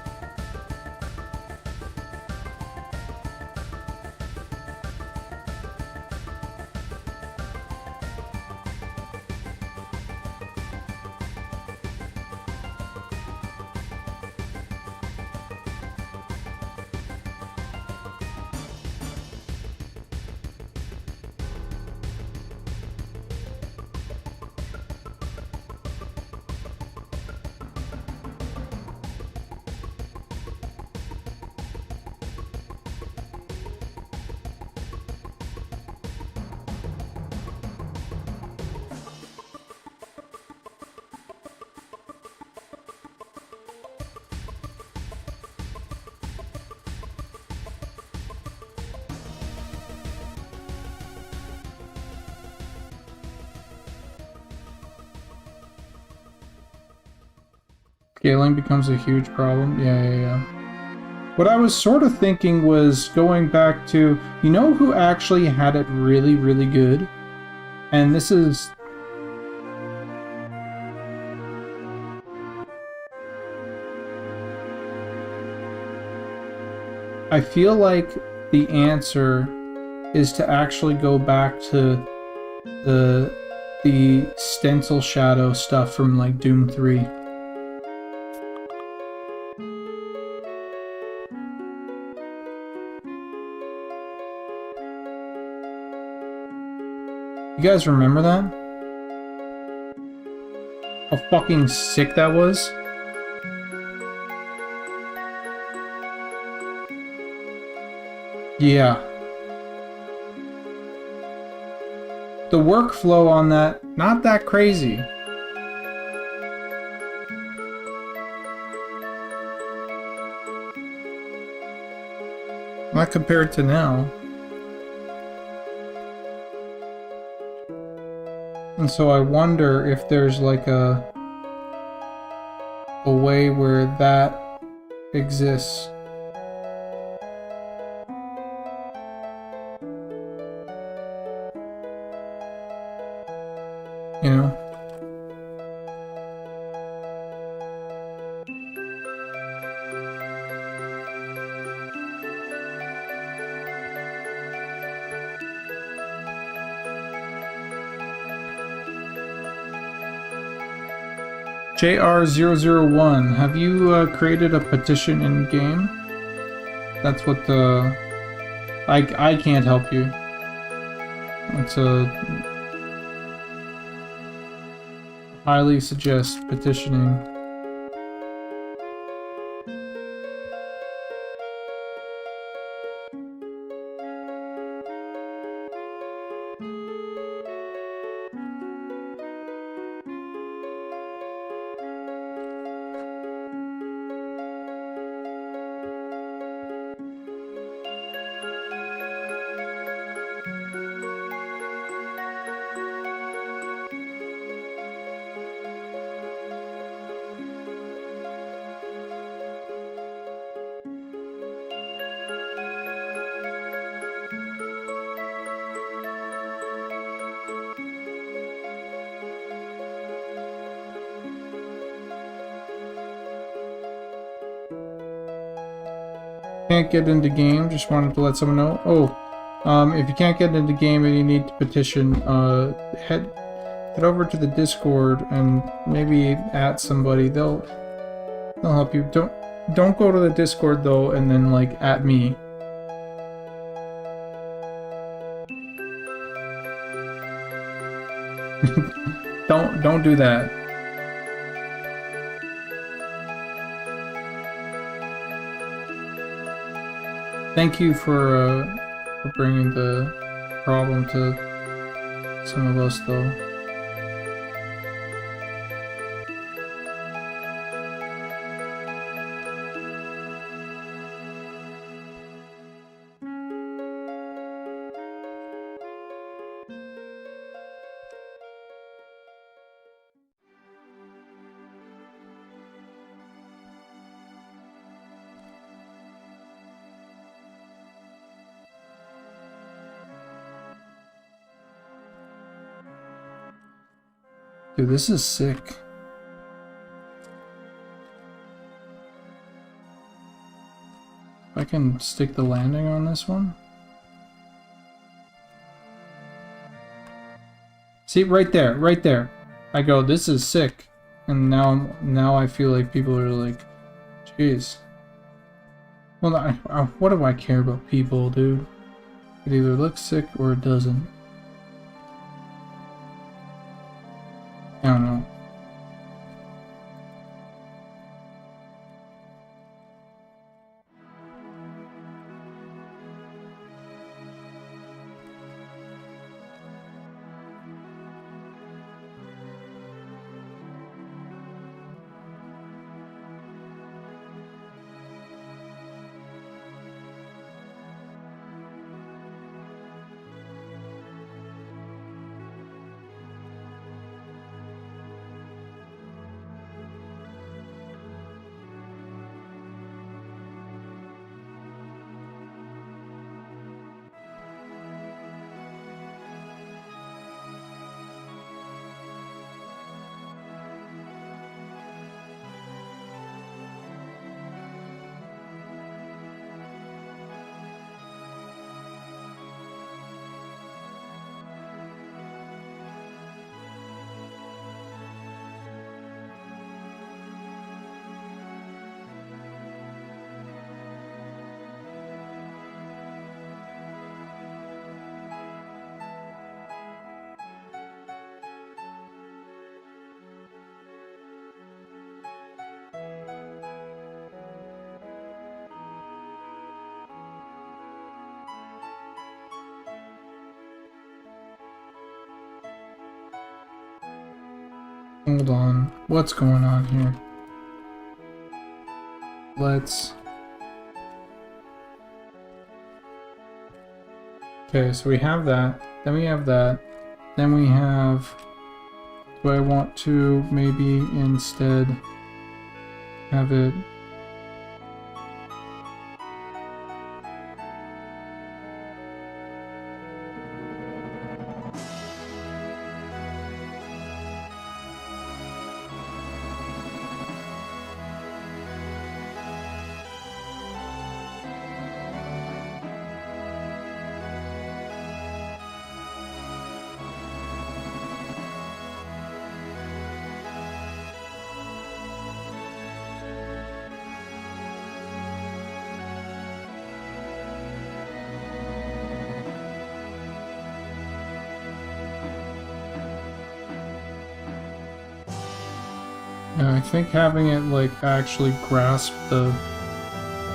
Scaling becomes a huge problem. Yeah. What I was sort of thinking was going back to, you know who actually had it really, really good? And this is... I feel like the answer is to actually go back to the stencil shadow stuff from like Doom 3. You guys remember that? How fucking sick that was? Yeah. The workflow on that, not that crazy. Not compared to now. And so I wonder if there's like a way where that exists. You know? JR001, have you created a petition in game? That's what the... I can't help you. It's a... highly suggest petitioning. Can't get into game, just wanted to let someone know. Oh, if you can't get into game and you need to petition, head over to the Discord and maybe at somebody. They'll help you. Don't go to the Discord though and then like at me. Don't do that. Thank you for bringing the problem to some of us, though. Dude, this is sick. I can stick the landing on this one. See, right there, right there. I go, this is sick. And now I feel like people are like, jeez. Well, what do I care about people, dude? It either looks sick or it doesn't. I don't know. Hold on. What's going on here? Let's... Okay, so we have that. Then we have that. Then we have... Do I want to maybe instead have it... Yeah, I think having it like actually grasp the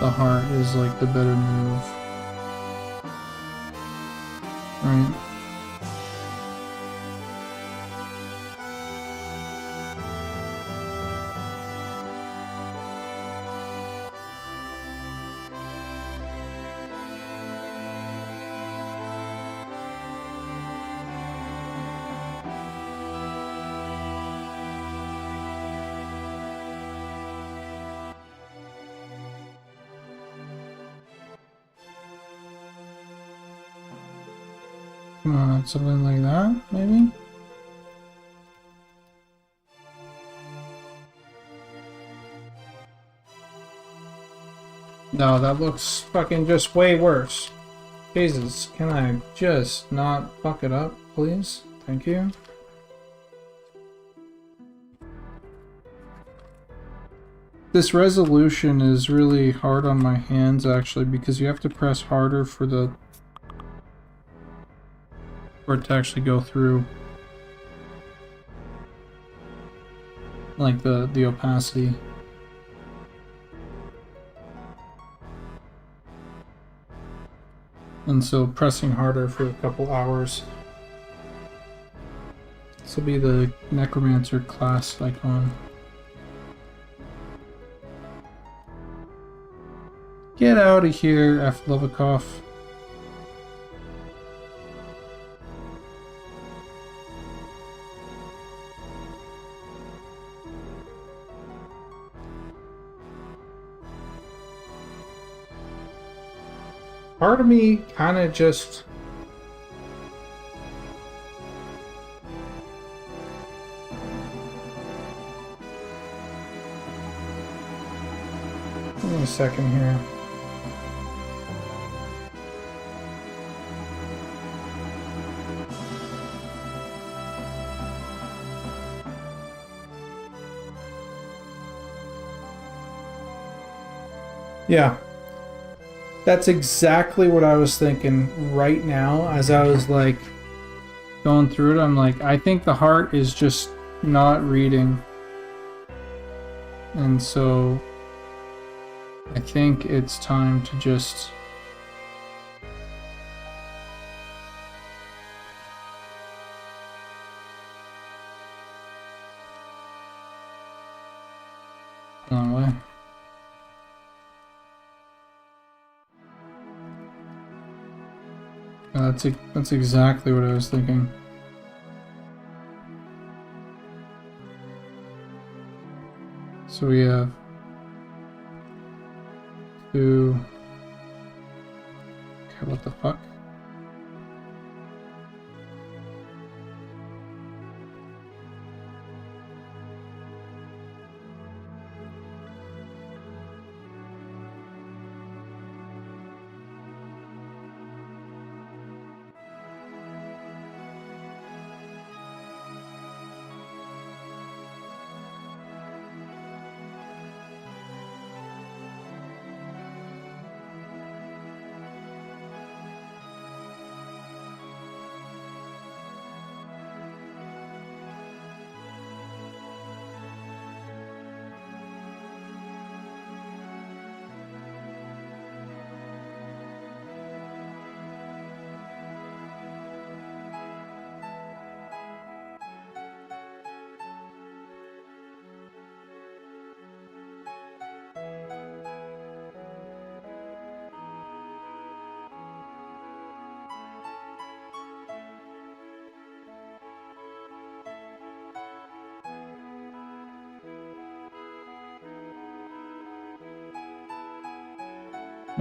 heart is like the better move. Right? Come on, something like that, maybe? No, that looks fucking just way worse. Jesus, can I just not fuck it up, please? Thank you. This resolution is really hard on my hands, actually, because you have to press harder for it to actually go through. Like the opacity. And so pressing harder for a couple hours. This will be the Necromancer class icon. Get out of here, F. Lovikov. Part of me kind of just... Give me a second here. Yeah. That's exactly what I was thinking right now as I was like going through it. I'm like, I think the heart is just not reading. And so I think it's time to just long way. That's exactly what I was thinking. So we have 2. Okay, what the fuck?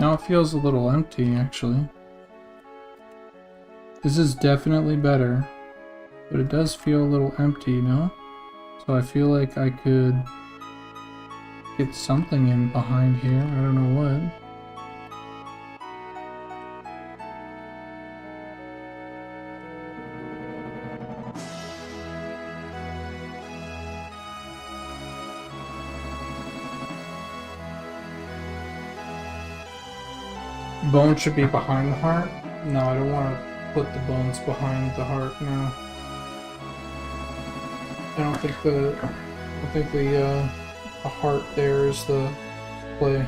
Now it feels a little empty, actually. This is definitely better, but it does feel a little empty, you know? So I feel like I could get something in behind here. I don't know what. Bone should be behind the heart? No, I don't want to put the bones behind the heart now. I don't think the heart there is the play.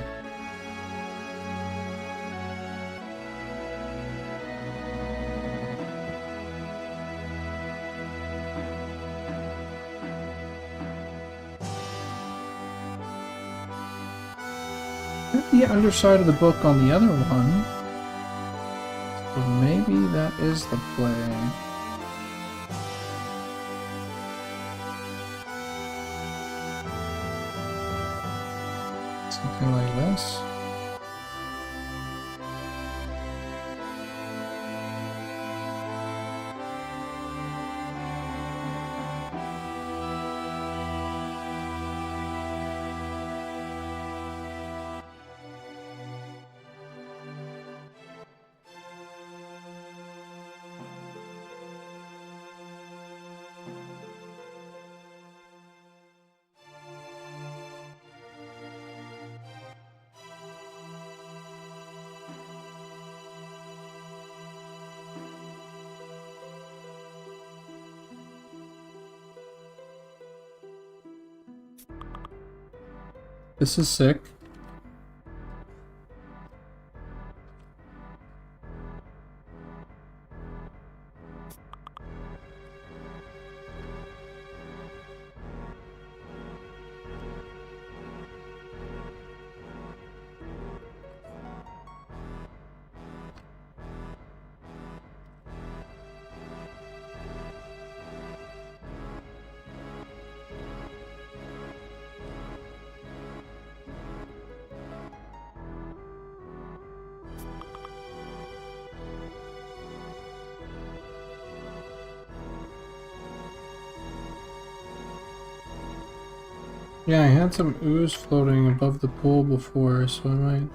The underside of the book on the other one, so maybe that is the play. Something like this. This is sick. Yeah, I had some ooze floating above the pool before, so I might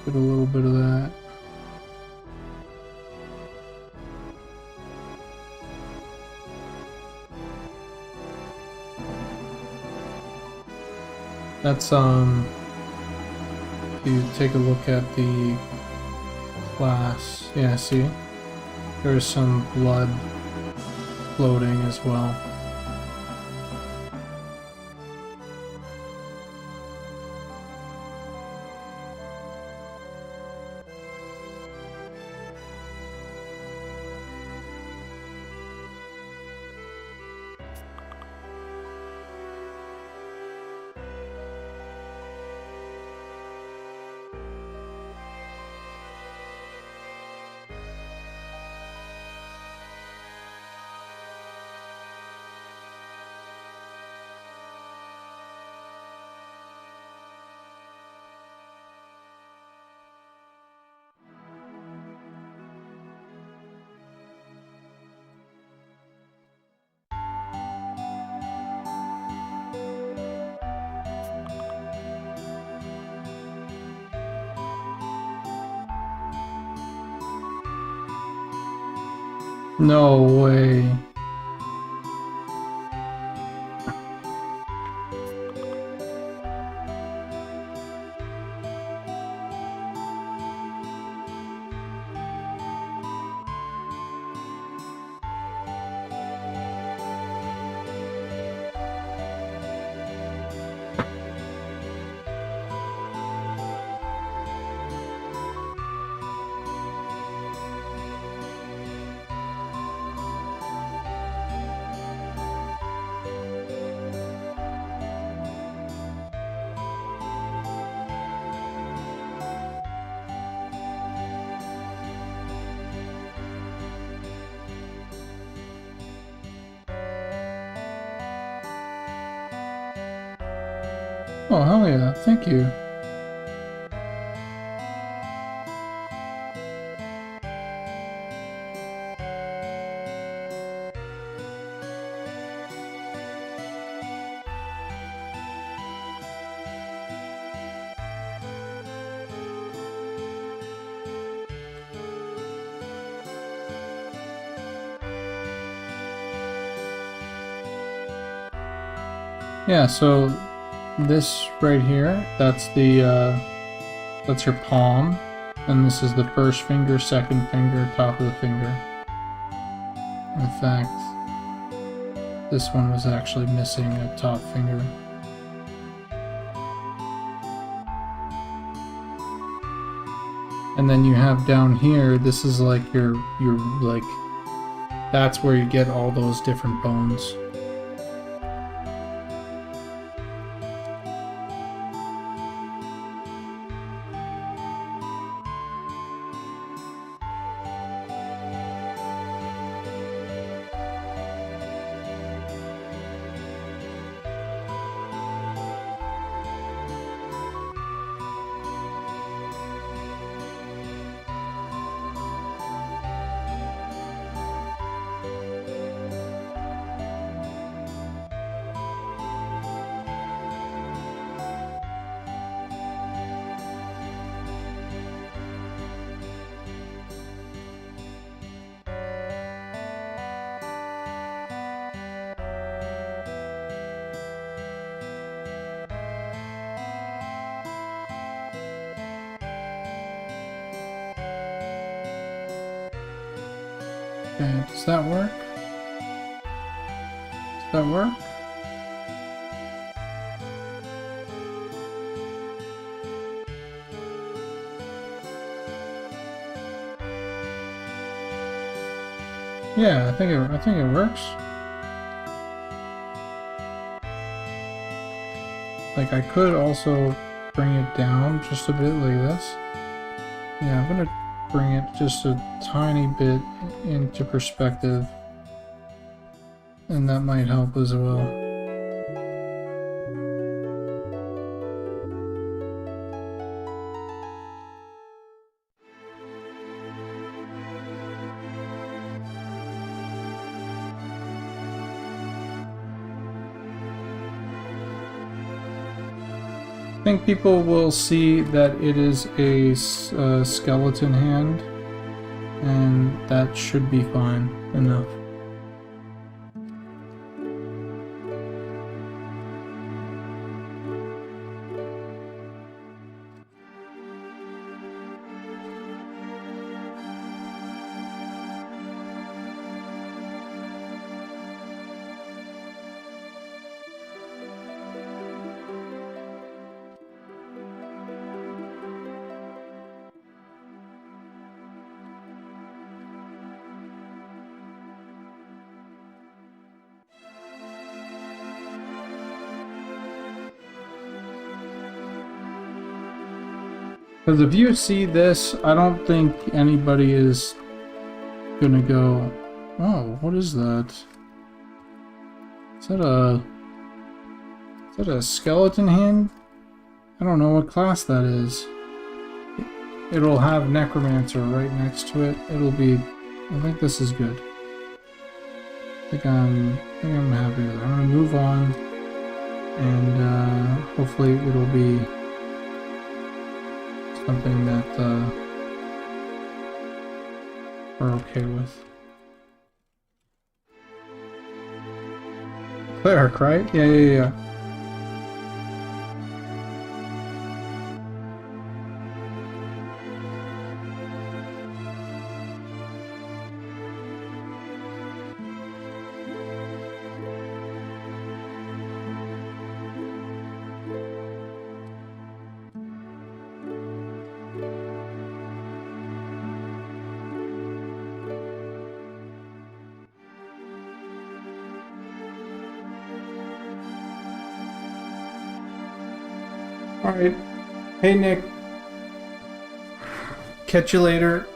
get a little bit of that. That's, if you take a look at the class, yeah, see? There's some blood floating as well. No way. Oh, hell yeah, thank you. Yeah, so this right here, that's the that's your palm, and this is the first finger, second finger, top of the finger. In fact, this one was actually missing a top finger. And then you have down here, this is like your like, that's where you get all those different bones. Okay, does that work? Does that work? Yeah, I think it works. Like, I could also bring it down just a bit like this. Yeah, I'm gonna bring it just a tiny bit into perspective, and that might help as well. I think people will see that it is a skeleton hand, and that should be fine enough. Because if you see this, I don't think anybody is gonna go, oh, what is that? Is that a skeleton hand? I don't know what class that is. It'll have Necromancer right next to it. It'll be, I think this is good. I think I'm happy with it. I'm gonna move on, and hopefully it'll be something that we're okay with. Cleric, right? Yeah. Alright. Hey, Nick. Catch you later.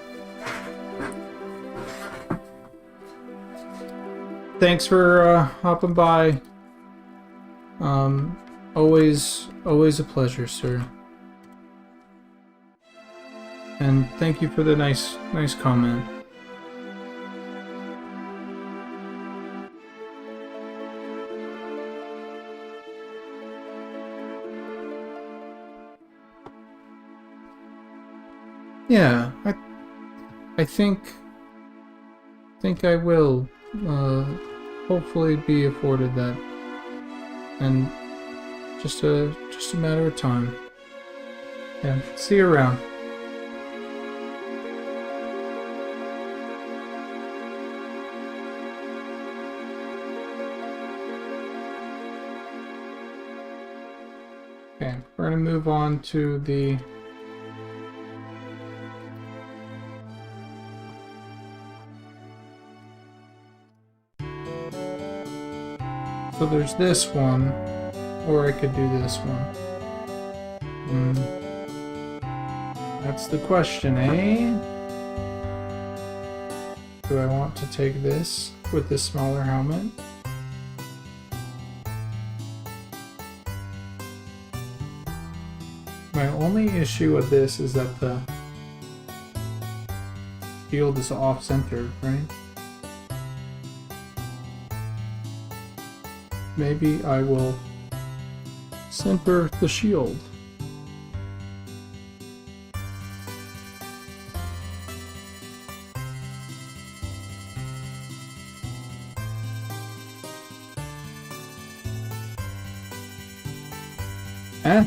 Thanks for hopping by. Always a pleasure, sir. And thank you for the nice comment. Yeah, I think I will hopefully be afforded that and just a matter of time. Yeah, see you around. Okay, we're gonna move on to the so there's this one, or I could do this one. That's the question, eh? Do I want to take this with the smaller helmet? My only issue with this is that the shield is off-centered, right? Maybe I will center the shield. Eh?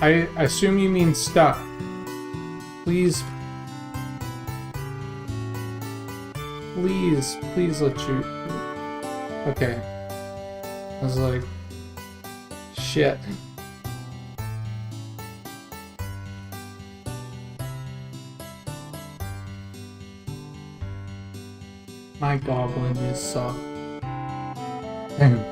I assume you mean stuck. Please let you... Okay. I was like... Shit. My goblin is suck. Damn.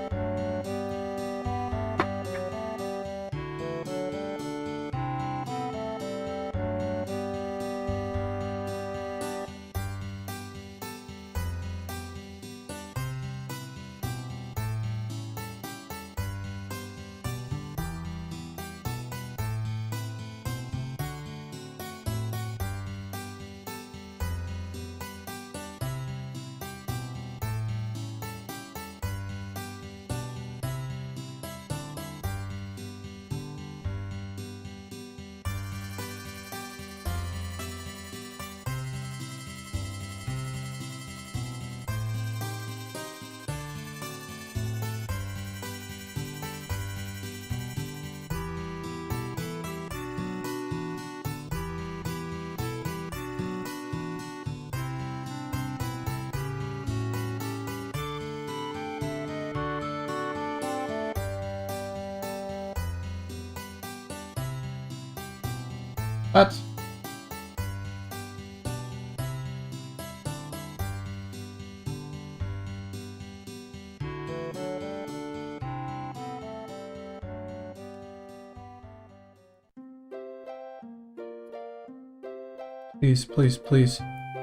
What? Please, please, please.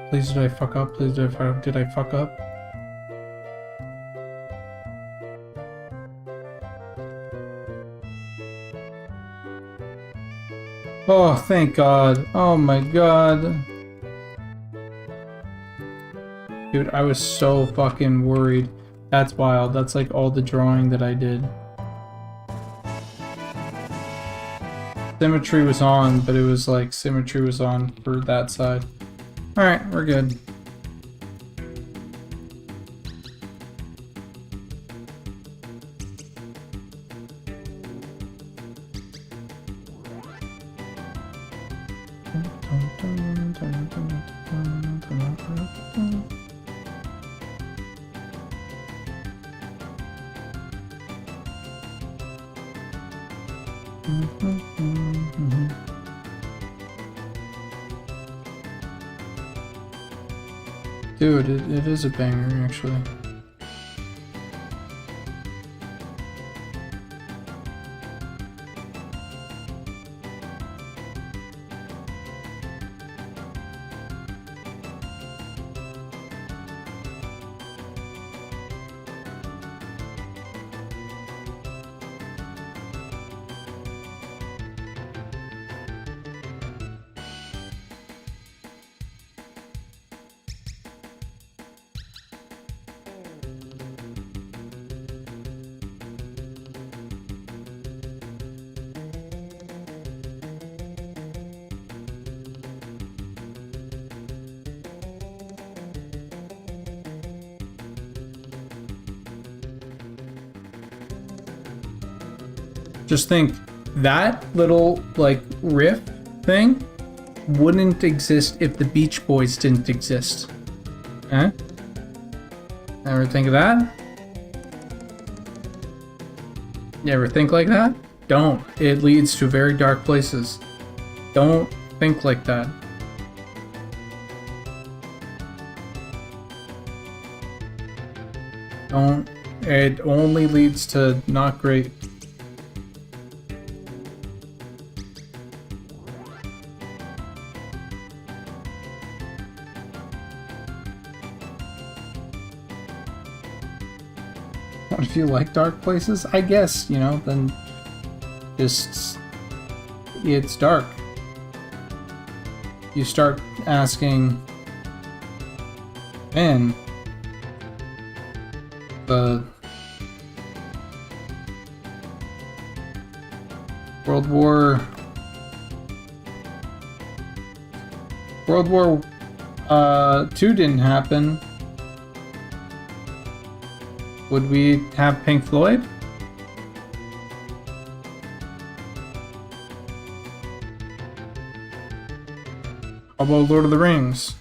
Please, did I fuck up? Please, did I fuck up? Oh, thank God. Oh my God. Dude, I was so fucking worried. That's wild. That's like all the drawing that I did. Symmetry was on, but it was like symmetry was on for that side. Alright, we're good. Dude, it is a banger, actually. Just think, that little, like, riff thing wouldn't exist if the Beach Boys didn't exist. Okay? Ever think of that? You ever think like that? Don't. It leads to very dark places. Don't think like that. Don't. It only leads to not great. If you like dark places, I guess, you know, then just, it's dark. You start asking, man, the World War II didn't happen. Would we have Pink Floyd? How about Lord of the Rings?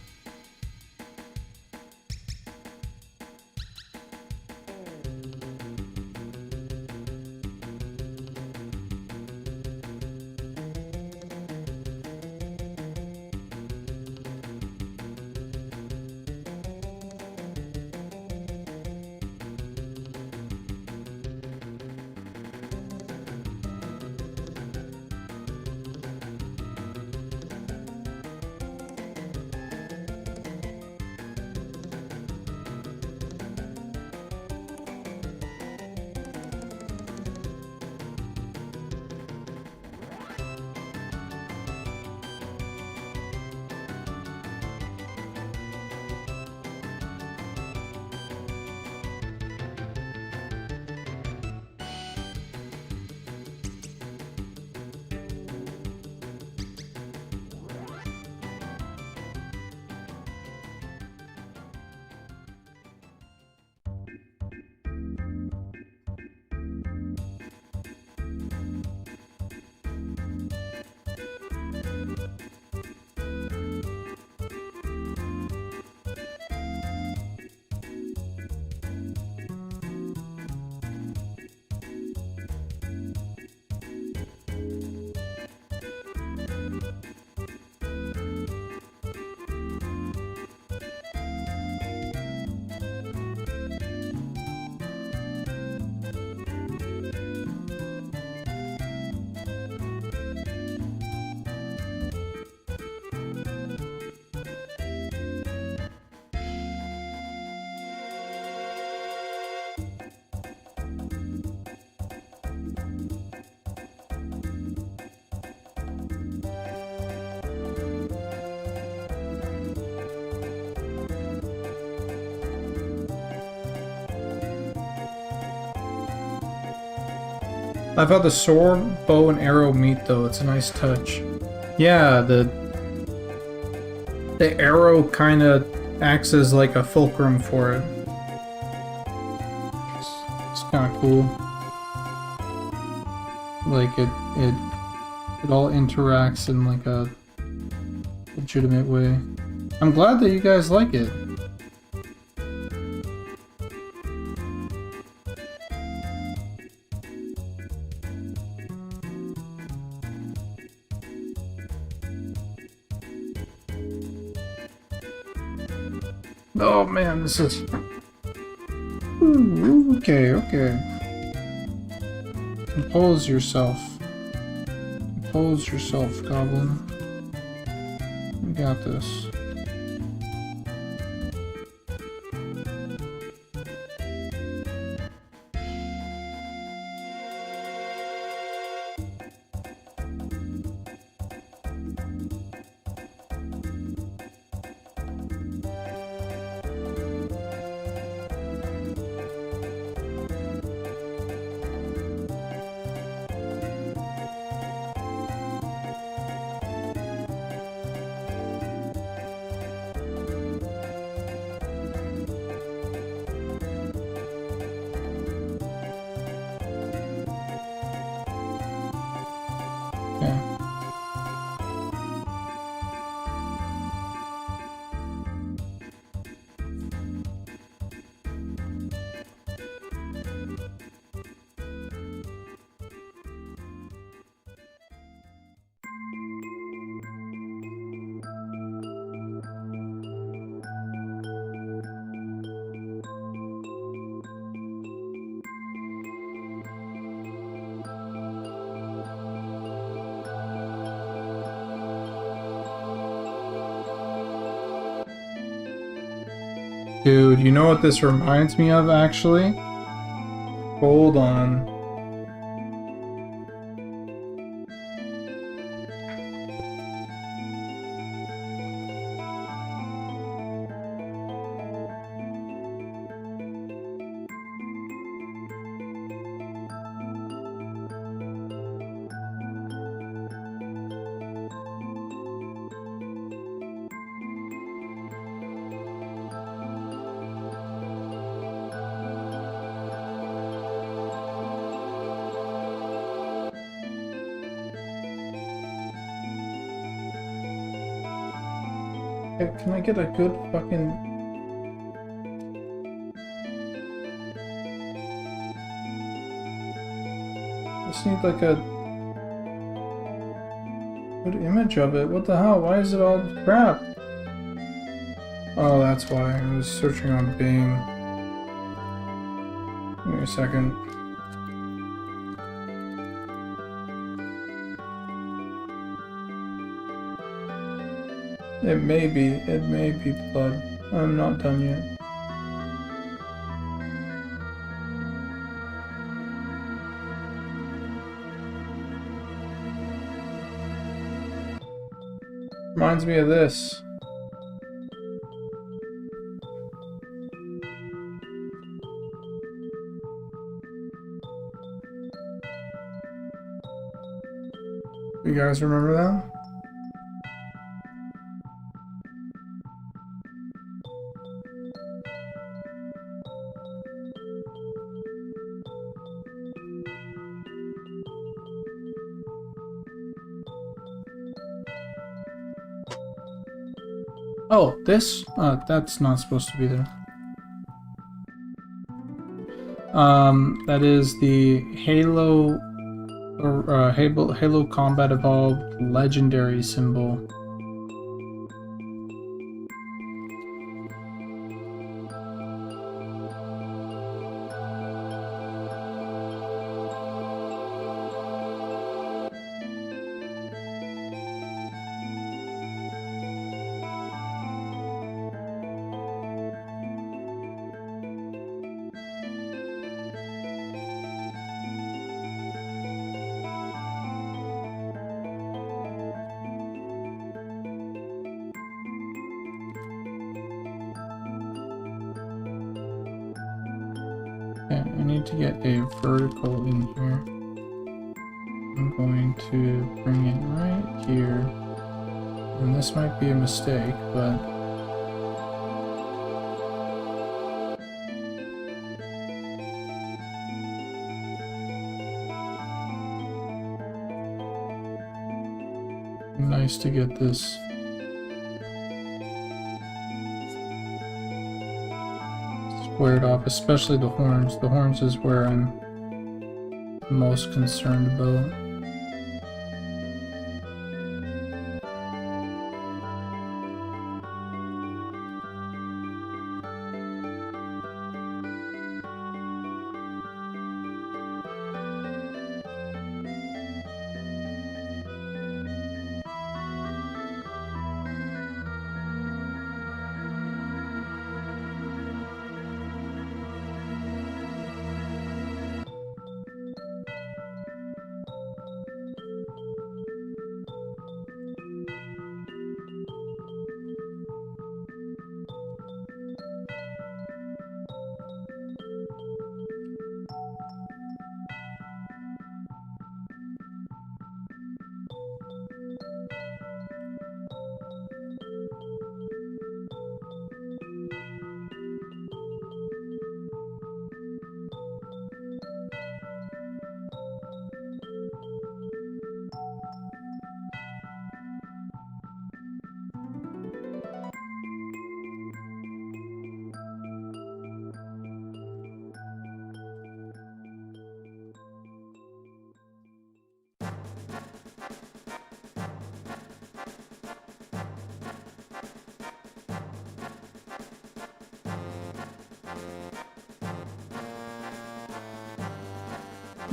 I've had the sword, bow, and arrow meet though. It's a nice touch. Yeah, the arrow kind of acts as like a fulcrum for it. It's kind of cool. Like it all interacts in like a legitimate way. I'm glad that you guys like it. Oh man, this is... Ooh, okay. Compose yourself. Compose yourself, Goblin. You got this. Dude, you know what this reminds me of, actually? Hold on. Can I get a good fucking... Just need like a good image of it. What the hell? Why is it all crap? Oh, that's why. I was searching on Bing. Give me a second. It may be blood. I'm not done yet. Reminds me of this. You guys remember that? Oh, this? That's not supposed to be there. That is the Halo, or Halo Combat Evolved Legendary symbol. Okay, I need to get a vertical in here. I'm going to bring it right here. And this might be a mistake, but... nice to get this squared off, especially the horns. The horns is where I'm most concerned about.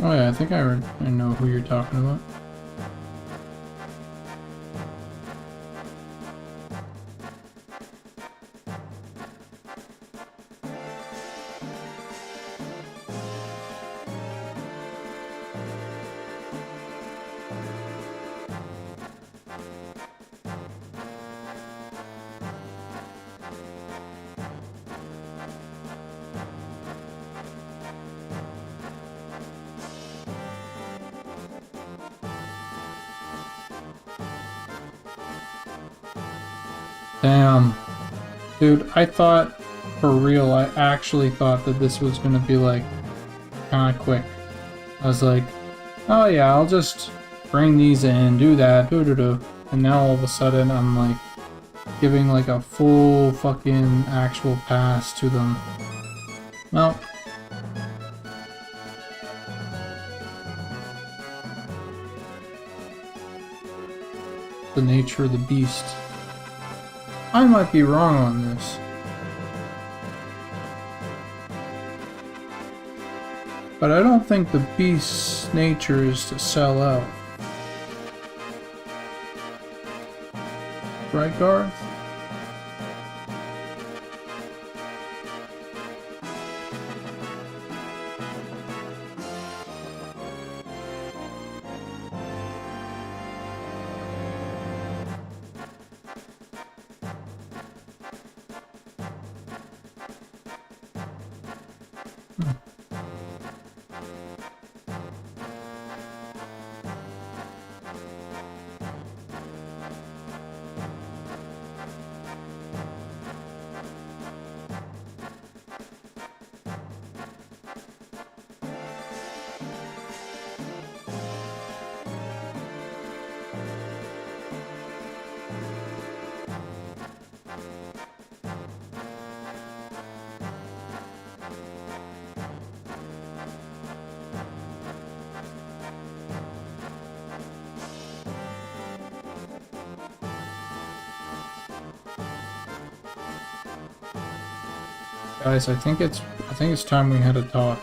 Oh yeah, I think I know who you're talking about. Damn. Dude, I thought, for real, I actually thought that this was gonna be like, kinda quick. I was like, oh yeah, I'll just bring these in, do that, do. And now all of a sudden I'm like, giving like a full fucking actual pass to them. Well. The nature of the beast. I might be wrong on this. But I don't think the beast's nature is to sell out. Right, Garth? Guys, I think it's time we had a talk.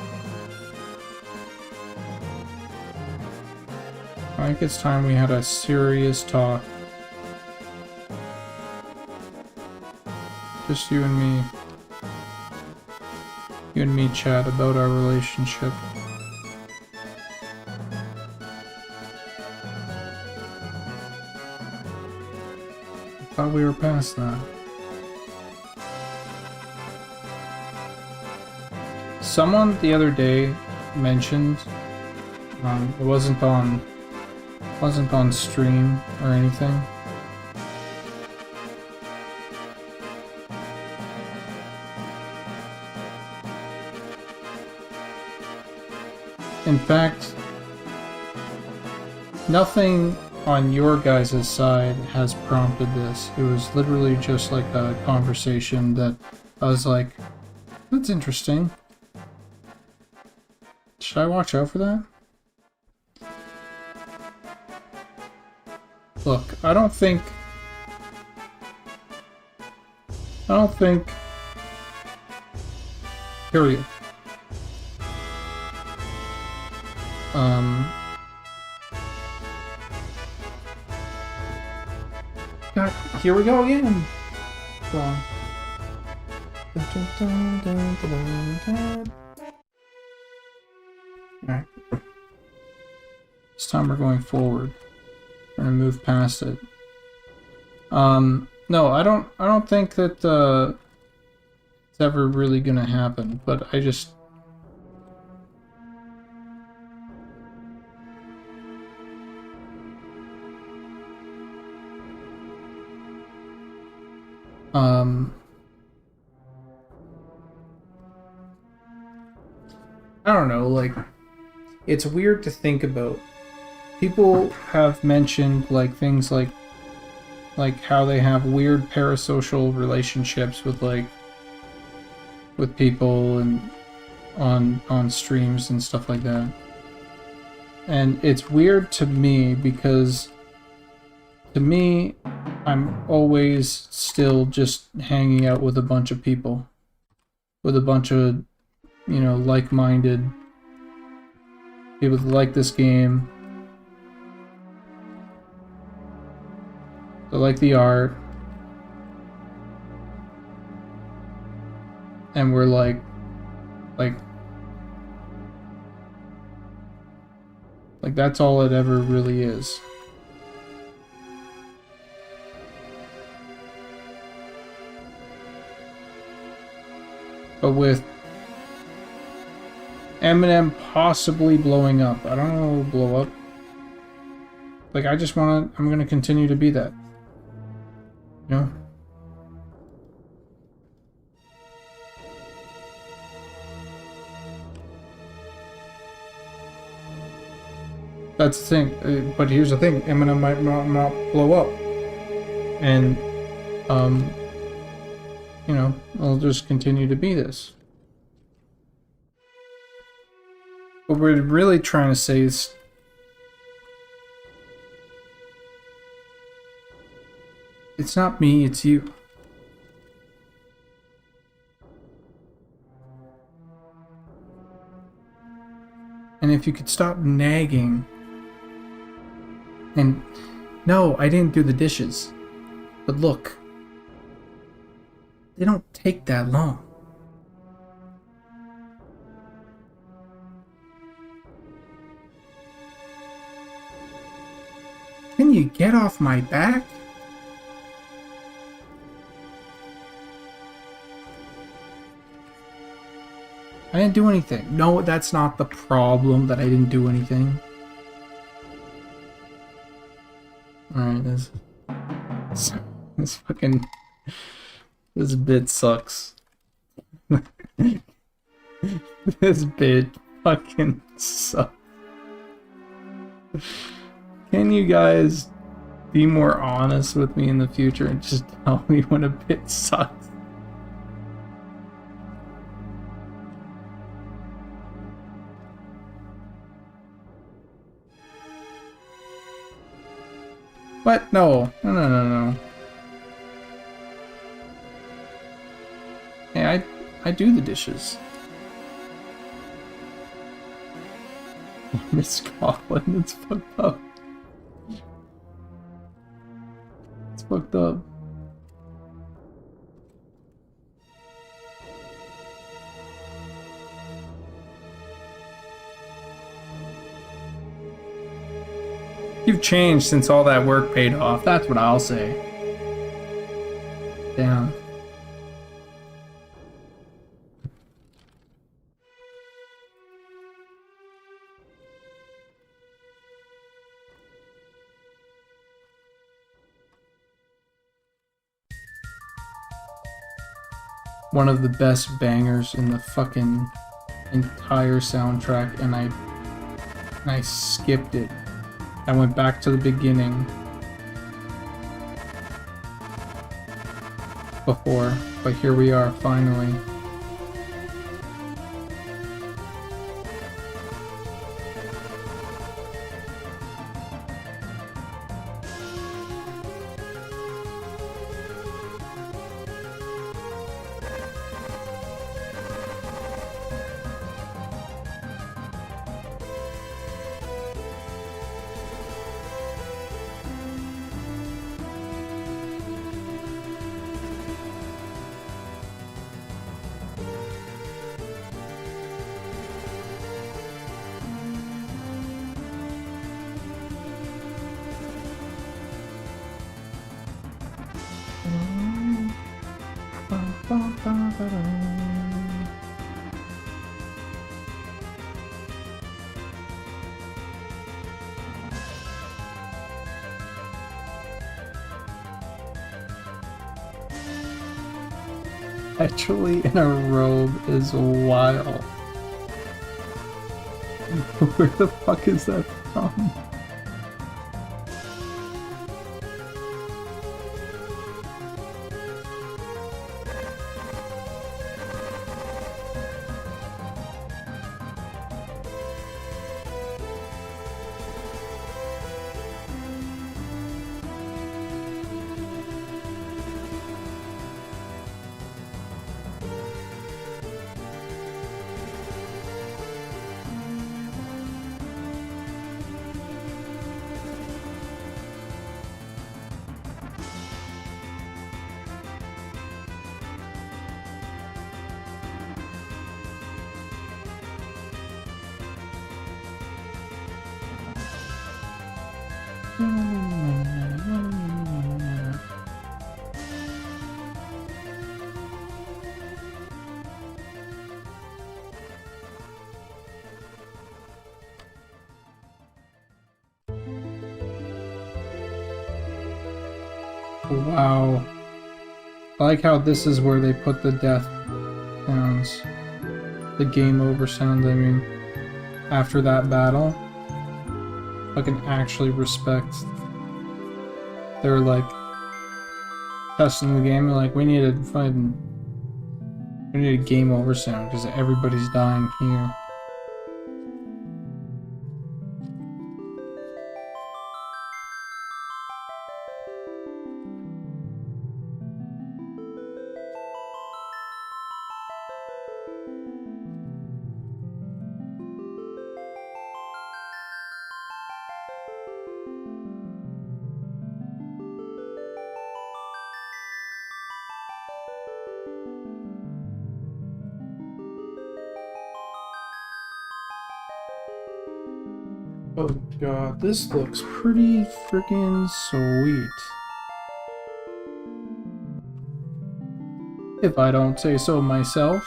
I think it's time we had a serious talk. Just you and me. You and me chat about our relationship. I thought we were past that. Someone the other day mentioned, it wasn't on stream or anything. In fact, nothing on your guys' side has prompted this. It was literally just like a conversation that I was like, that's interesting. Should I watch out for that? Look, I don't think... Period. God, here we go again! Go on. Alright. This time we're going forward. We're gonna move past it. No, I don't think that it's ever really gonna happen, but I just I don't know, like, it's weird to think about. People have mentioned, like, things like how they have weird parasocial relationships with, like, with people and on streams and stuff like that. And it's weird to me because, to me, I'm always still just hanging out with a bunch of people. With a bunch of, you know, like-minded people that like this game. They like the art. And we're like that's all it ever really is. But with Eminem possibly blowing up, I don't know, blow up. Like, I'm gonna continue to be that. You know? That's the thing. But here's the thing: Eminem might not blow up, and you know, I'll just continue to be this. What we're really trying to say is, it's not me, it's you. And if you could stop nagging. And no, I didn't do the dishes. But look, they don't take that long. Can you get off my back? I didn't do anything. No, that's not the problem, that I didn't do anything. Alright, this fucking... This bit sucks. This bit fucking sucks. Can you guys be more honest with me in the future and just tell me when a bit sucks? What? No. No. Hey, I do the dishes. Miss Scotland, it's fucked up. It's fucked up. You've changed since all that work paid off. That's what I'll say. Damn. One of the best bangers in the fucking entire soundtrack, and I skipped it. I went back to the beginning before, but here we are finally. Actually in a robe is wild. Where the fuck is that from? Wow. I like how this is where they put the death sounds. The game over sounds, I mean. After that battle. fucking actually respect their, like, testing the game. Like, we need a game over soon because everybody's dying here. Oh god, this looks pretty freaking sweet. If I don't say so myself.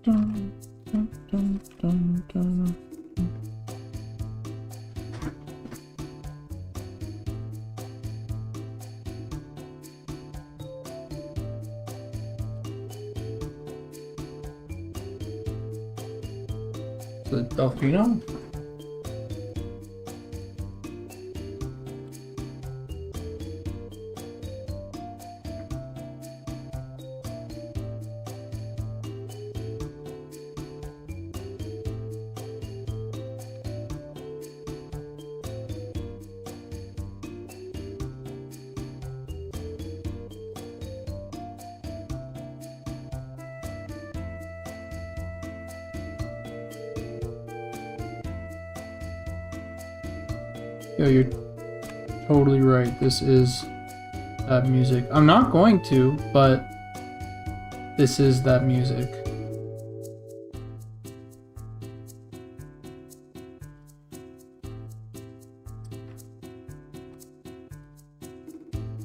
Dun, dun, dun, dun, dun. The Delfino? Yo, you're totally right. This is that music. I'm not going to, but this is that music.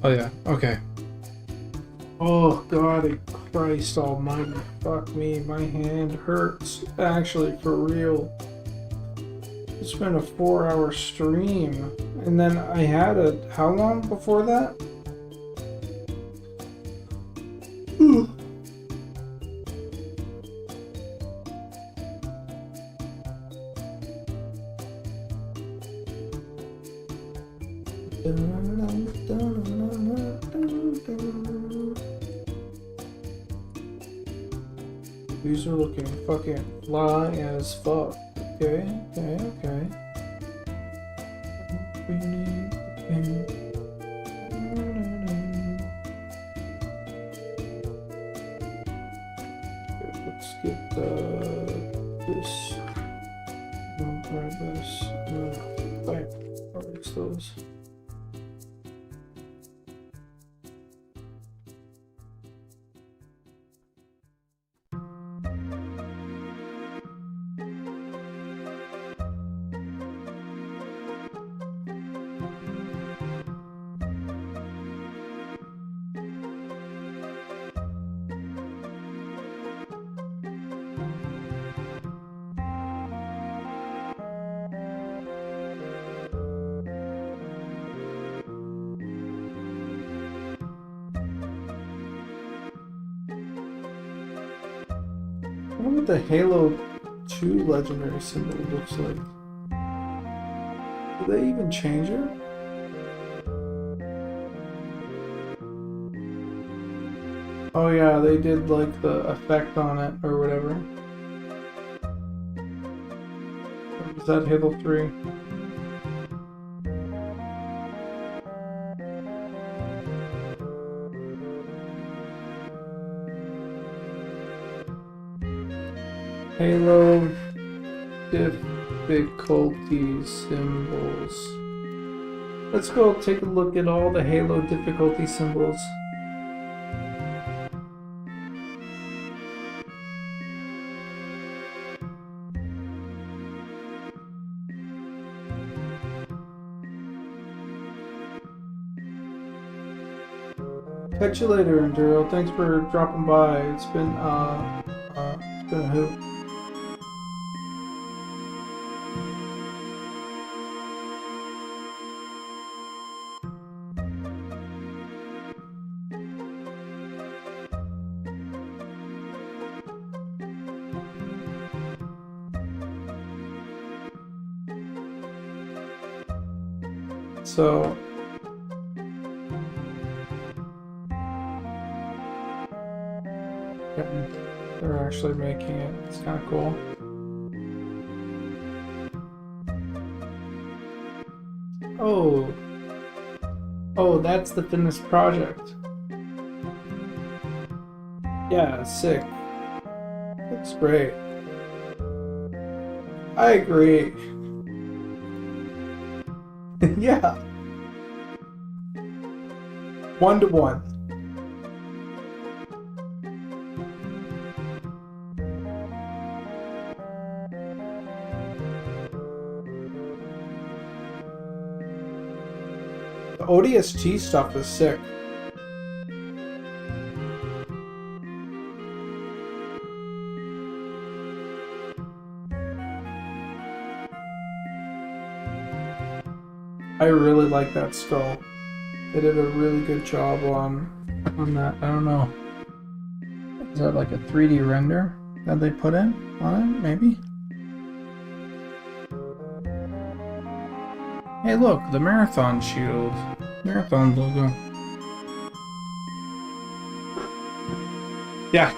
Oh yeah, okay. Oh God, Christ almighty, fuck me, my hand hurts. Actually, for real. It's been a 4-hour stream, and then I had a, how long before that? These are looking fucking fly as fuck. Okay. We need let's get this. I'll grab this. Bam. I'll use those. I wonder what the Halo 2 legendary symbol looks like. Did they even change it? Oh yeah, they did like the effect on it or whatever. Is that Halo 3? Halo difficulty symbols. Let's go take a look at all the Halo difficulty symbols. Catch you later, Enduro. Thanks for dropping by. It's been a hoot. So they're actually making it. It's kind of cool. Oh, that's the finished project. Yeah, sick. Looks great. I agree. Yeah. 1-to-1. The ODST stuff is sick. I really like that skull. They did a really good job on that. I don't know. Is that like a 3D render that they put in on it? Maybe? Hey look, the Marathon shield. Marathon logo. Yeah.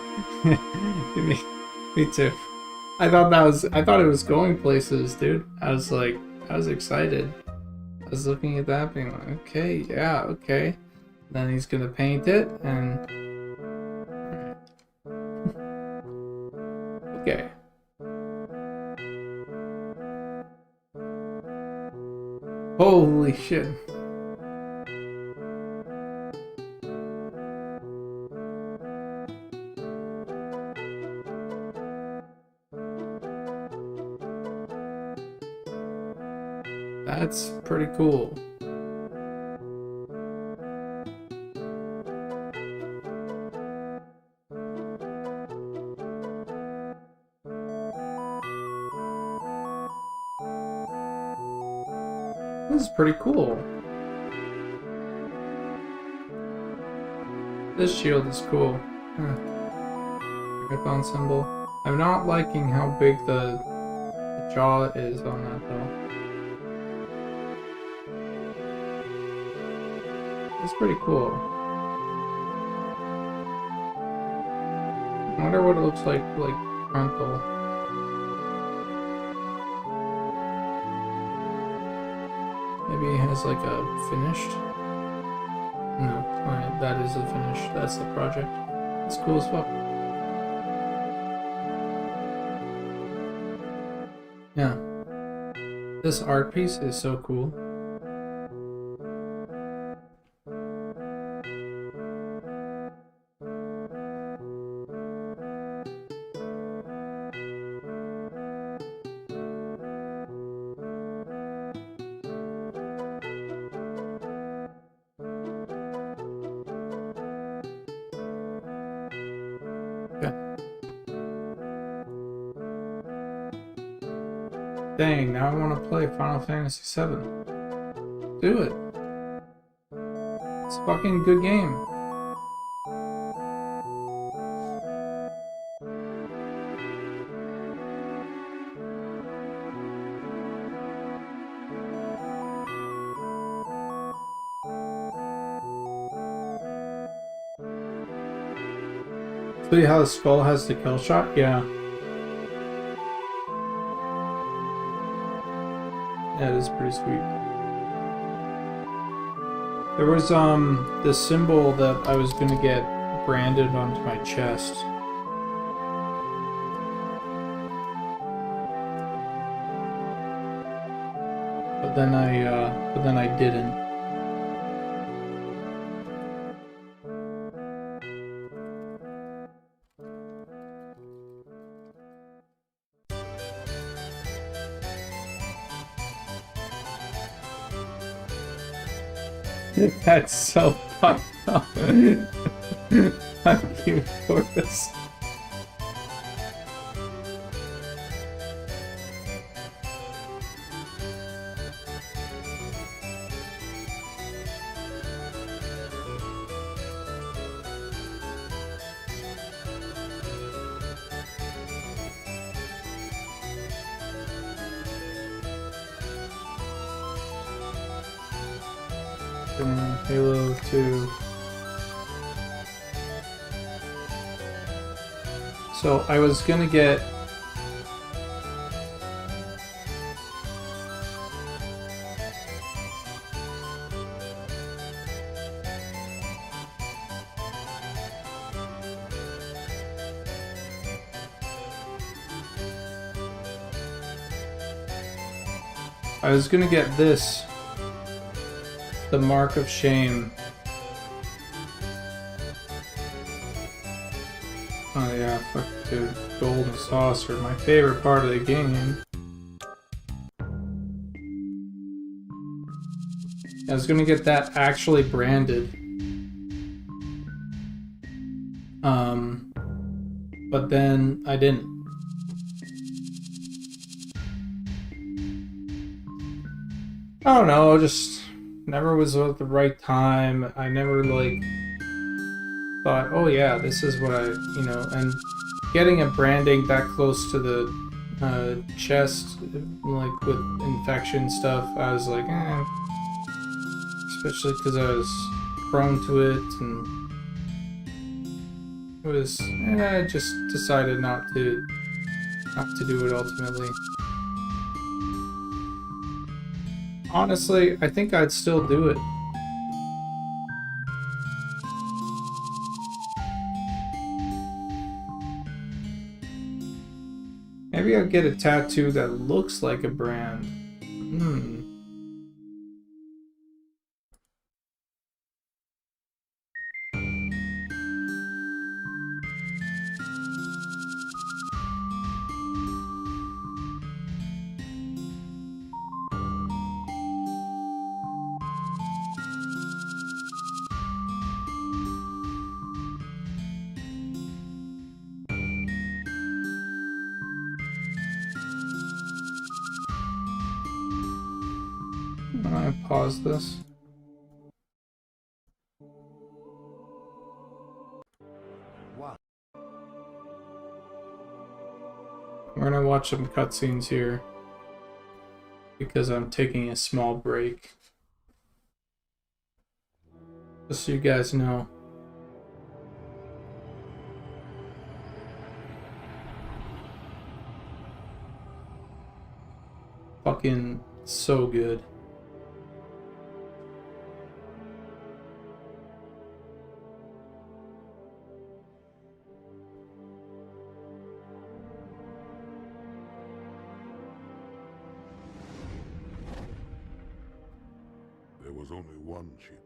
me too. I thought it was going places, dude. I was excited. I was looking at that being like, okay, yeah, okay. Then he's gonna paint it and okay. Holy shit. That's pretty cool. This is pretty cool. This shield is cool. Marathon symbol. I'm not liking how big the jaw is on that though. It's pretty cool. I wonder what it looks like frontal. Maybe it has like a finished. No, alright, that is the finish. That's the project. It's cool as fuck. Yeah. This art piece is so cool. Dang, now I want to play Final Fantasy VII. Do it. It's a fucking good game. See how the skull has the kill shot? Yeah. Yeah, it is pretty sweet. There was this symbol that I was gonna get branded onto my chest. but then I didn't. That's so fucked up. Thank you for this. Halo 2. So I was gonna get this, the Mark of Shame. Oh yeah, fuck dude. Golden Saucer, my favorite part of the game. I was gonna get that actually branded. But then I didn't. I don't know, just never was at the right time. I never like thought, oh yeah, this is what I, and getting a branding that close to the chest, like with infection stuff, I was like, especially because I was prone to it, and it was, I just decided not to do it ultimately. Honestly, I think I'd still do it. Maybe I'll get a tattoo that looks like a brand. I pause this. What? We're gonna watch some cutscenes here because I'm taking a small break. Just so you guys know. Fucking so good. There was only one ship.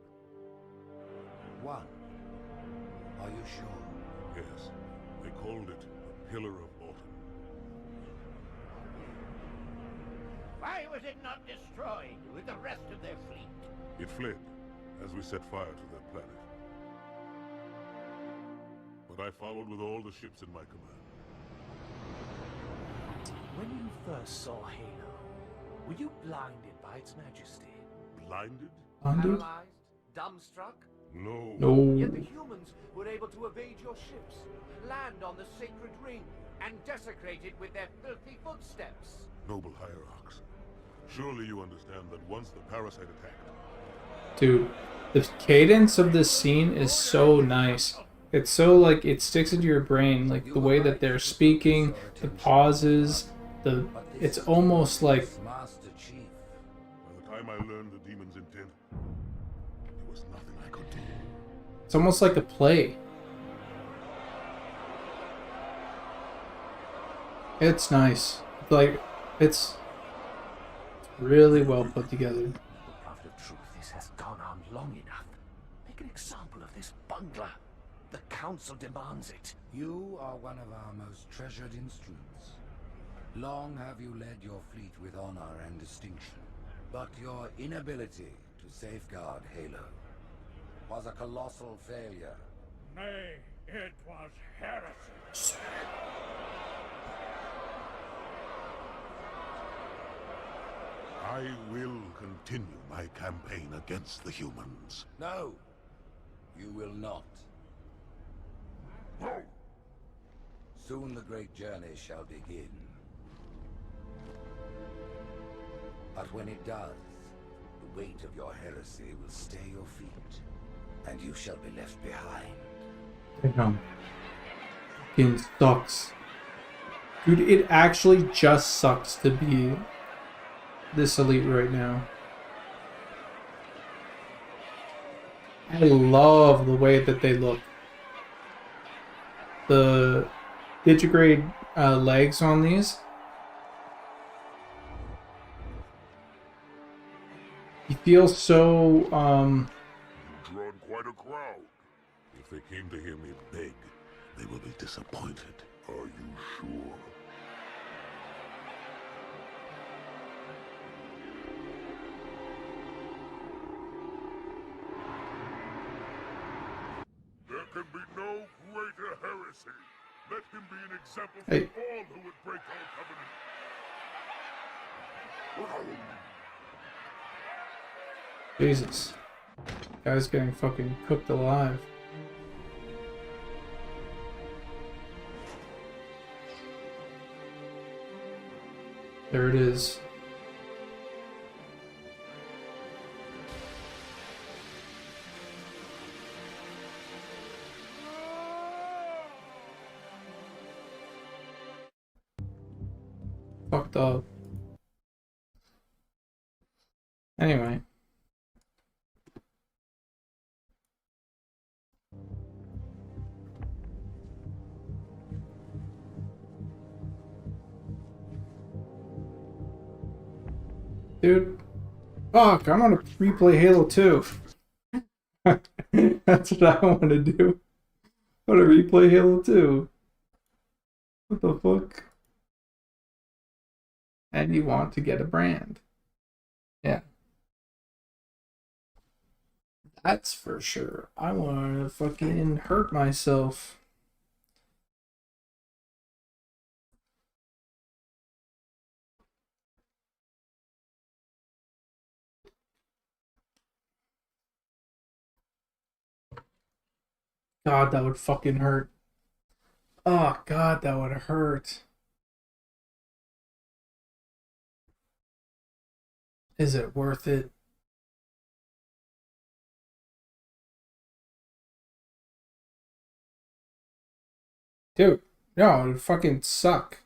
One? Are you sure? Yes, they called it the Pillar of Autumn. Why was it not destroyed with the rest of their fleet? It fled as we set fire to their planet. But I followed with all the ships in my command. When you first saw Halo, were you blinded by its majesty? Blinded? Paralyzed? Dumbstruck? No. No. Yet the humans were able to evade your ships, land on the sacred ring, and desecrate it with their filthy footsteps. Noble Hierarchs, surely you understand that once the parasite attacked... Dude, the cadence of this scene is so nice. It's so, like, it sticks into your brain, like, the way that they're speaking, the pauses, it's almost like... Master Chief. By the time I learned the demon's intent, there was nothing I could do. It's almost like a play. It's nice. Like, it's Really well put together. Prophet of truth, this has gone on long enough. Make an example of this bungler. The council demands it. You are one of our most treasured instruments. Long have you led your fleet with honor and distinction. But your inability to safeguard Halo was a colossal failure. Nay, it was heresy. I will continue my campaign against the humans. No, you will not. Soon the great journey shall begin. But when it does, the weight of your heresy will stay your feet, and you shall be left behind. Damn. Fucking sucks. Dude, it actually just sucks to be this elite right now. I love the way that they look. The digigrade legs on these. He feels so, You've drawn quite a crowd. If they came to hear me beg, they will be disappointed. Are you sure? There can be no greater heresy. Let him be an example for Hey. all who would break our covenant. Jesus. Guy's getting fucking cooked alive. There it is. Fucked up. Anyway. Dude. Fuck, I want to replay Halo 2. That's what I want to do. I want to replay Halo 2. What the fuck? And you want to get a brand. Yeah. That's for sure. I want to fucking hurt myself. God, that would fucking hurt. Oh, God, that would hurt. Is it worth it? Dude, no, it would fucking suck.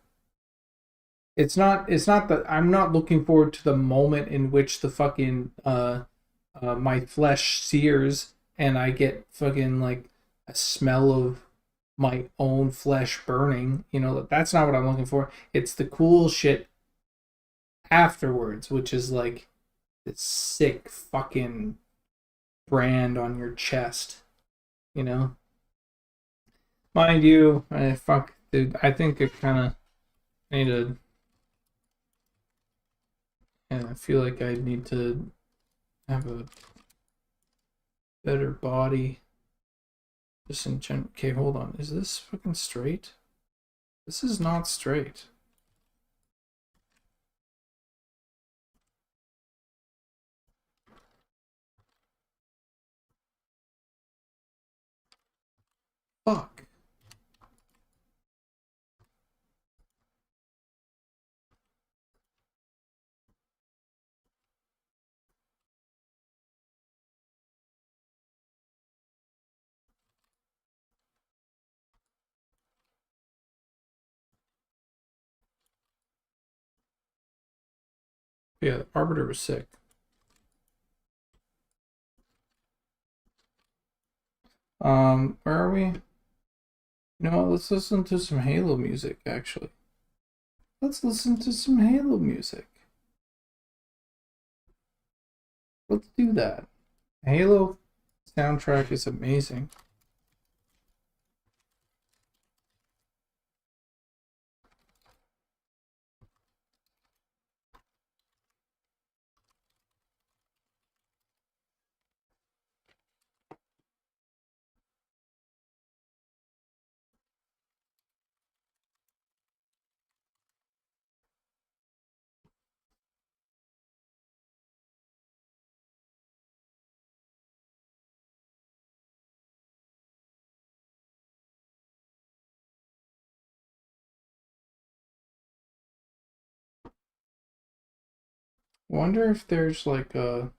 It's not that I'm not looking forward to the moment in which the fucking my flesh sears and I get fucking like a smell of my own flesh burning. You know, that's not what I'm looking for. It's the cool shit afterwards, which is like this sick fucking brand on your chest, you know? Mind you, fuck, dude, I think it kind of need to, and I feel like I need to have a better body. Just in general. Okay, hold on. Is this fucking straight? This is not straight. Fuck. Yeah, the Arbiter was sick. Where are we? You know what, let's listen to some Halo music, actually. Let's listen to some Halo music. let's do that. Halo soundtrack is amazing. Wonder if there's like a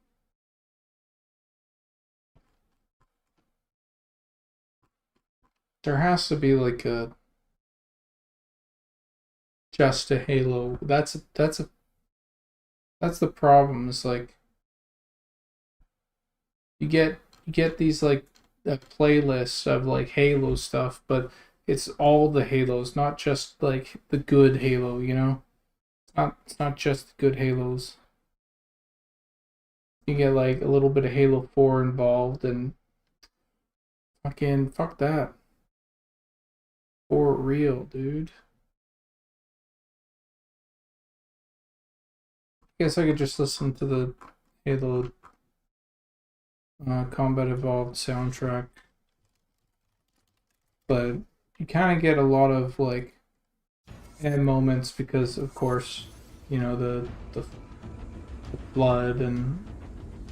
there has to be like a just a Halo. That's the problem. Is like you get these like a playlist of like Halo stuff, but it's all the Halos, not just like the good Halo, you know? It's not just the good Halos. You get like a little bit of Halo 4 involved and fucking fuck that. For real, dude. Guess I could just listen to the Halo Combat Evolved soundtrack. But you kind of get a lot of like moments because, of course, you know the blood and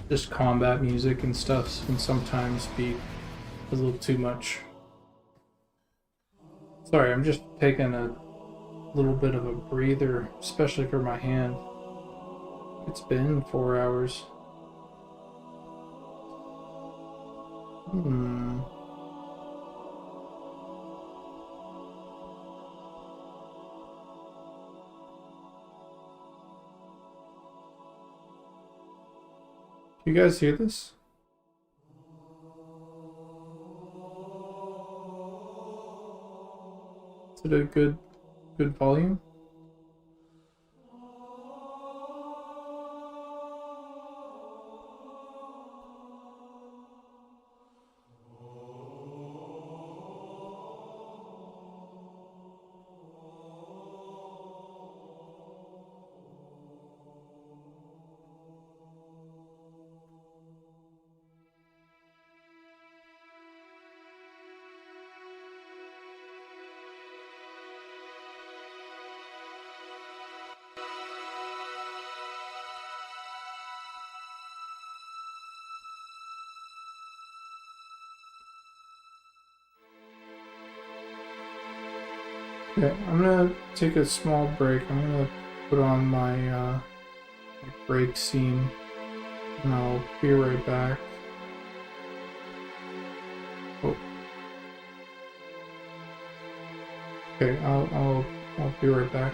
just combat music and stuff can sometimes be a little too much. Sorry, I'm just taking a little bit of a breather, especially for my hand. It's been 4 hours. Hmm. You guys hear this? Is it a good volume? Okay, I'm gonna take a small break. I'm gonna put on my break scene, and I'll be right back. Oh. Okay, I'll be right back.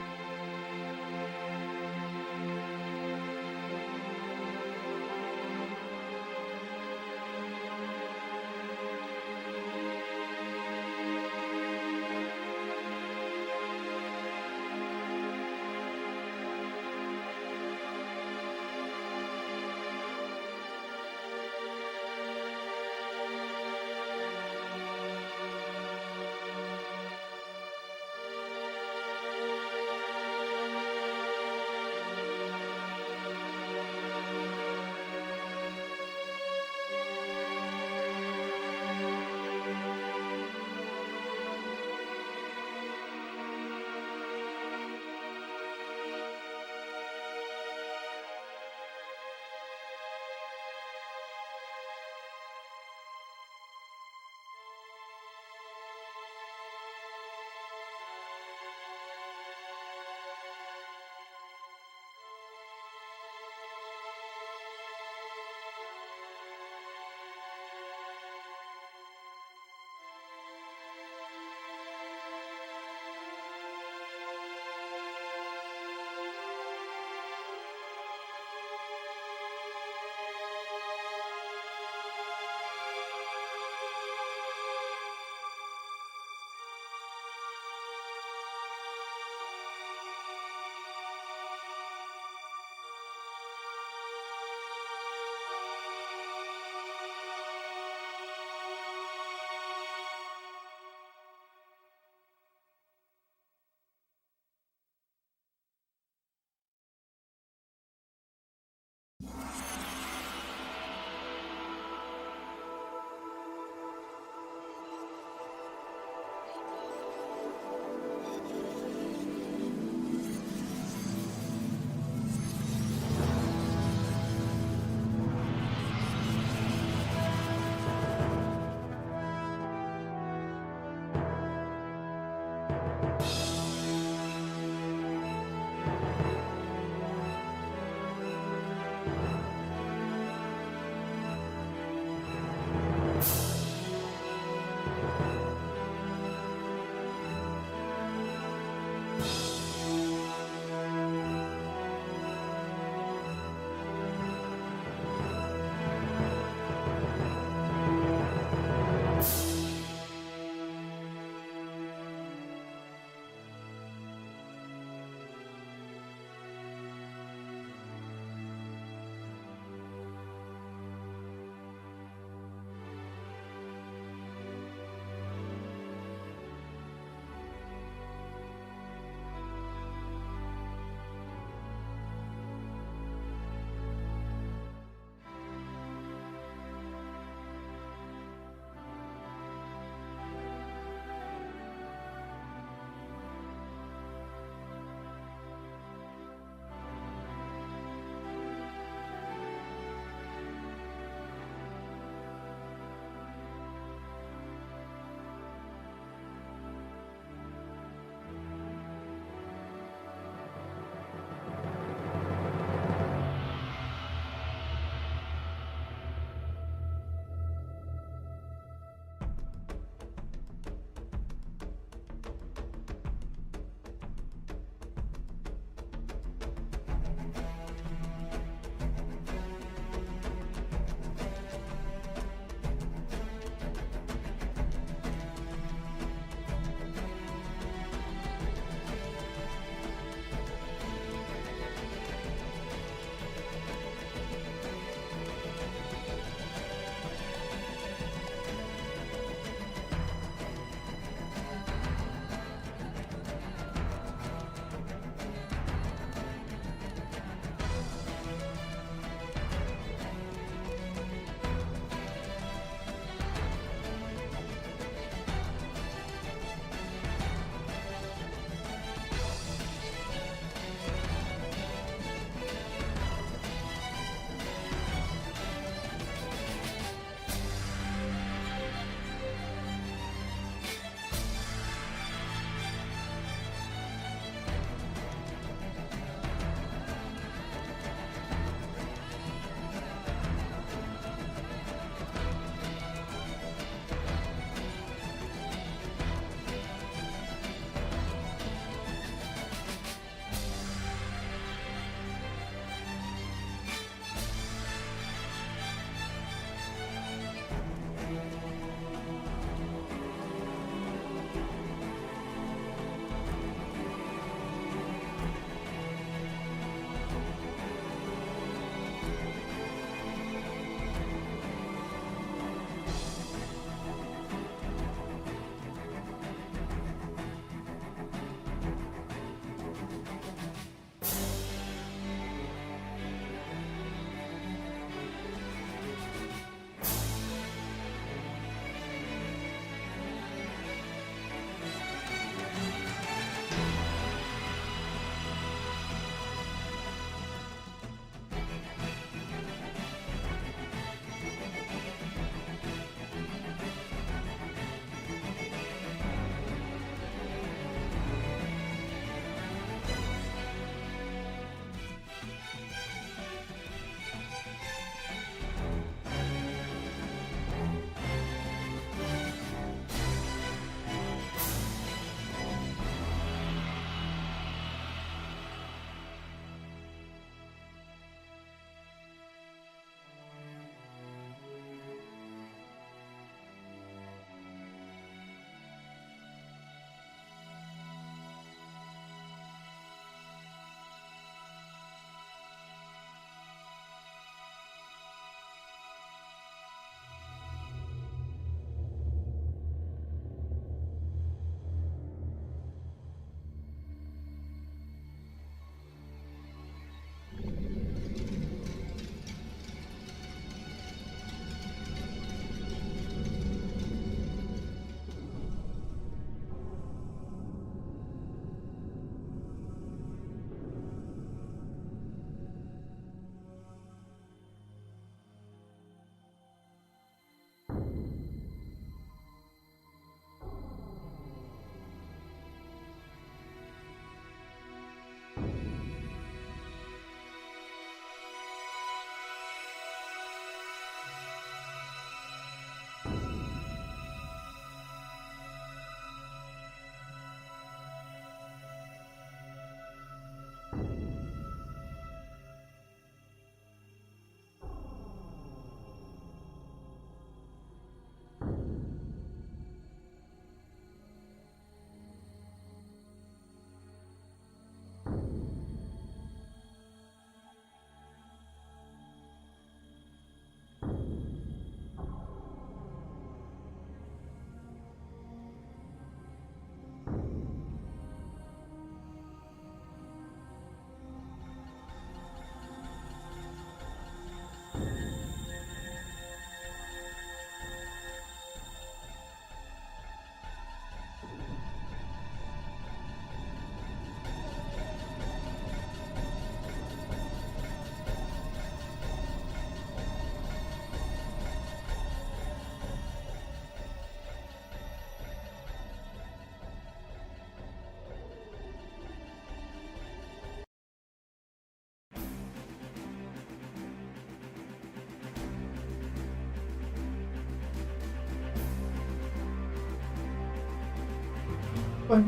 What's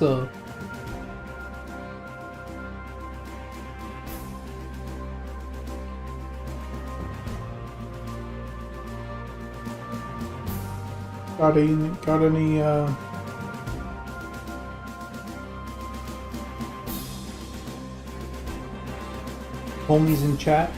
up? Got any homies in chat?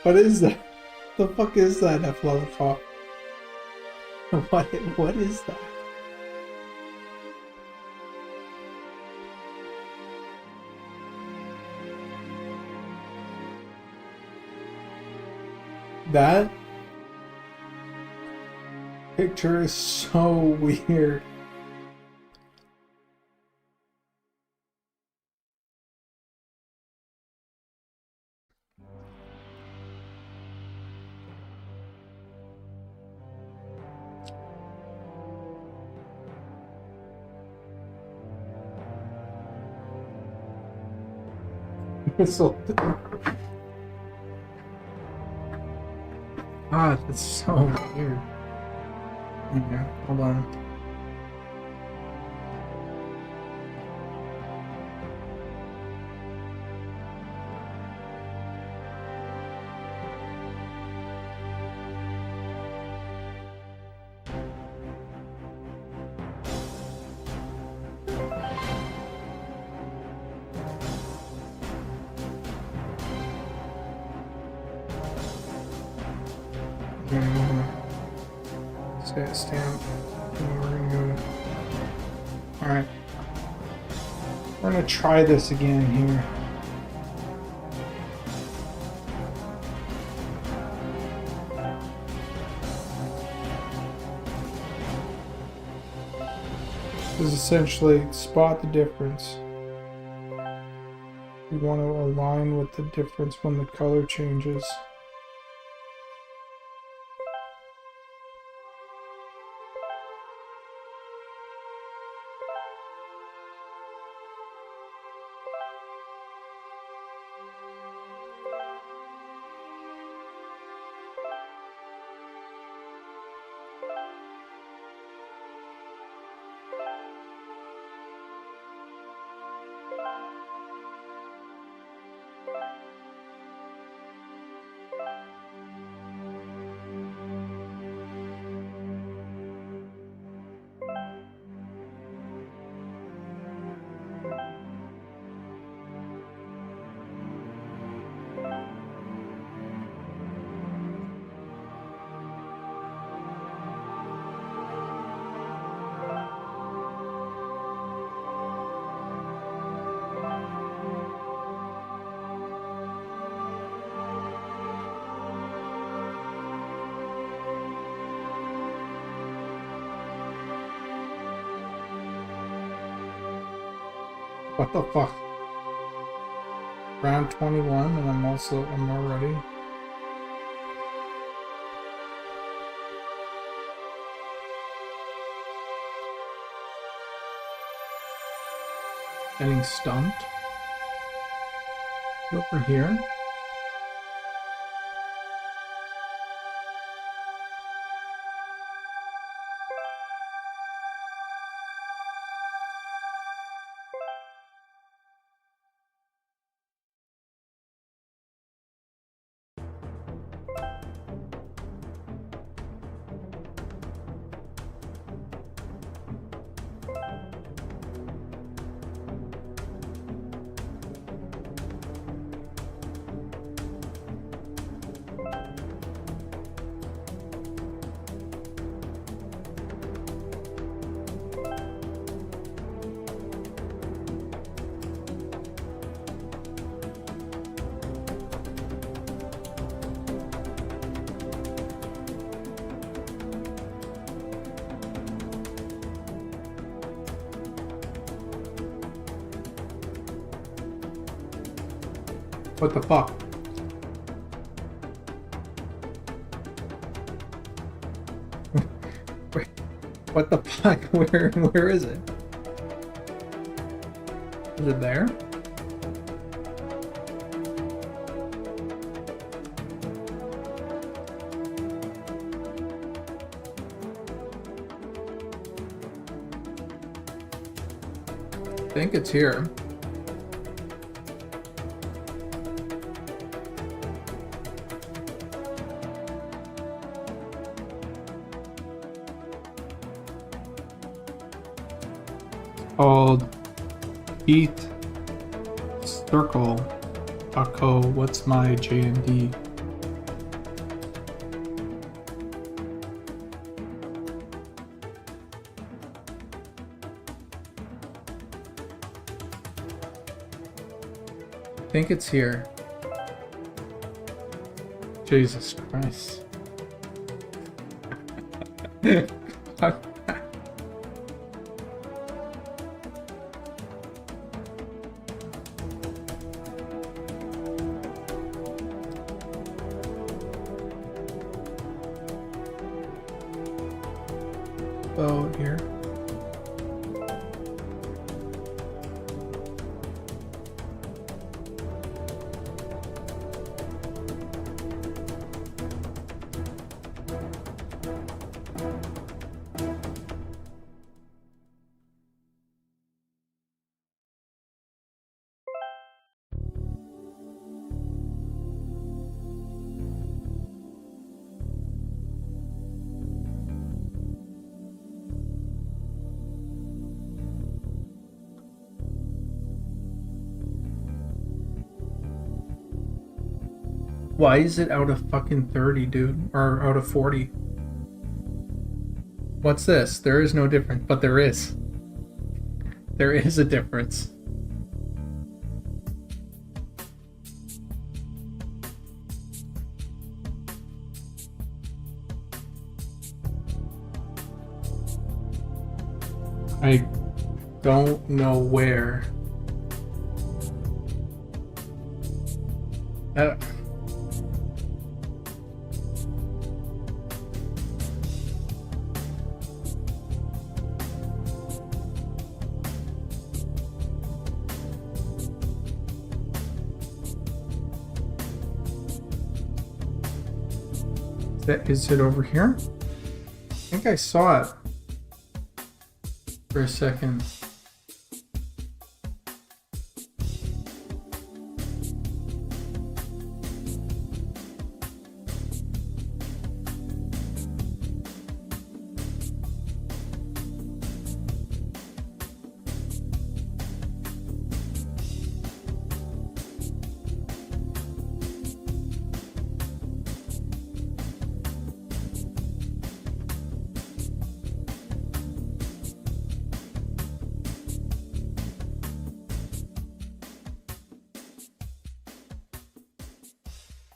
What is that? The fuck is that, F-Lava? What is that? That picture is so weird. So, God, it's so weird. Yeah, hold on. Set stamp. And we're gonna go. Alright. We're gonna try this again here. This is essentially spot the difference. We want to align with the difference when the color changes. What the fuck? Round 21 and I'm already. Getting stumped. Over here. What the fuck? What the fuck? Where is it? Is it there? I think it's here. Called Eat Circle. Taco. What's my J&D? I think it's here. Jesus Christ. Fuck. Boat here. Why is it out of fucking 30, dude? Or out of 40? What's this? There is no difference, but there is. There is a difference. I don't know where. Is it over here? I think I saw it for a second.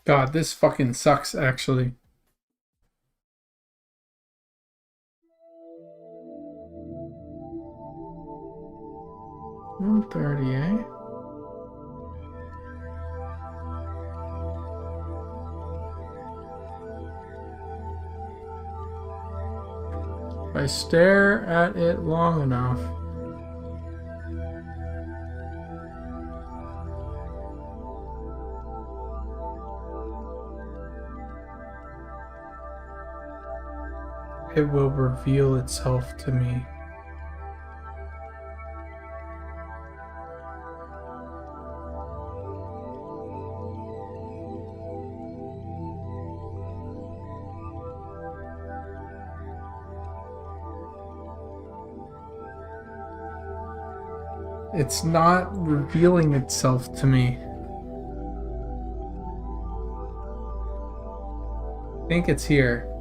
God, this fucking sucks, actually. $130, eh? If I stare at it long enough. It will reveal itself to me. It's not revealing itself to me. I think it's here.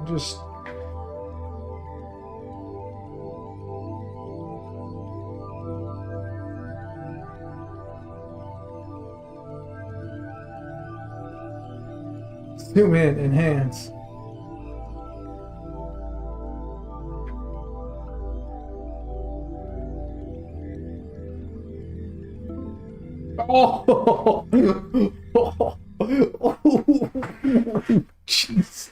Just zoom in, enhance. Oh, Jesus.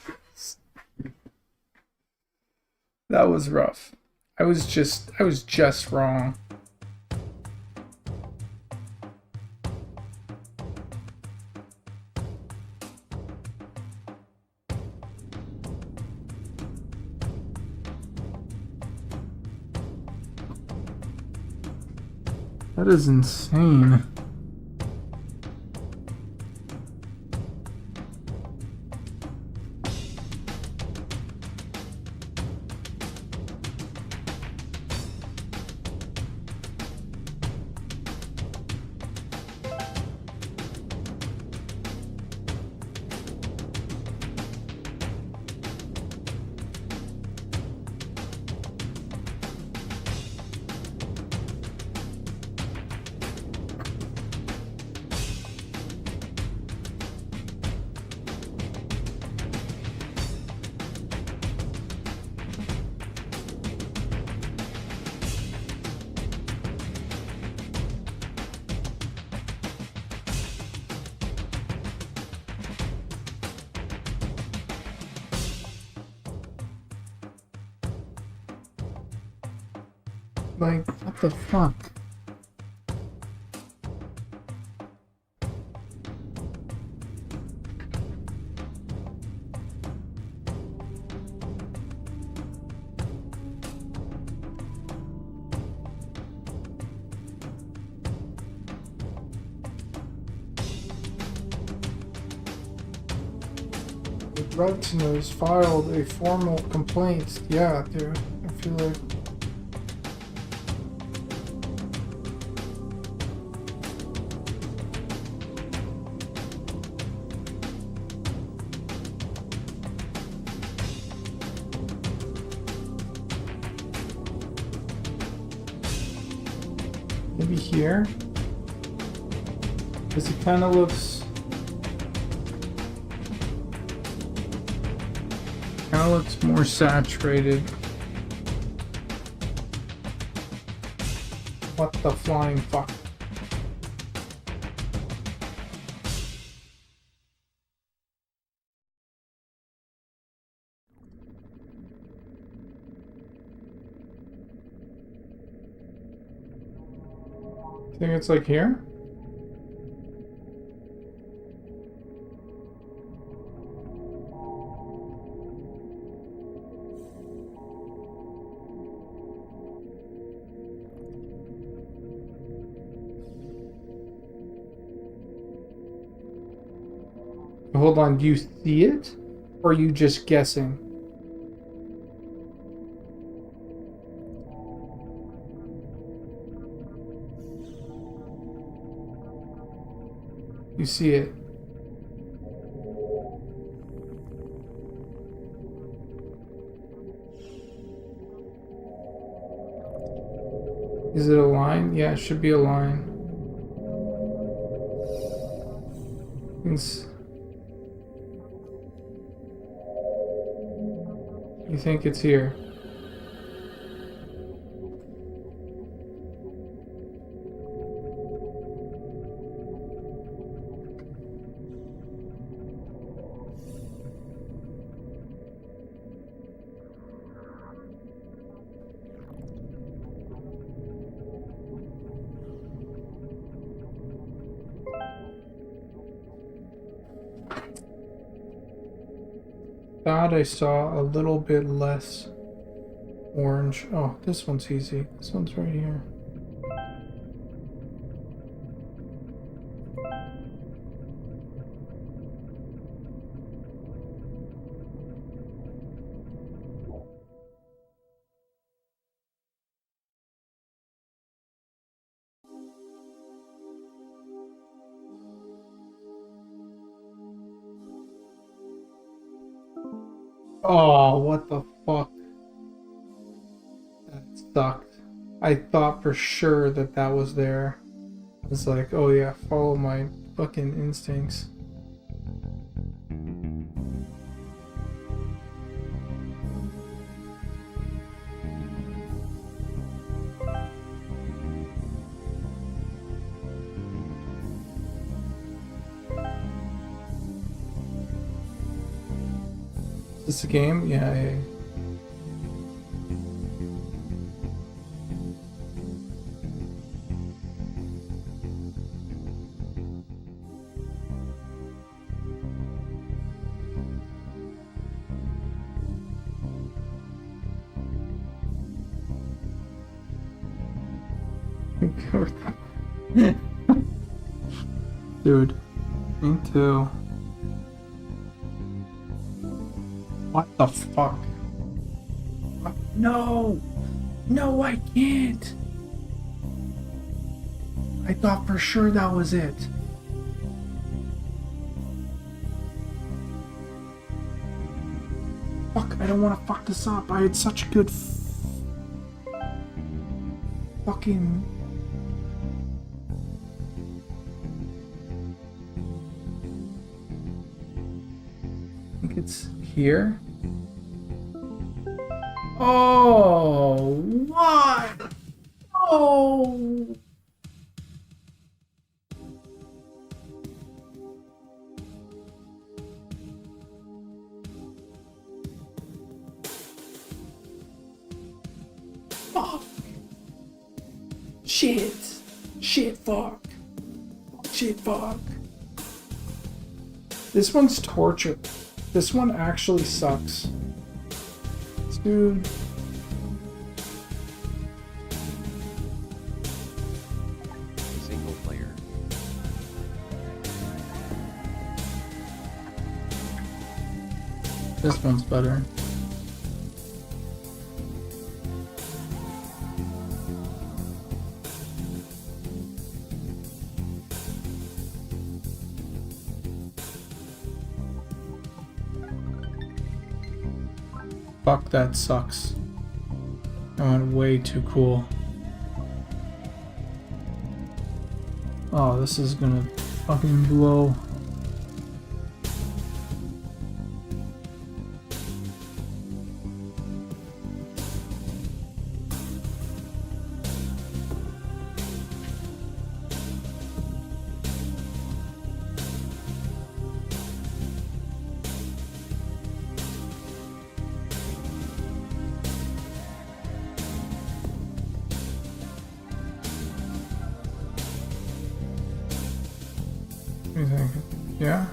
That was rough. I was just wrong. That is insane. Like, what the fuck? The Brunson has filed a formal complaint. Yeah, dude. I feel like maybe here, because it kind of looks more saturated. What the flying fuck? I think it's like here? Hold on, do you see it? Or are you just guessing? You see it. Is it a line? Yeah, it should be a line. You think it's here? Thought I saw a little bit less orange. Oh, this one's easy. This one's right here. Oh, what the fuck? That sucked. I thought for sure that that was there. I was like, oh yeah, follow my fucking instincts. Is this a game? Yeah. Dude, me too. What the fuck? No! No, I can't! I thought for sure that was it. Fuck, I don't want to fuck this up. I had such good fucking... I think it's here. Oh, what? Oh. Fuck. Shit. Shit, fuck. Shit, fuck. This one's torture. This one actually sucks. Dude. Single player. This one's better. Fuck, that sucks. I went way too cool. Oh, this is gonna fucking blow. What do you think? Yeah?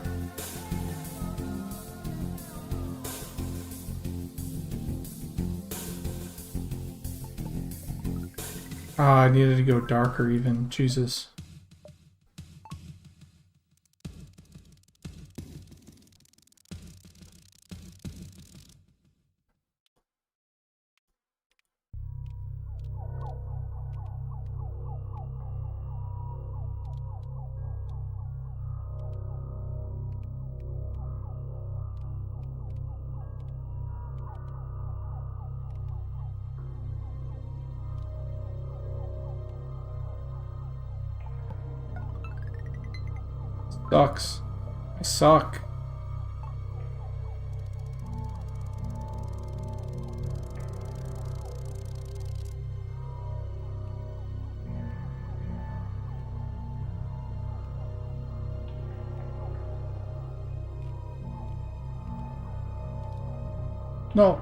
Ah, I needed to go darker even. Jesus. Sucks. I suck. No.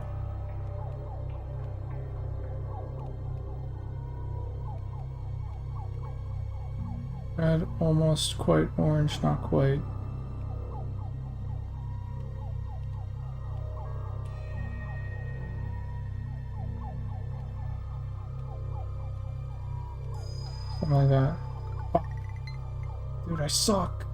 Red, almost quite orange, not quite. Something like that. Fuck. Dude, I suck.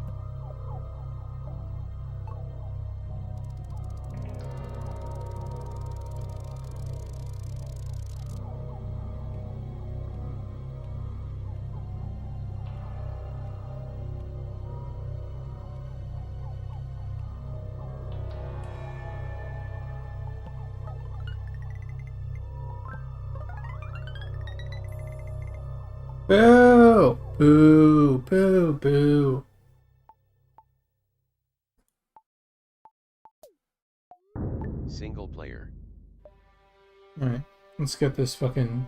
Boo! Boo! Boo! Boo! Single player. Alright, let's get this fucking...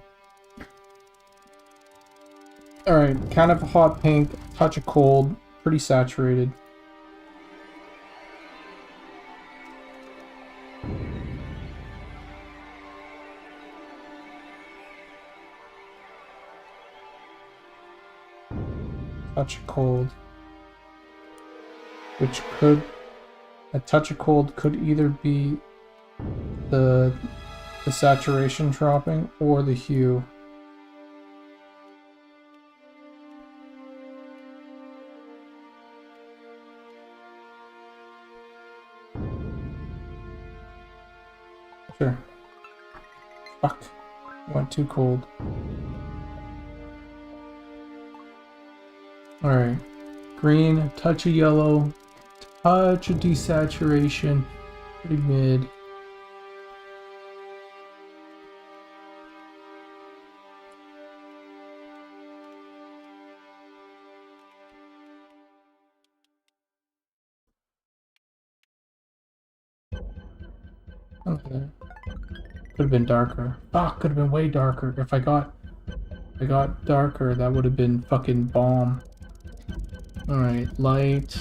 Alright, kind of a hot pink, touch of cold, pretty saturated. Touch of cold. Which could... A touch of cold could either be the saturation dropping or the hue. Sure. Fuck. Went too cold. Alright. Green, touch of yellow, touch of desaturation, pretty mid. Okay. Could have been darker. Fuck, could have been way darker. If I got darker, that would have been fucking bomb. Alright, light.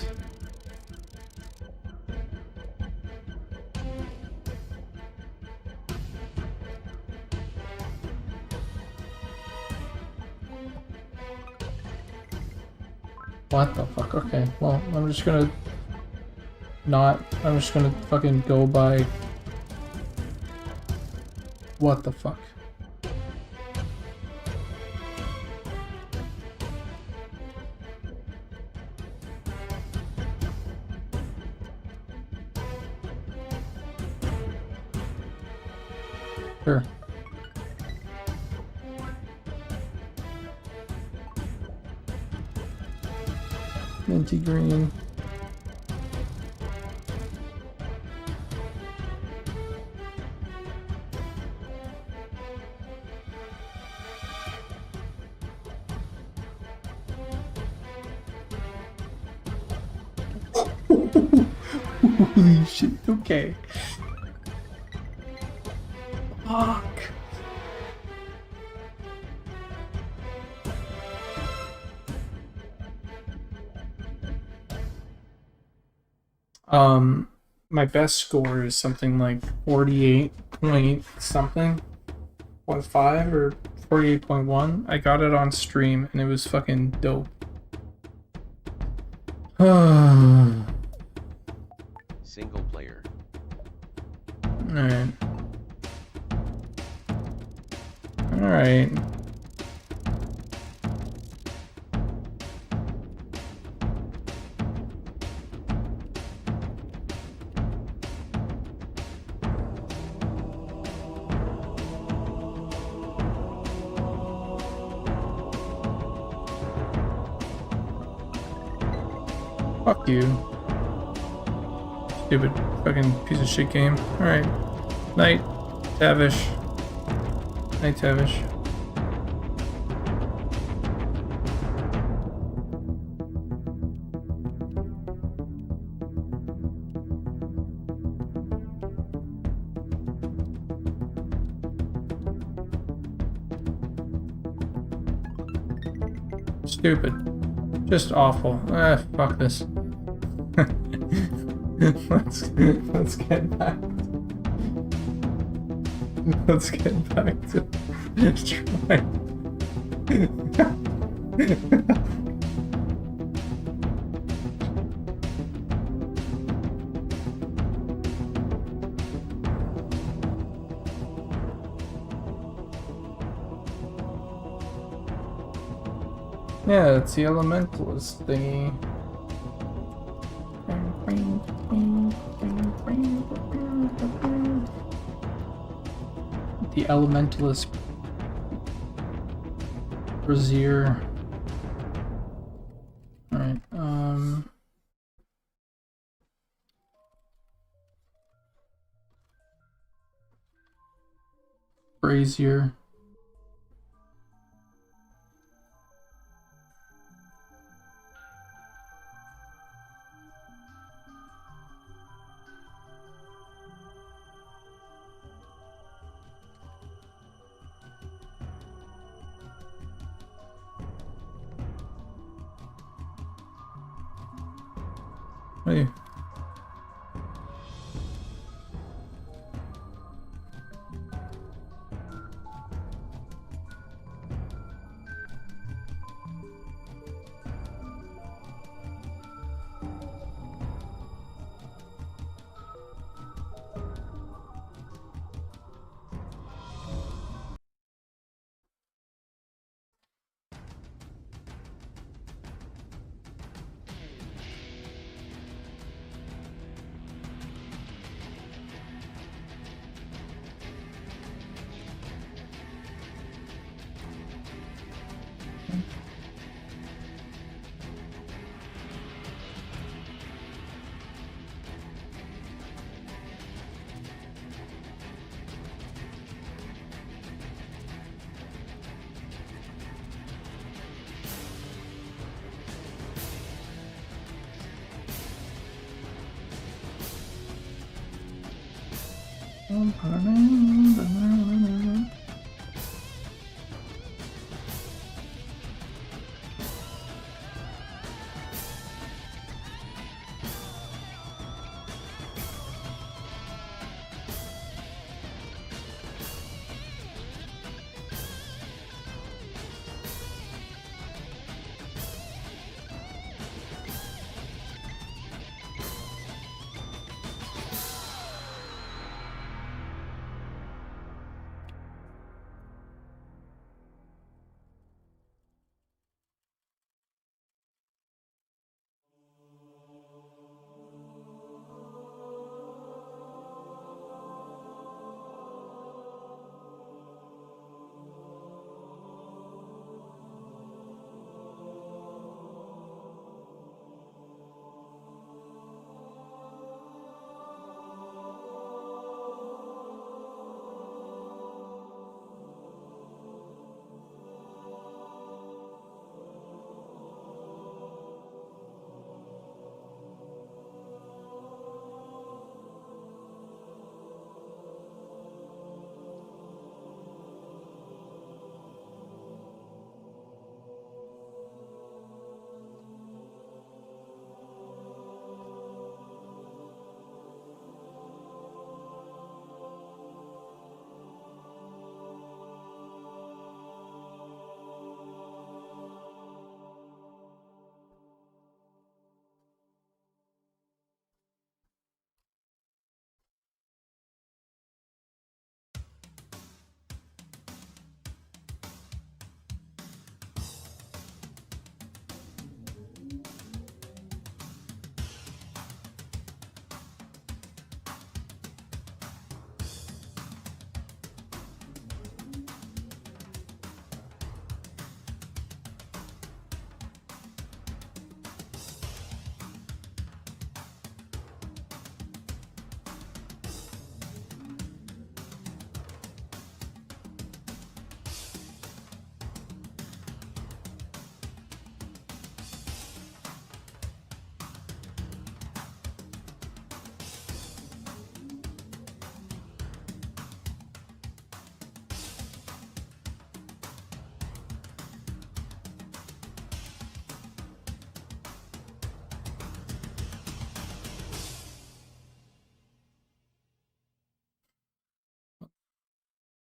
What the fuck? Okay, well, I'm just gonna fucking go by... What the fuck? Sure. Minty green. Holy shit, okay. Fuck. My best score is something like 48 point something, 0.5 or 48.1. I got it on stream and it was fucking dope. Single player. Alright. Alright. Fuck you. Stupid fucking piece of shit game. Alright. Night, Tavish. Night, Tavish. Stupid. Just awful. Ah, fuck this. let's get back. Let's get back to trying. Yeah, it's the elementalist thingy. The elementalist brazier. Alright, brazier. Hey.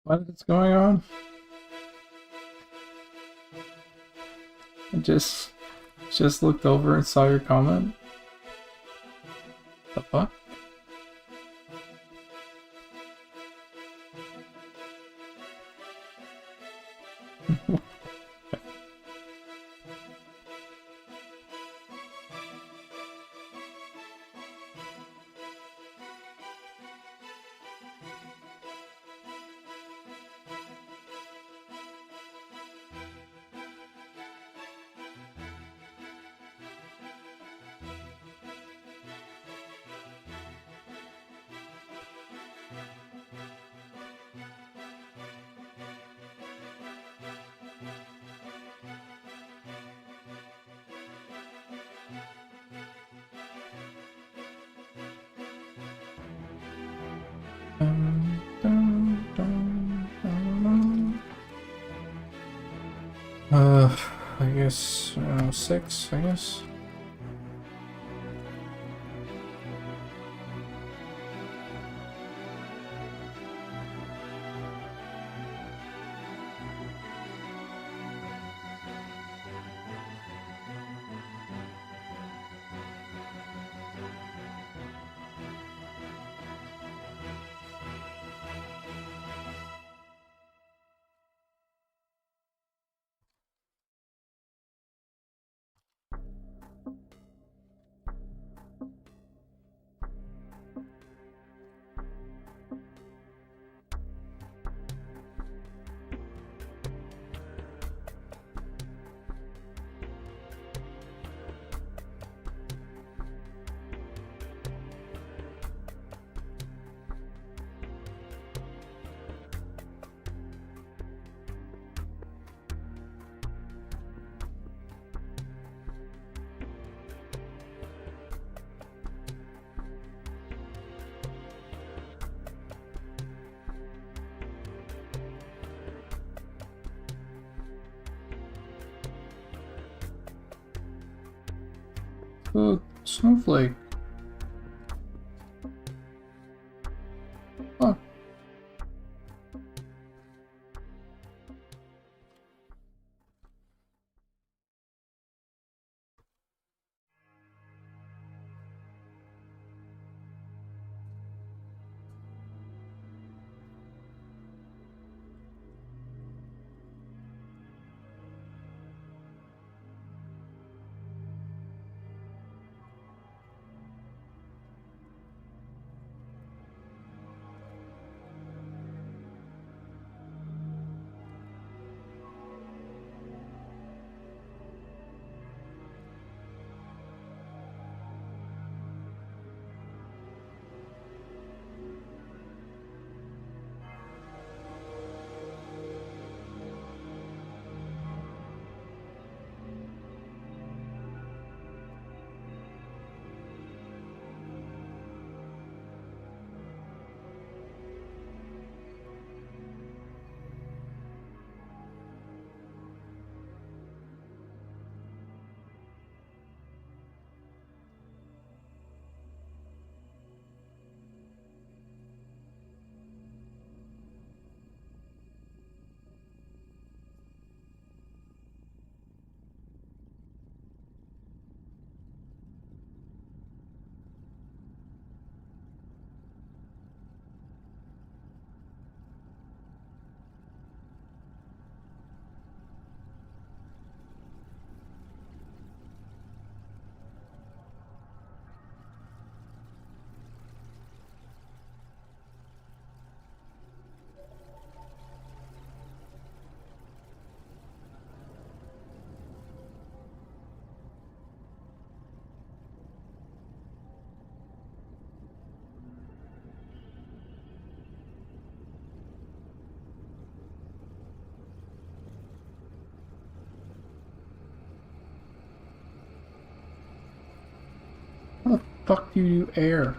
What is going on? I just looked over and saw your comment. The fuck? I guess 6, I guess. Oh, snowflake. Oh. How the fuck do you do air?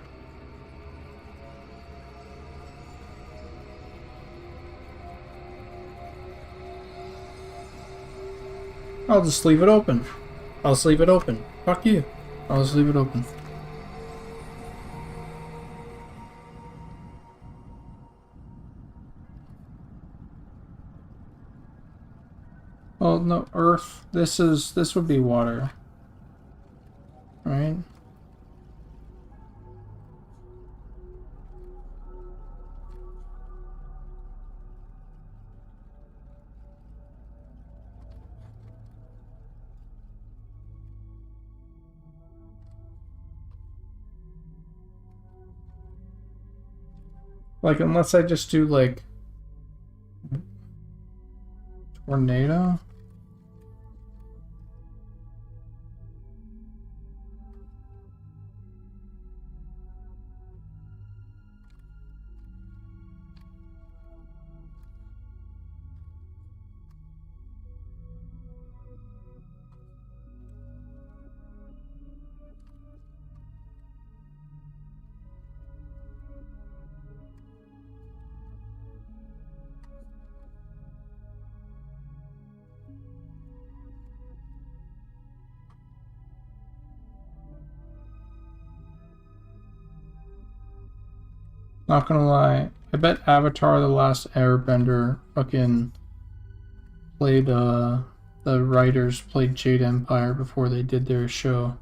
I'll just leave it open. I'll just leave it open. Fuck you. I'll just leave it open. Oh no, Earth. This would be water. Right? Like, unless I just do, like, tornado? Not gonna lie, I bet Avatar The Last Airbender fucking played, the writers played Jade Empire before they did their show.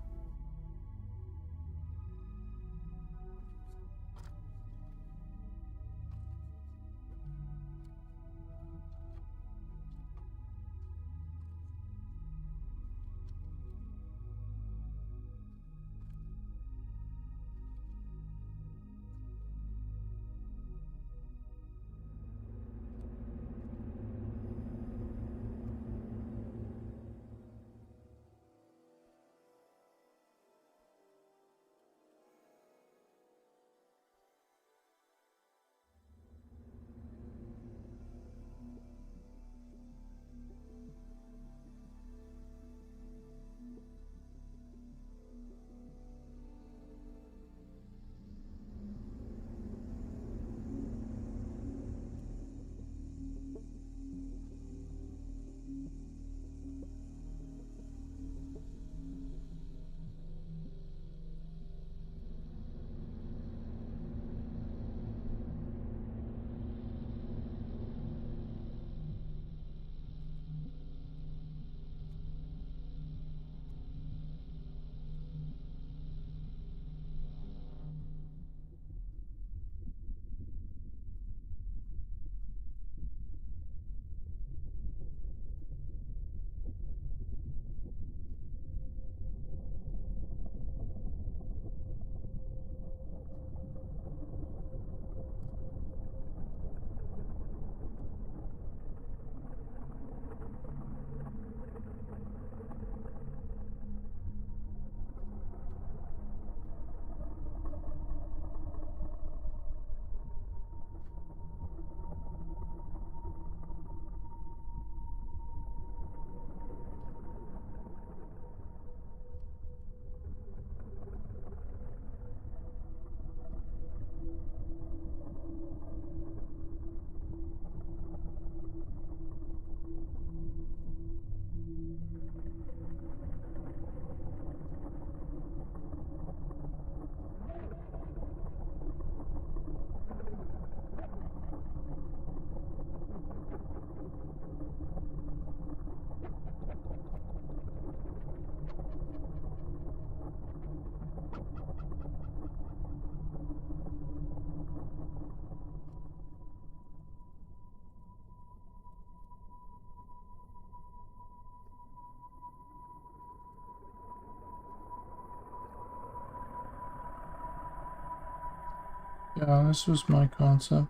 Yeah, this was my concept.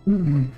Mm-mm.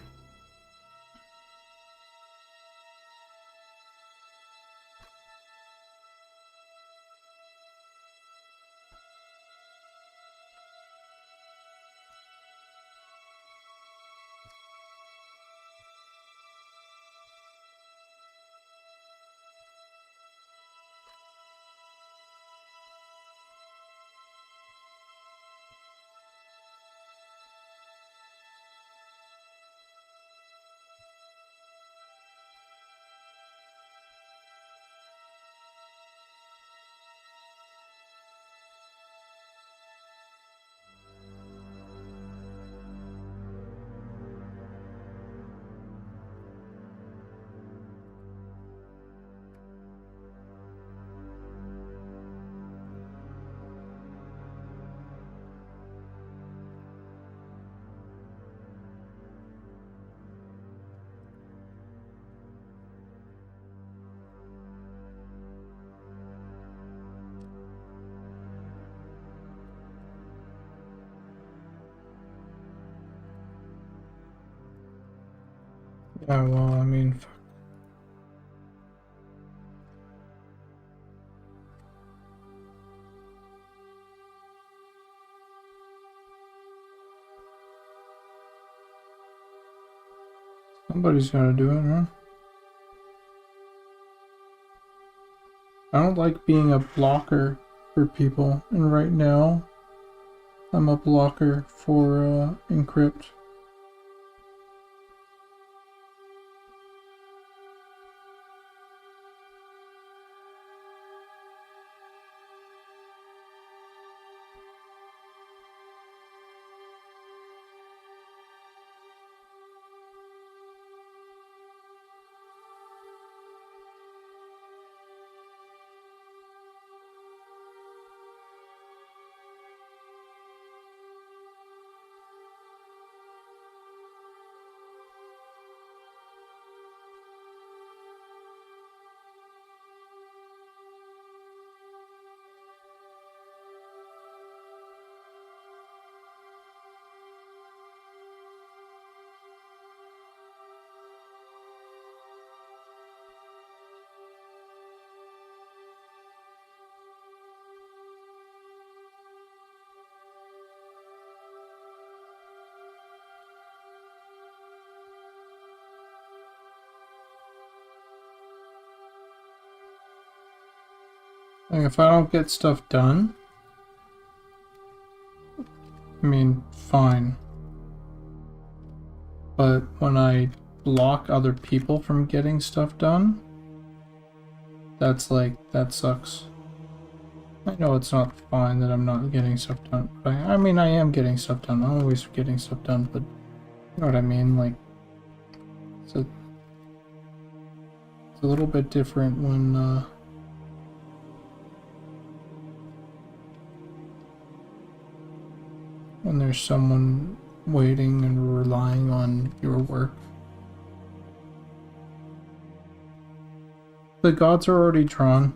Yeah, well, I mean, fuck. Somebody's gotta do it, huh? I don't like being a blocker for people, and right now, I'm a blocker for Encrypt. Like, if I don't get stuff done, I mean, fine. But when I block other people from getting stuff done, that's like, that sucks. I know it's not fine that I'm not getting stuff done. But I mean, I am getting stuff done. I'm always getting stuff done, but you know what I mean? Like, it's a little bit different when there's someone waiting and relying on your work. The gods are already drawn.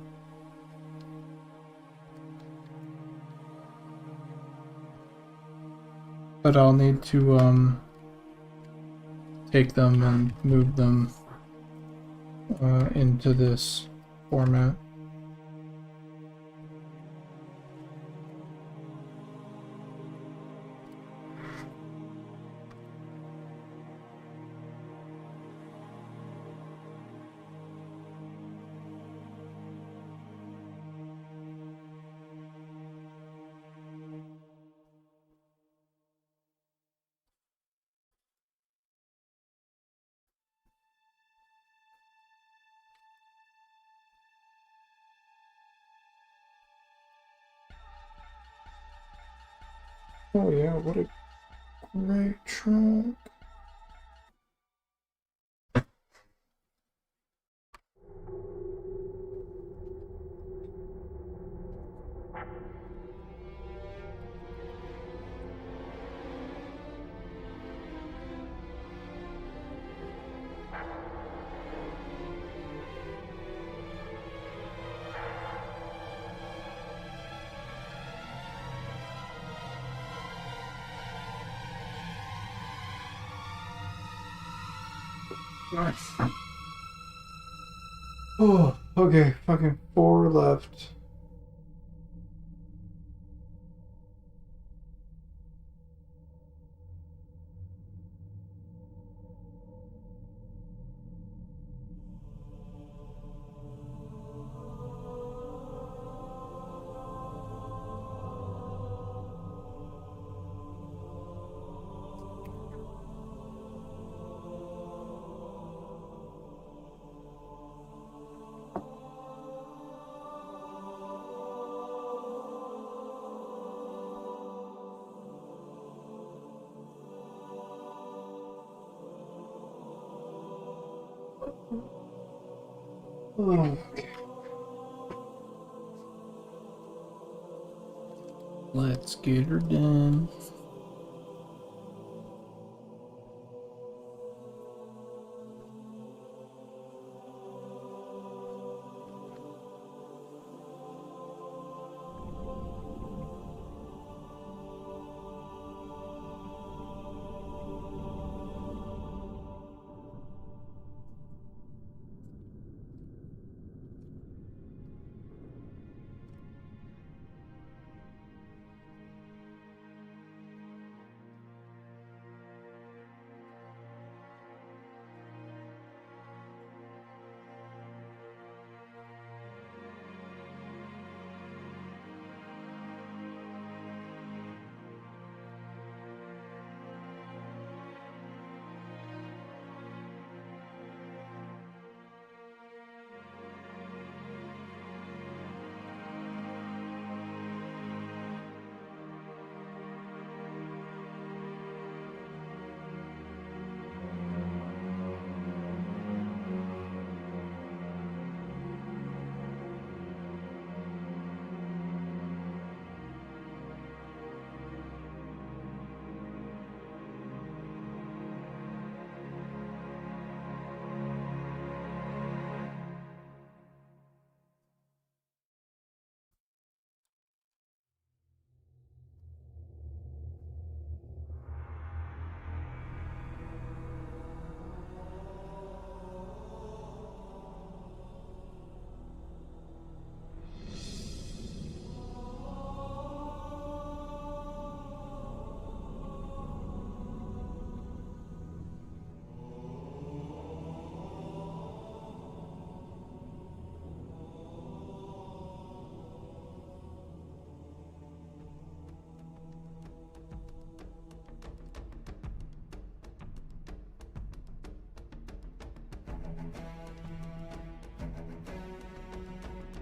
But I'll need to take them and move them into this format. Oh yeah, what a great track. Nice. Oh, okay, fucking 4 left. Oh, okay. Let's get her done.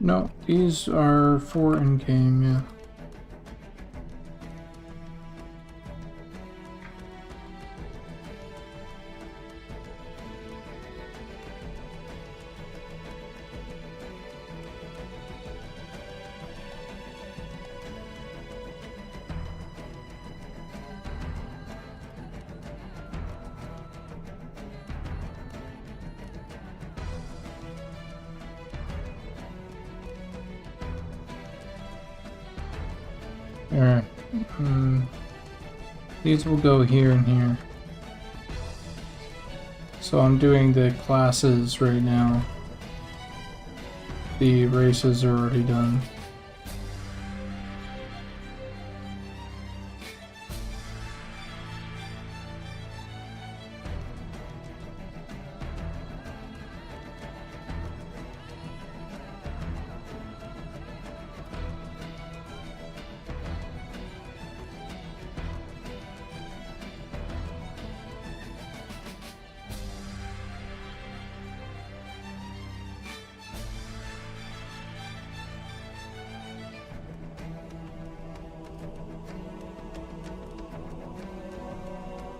No, these are for in-game, yeah. Alright. These will go here and here. So I'm doing the classes right now. The races are already done.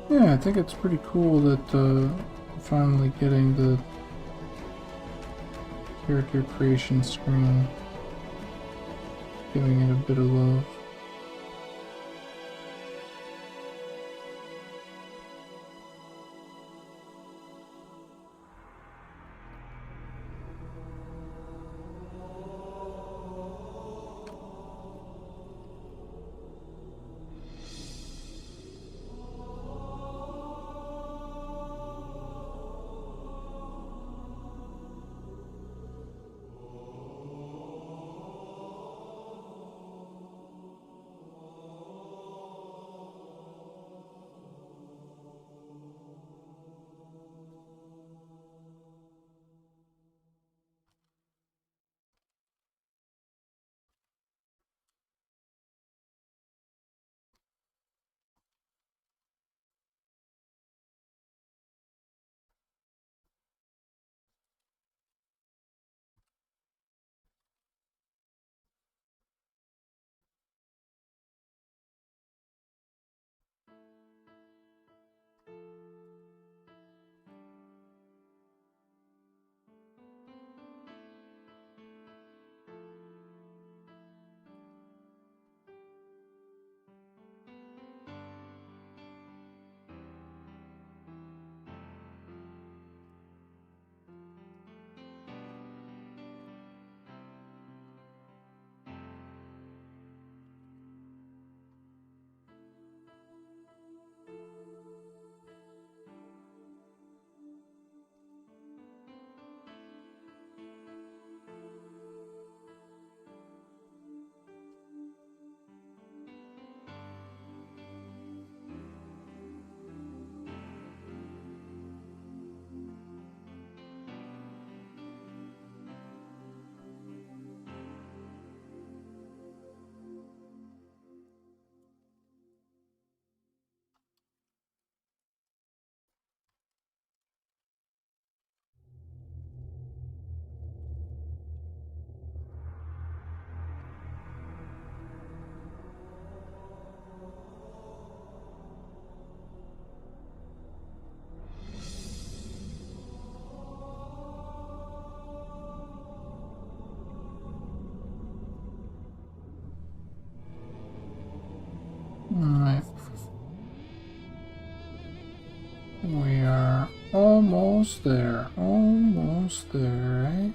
Yeah, I think it's pretty cool that finally getting the character creation screen, giving it a bit of love. Alright. We are almost there. Almost there, right?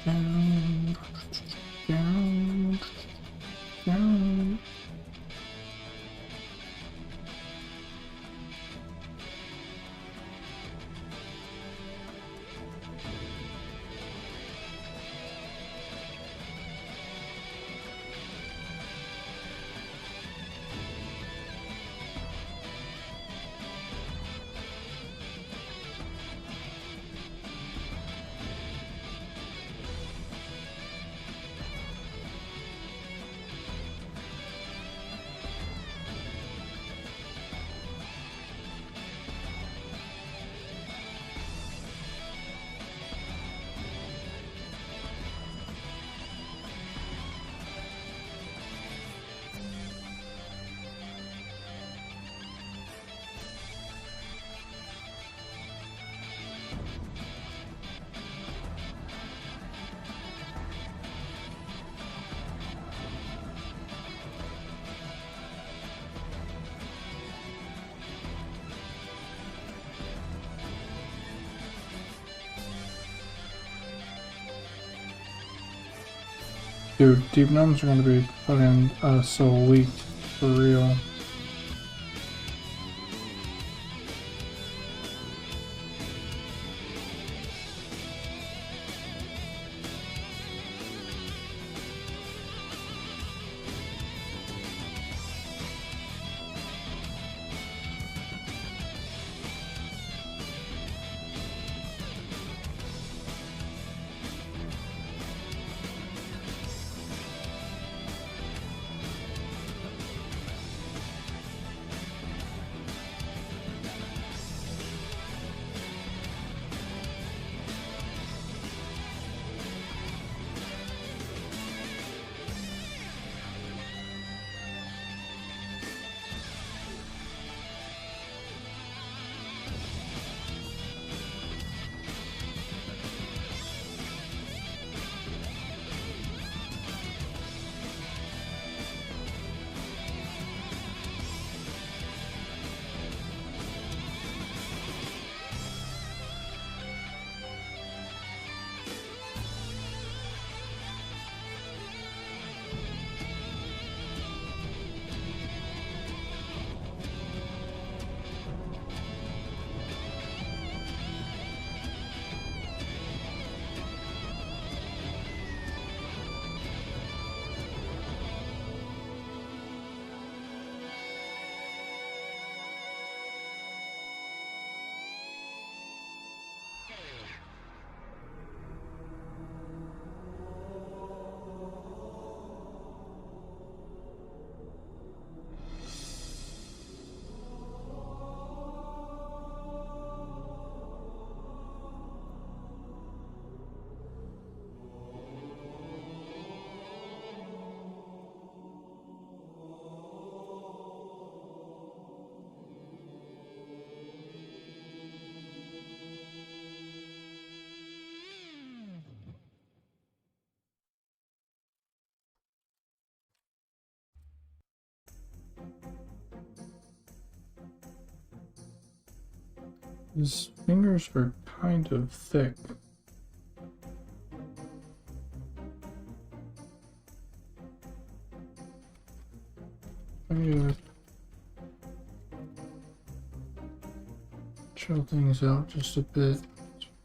Down, down, down. Dude, deep gnomes are gonna be fucking so weak, for real. His fingers are kind of thick. I'm gonna chill things out just a bit so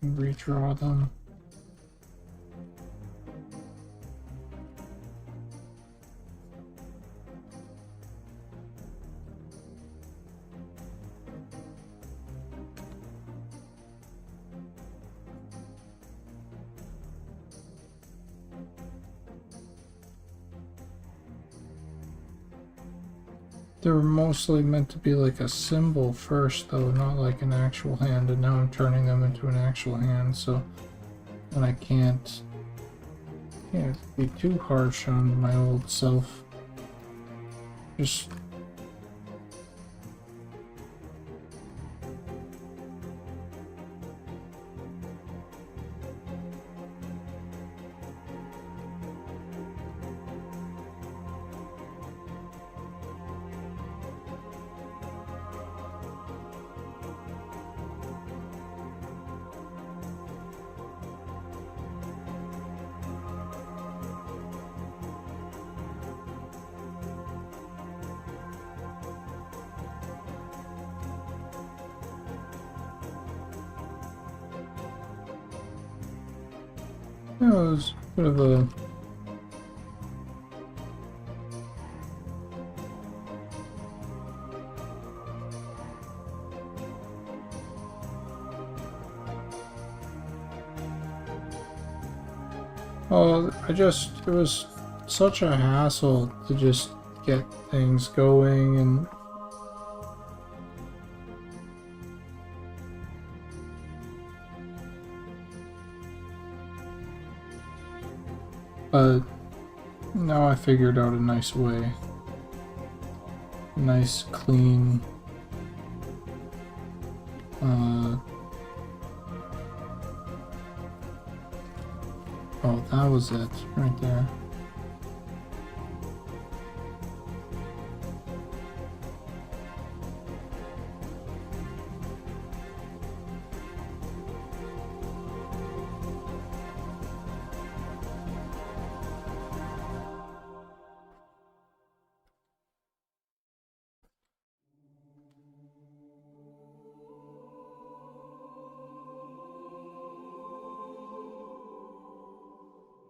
we can redraw them. They were mostly meant to be like a symbol first, though, not like an actual hand, and now I'm turning them into an actual hand, so and I can't be too harsh on my old self. Just it was a bit of a it was such a hassle to just get things going, and but now I figured out a nice way. Nice, clean, oh, that was it, right there.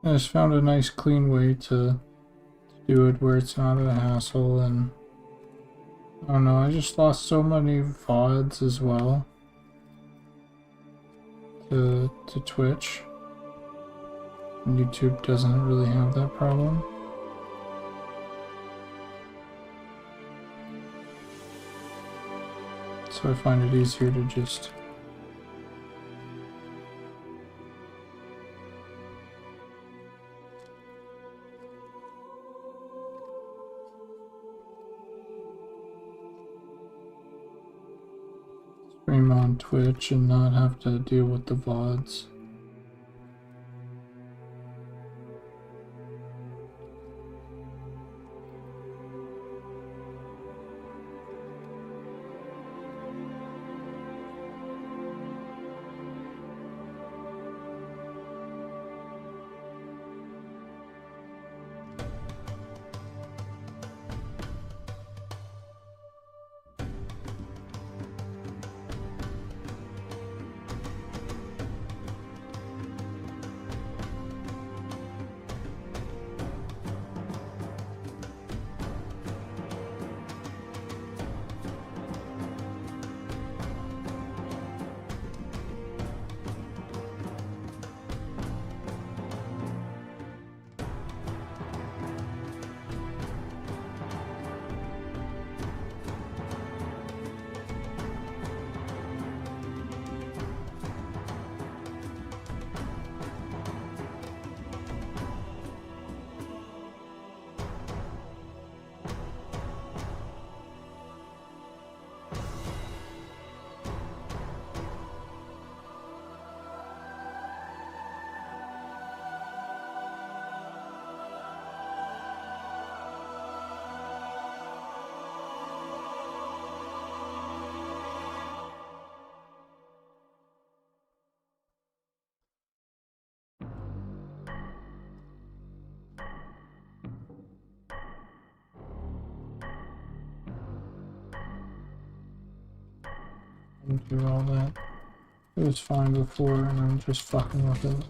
I just found a nice clean way to do it where it's not a hassle, and I don't know, I just lost so many VODs as well to Twitch. And YouTube doesn't really have that problem. So I find it easier to just stream on Twitch and not have to deal with the VODs. Do all that. It was fine before, and I'm just fucking with it.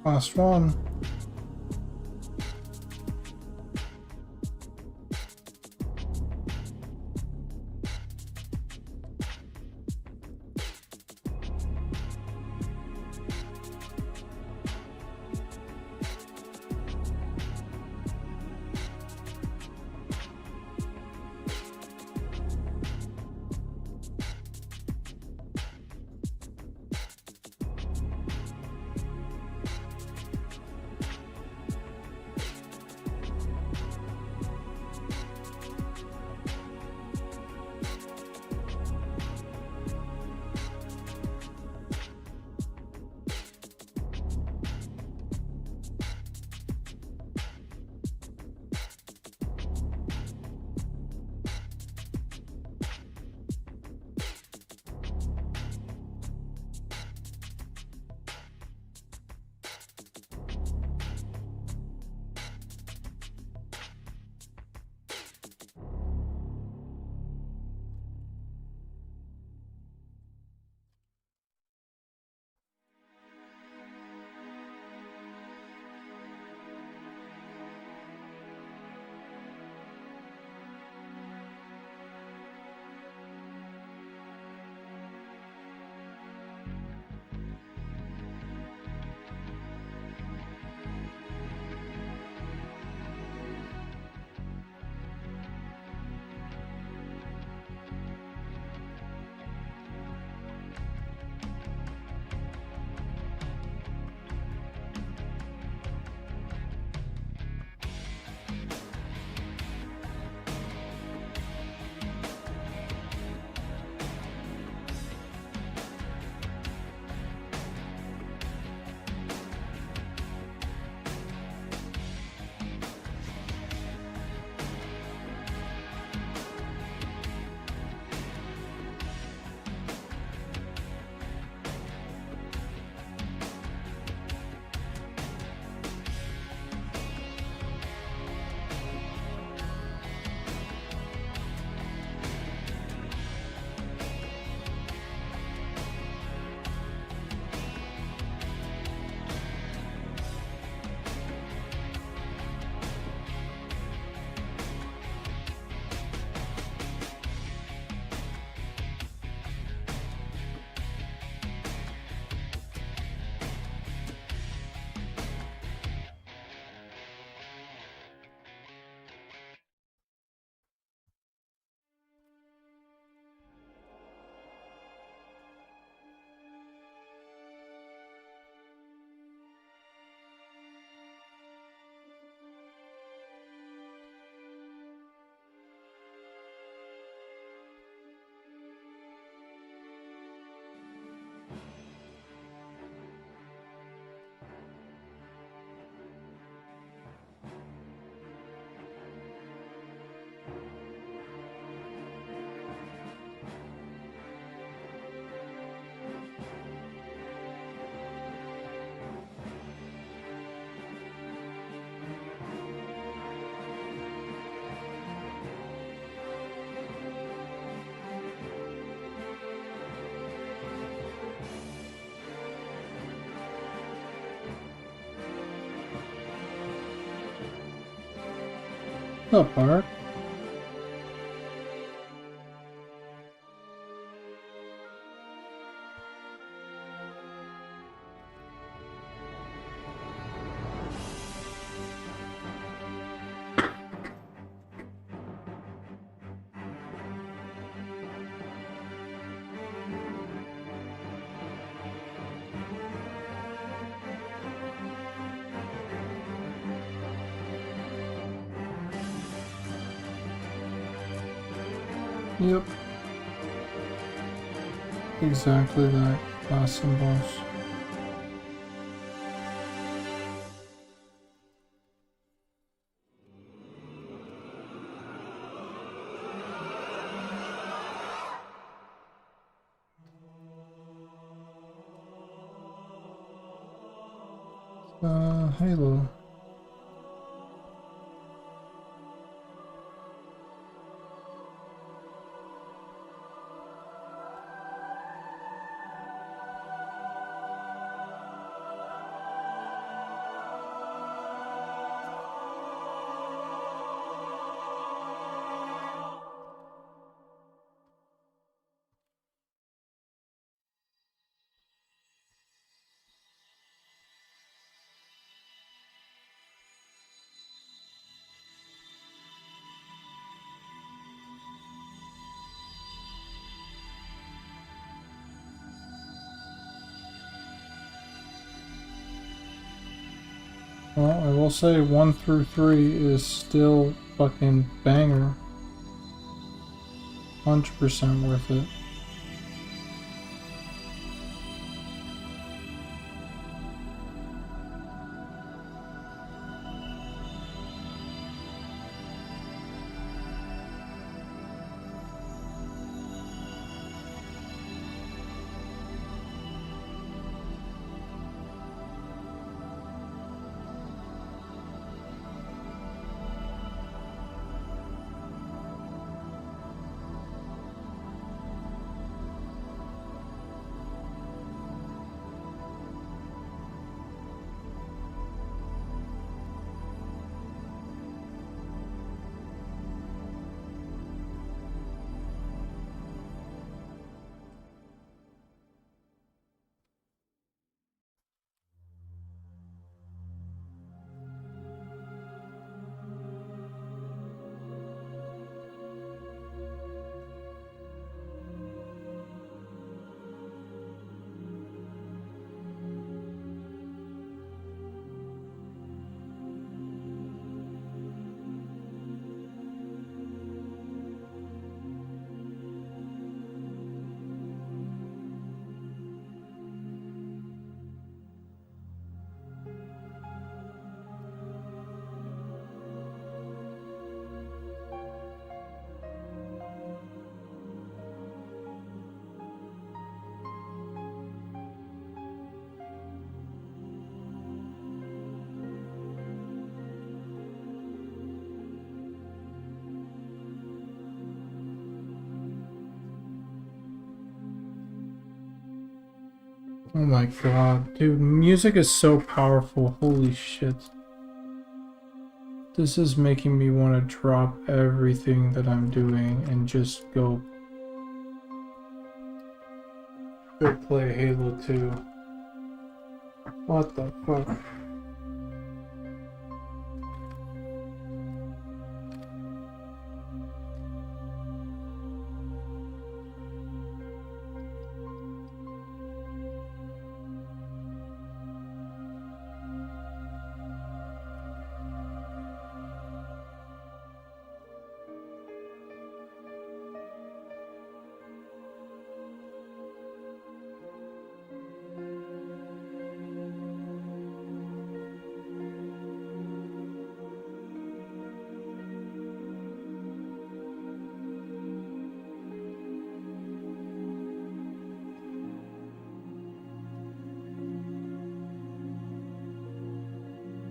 Last one. Up, Park. Yep. Exactly that. Class and boss. Halo. Well, I will say 1 through 3 is still fucking banger. 100% worth it. Oh my god, dude, music is so powerful, holy shit. This is making me want to drop everything that I'm doing and just go play Halo 2. What the fuck?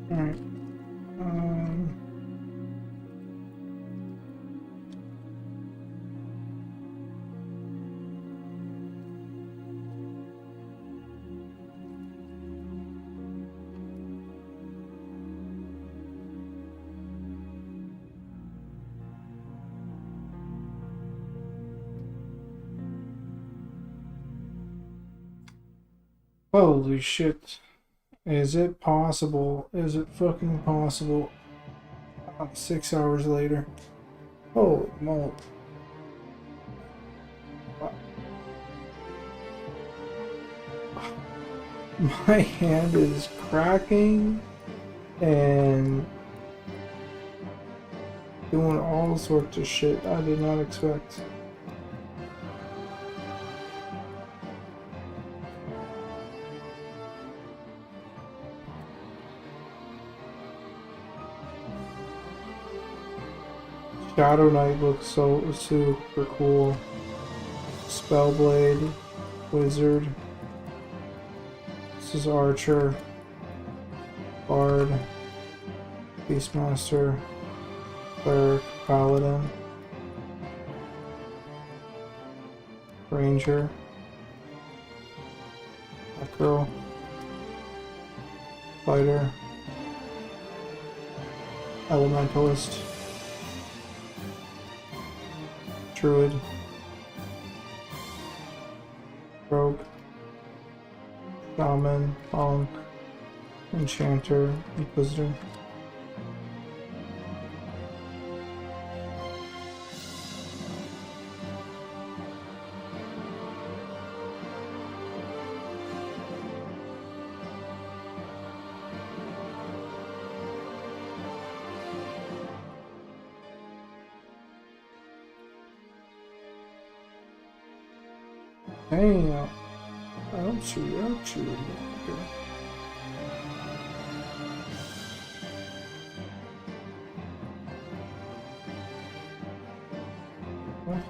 Alright. Holy shit. Is it possible? Is it fucking possible? 6 hours later. Holy moly. My hand is cracking and doing all sorts of shit I did not expect. Shadow Knight looks so super cool. Spellblade, Wizard. This is Archer, Bard, Beastmaster, Cleric, Paladin, Ranger, Necro, Fighter, Elementalist, Druid, Rogue, Shaman, Monk, Enchanter, Inquisitor. Hey, ouchie. Okay. What?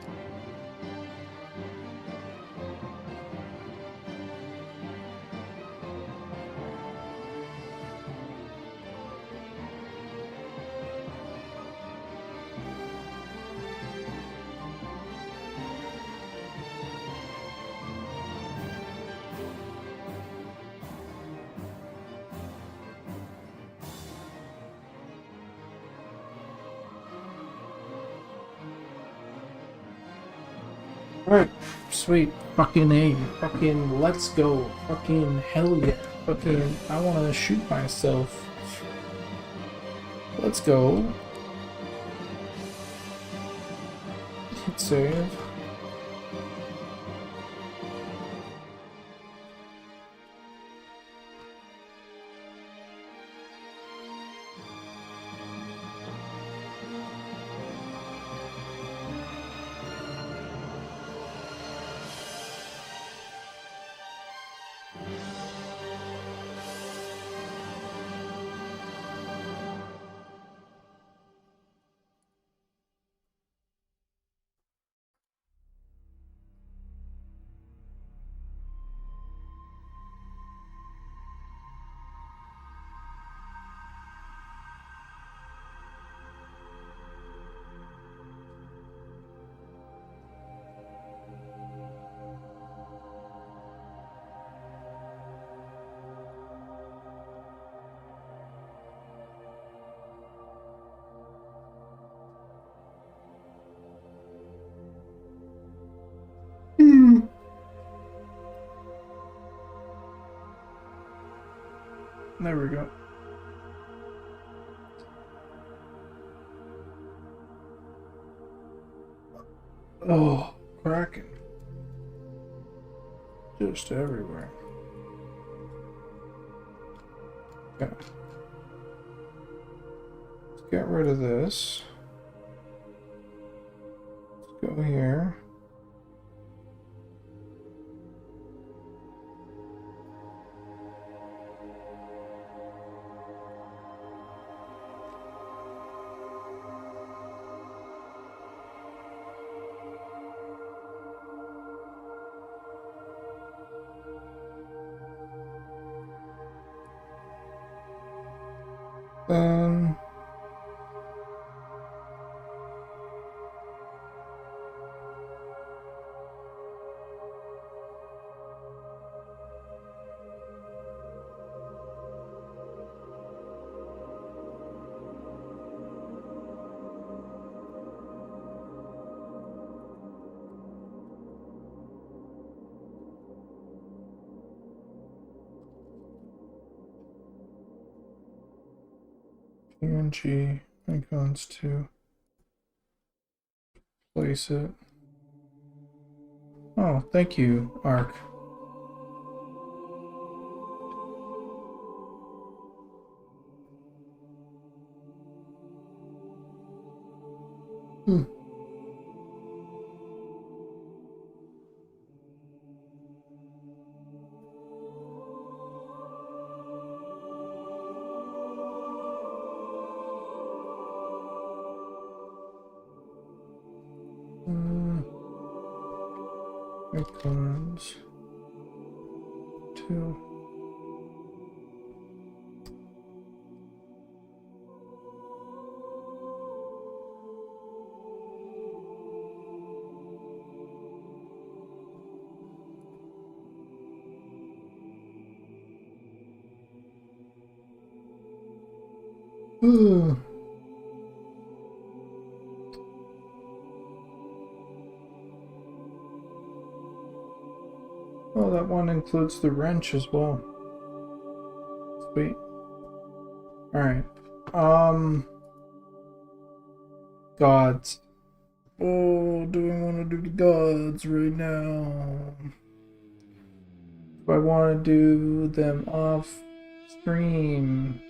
Alright, sweet. Fucking A. Fucking let's go. Fucking hell yeah. Fucking I wanna shoot myself. Let's go. Hit save. There we go. Oh, cracking. Just everywhere. Okay. Let's get rid of this. Let's go here. Then PNG icons to place it. Oh, thank you, Arc. Hmm. Icons to Oh, that one includes the wrench as well. Sweet. Alright. Gods. Oh, do I want to do the gods right now? Do I want to do them off stream?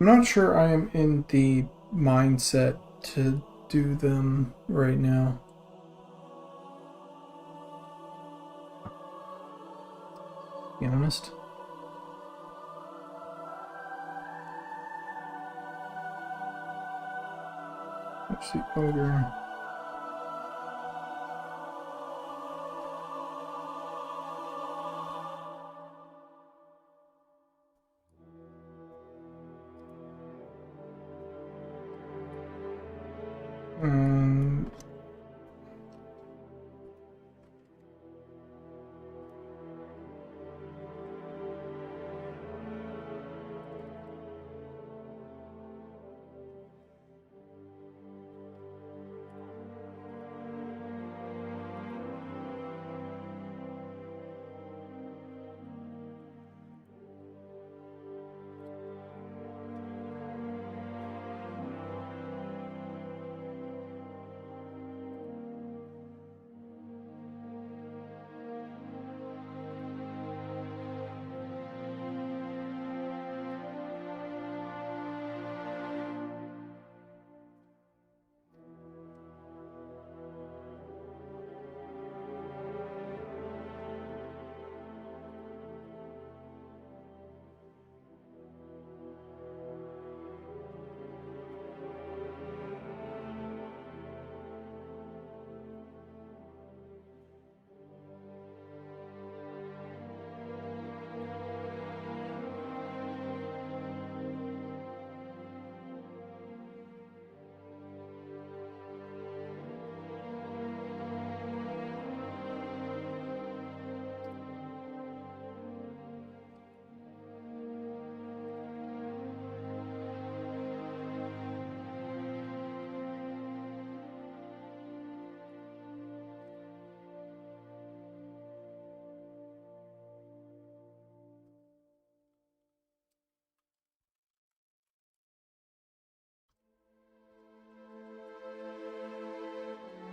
not sure I am in the mindset to do them right now. To be honest. Let's see, ogre. Um,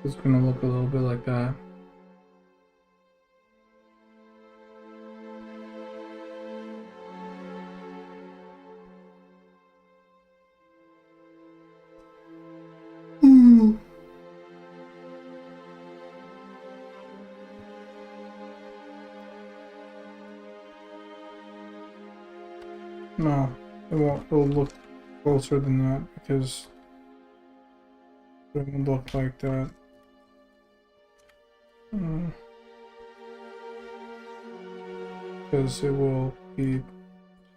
it's gonna look a little bit like that. No, it won't. It'll look closer than that because it won't look like that. Because it will be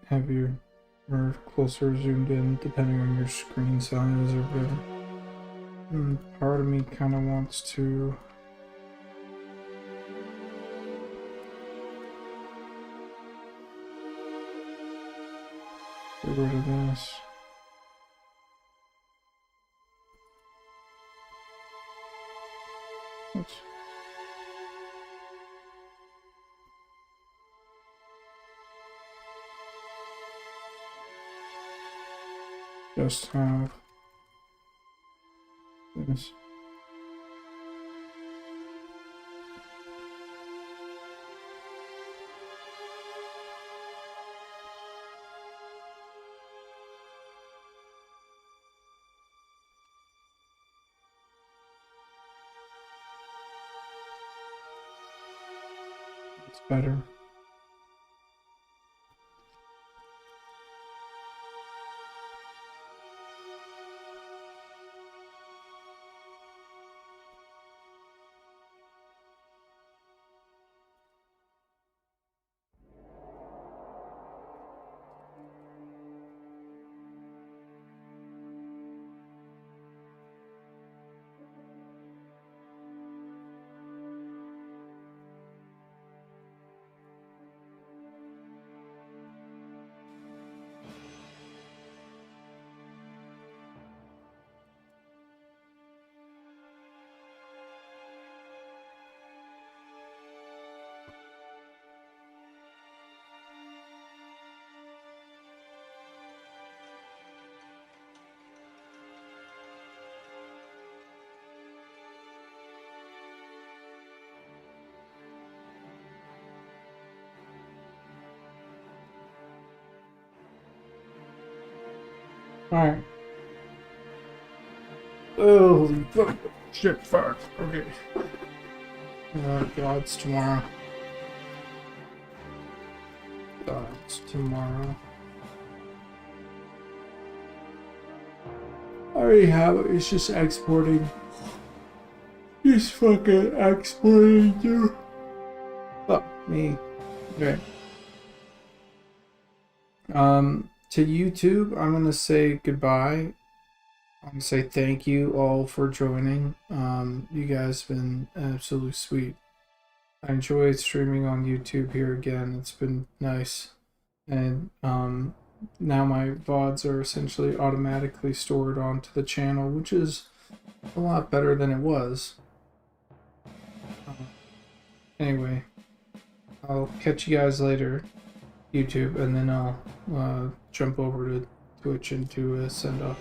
heavier or closer zoomed in depending on your screen size or whatever. Part of me kind of wants to get rid of this. Oops. Just have this. It's better. Alright. Oh, fuck. Shit, fuck. Okay. Oh, God, it's tomorrow. God, it's tomorrow. I already have it, it's just exporting. Just fucking exporting, dude. Fuck me. Okay. To YouTube, I'm gonna say goodbye. I'm gonna say thank you all for joining. You guys have been absolutely sweet. I enjoyed streaming on YouTube here again. It's been nice. And now my VODs are essentially automatically stored onto the channel, which is a lot better than it was. Anyway, I'll catch you guys later, YouTube, and then I'll jump over to Twitch and do a send-off.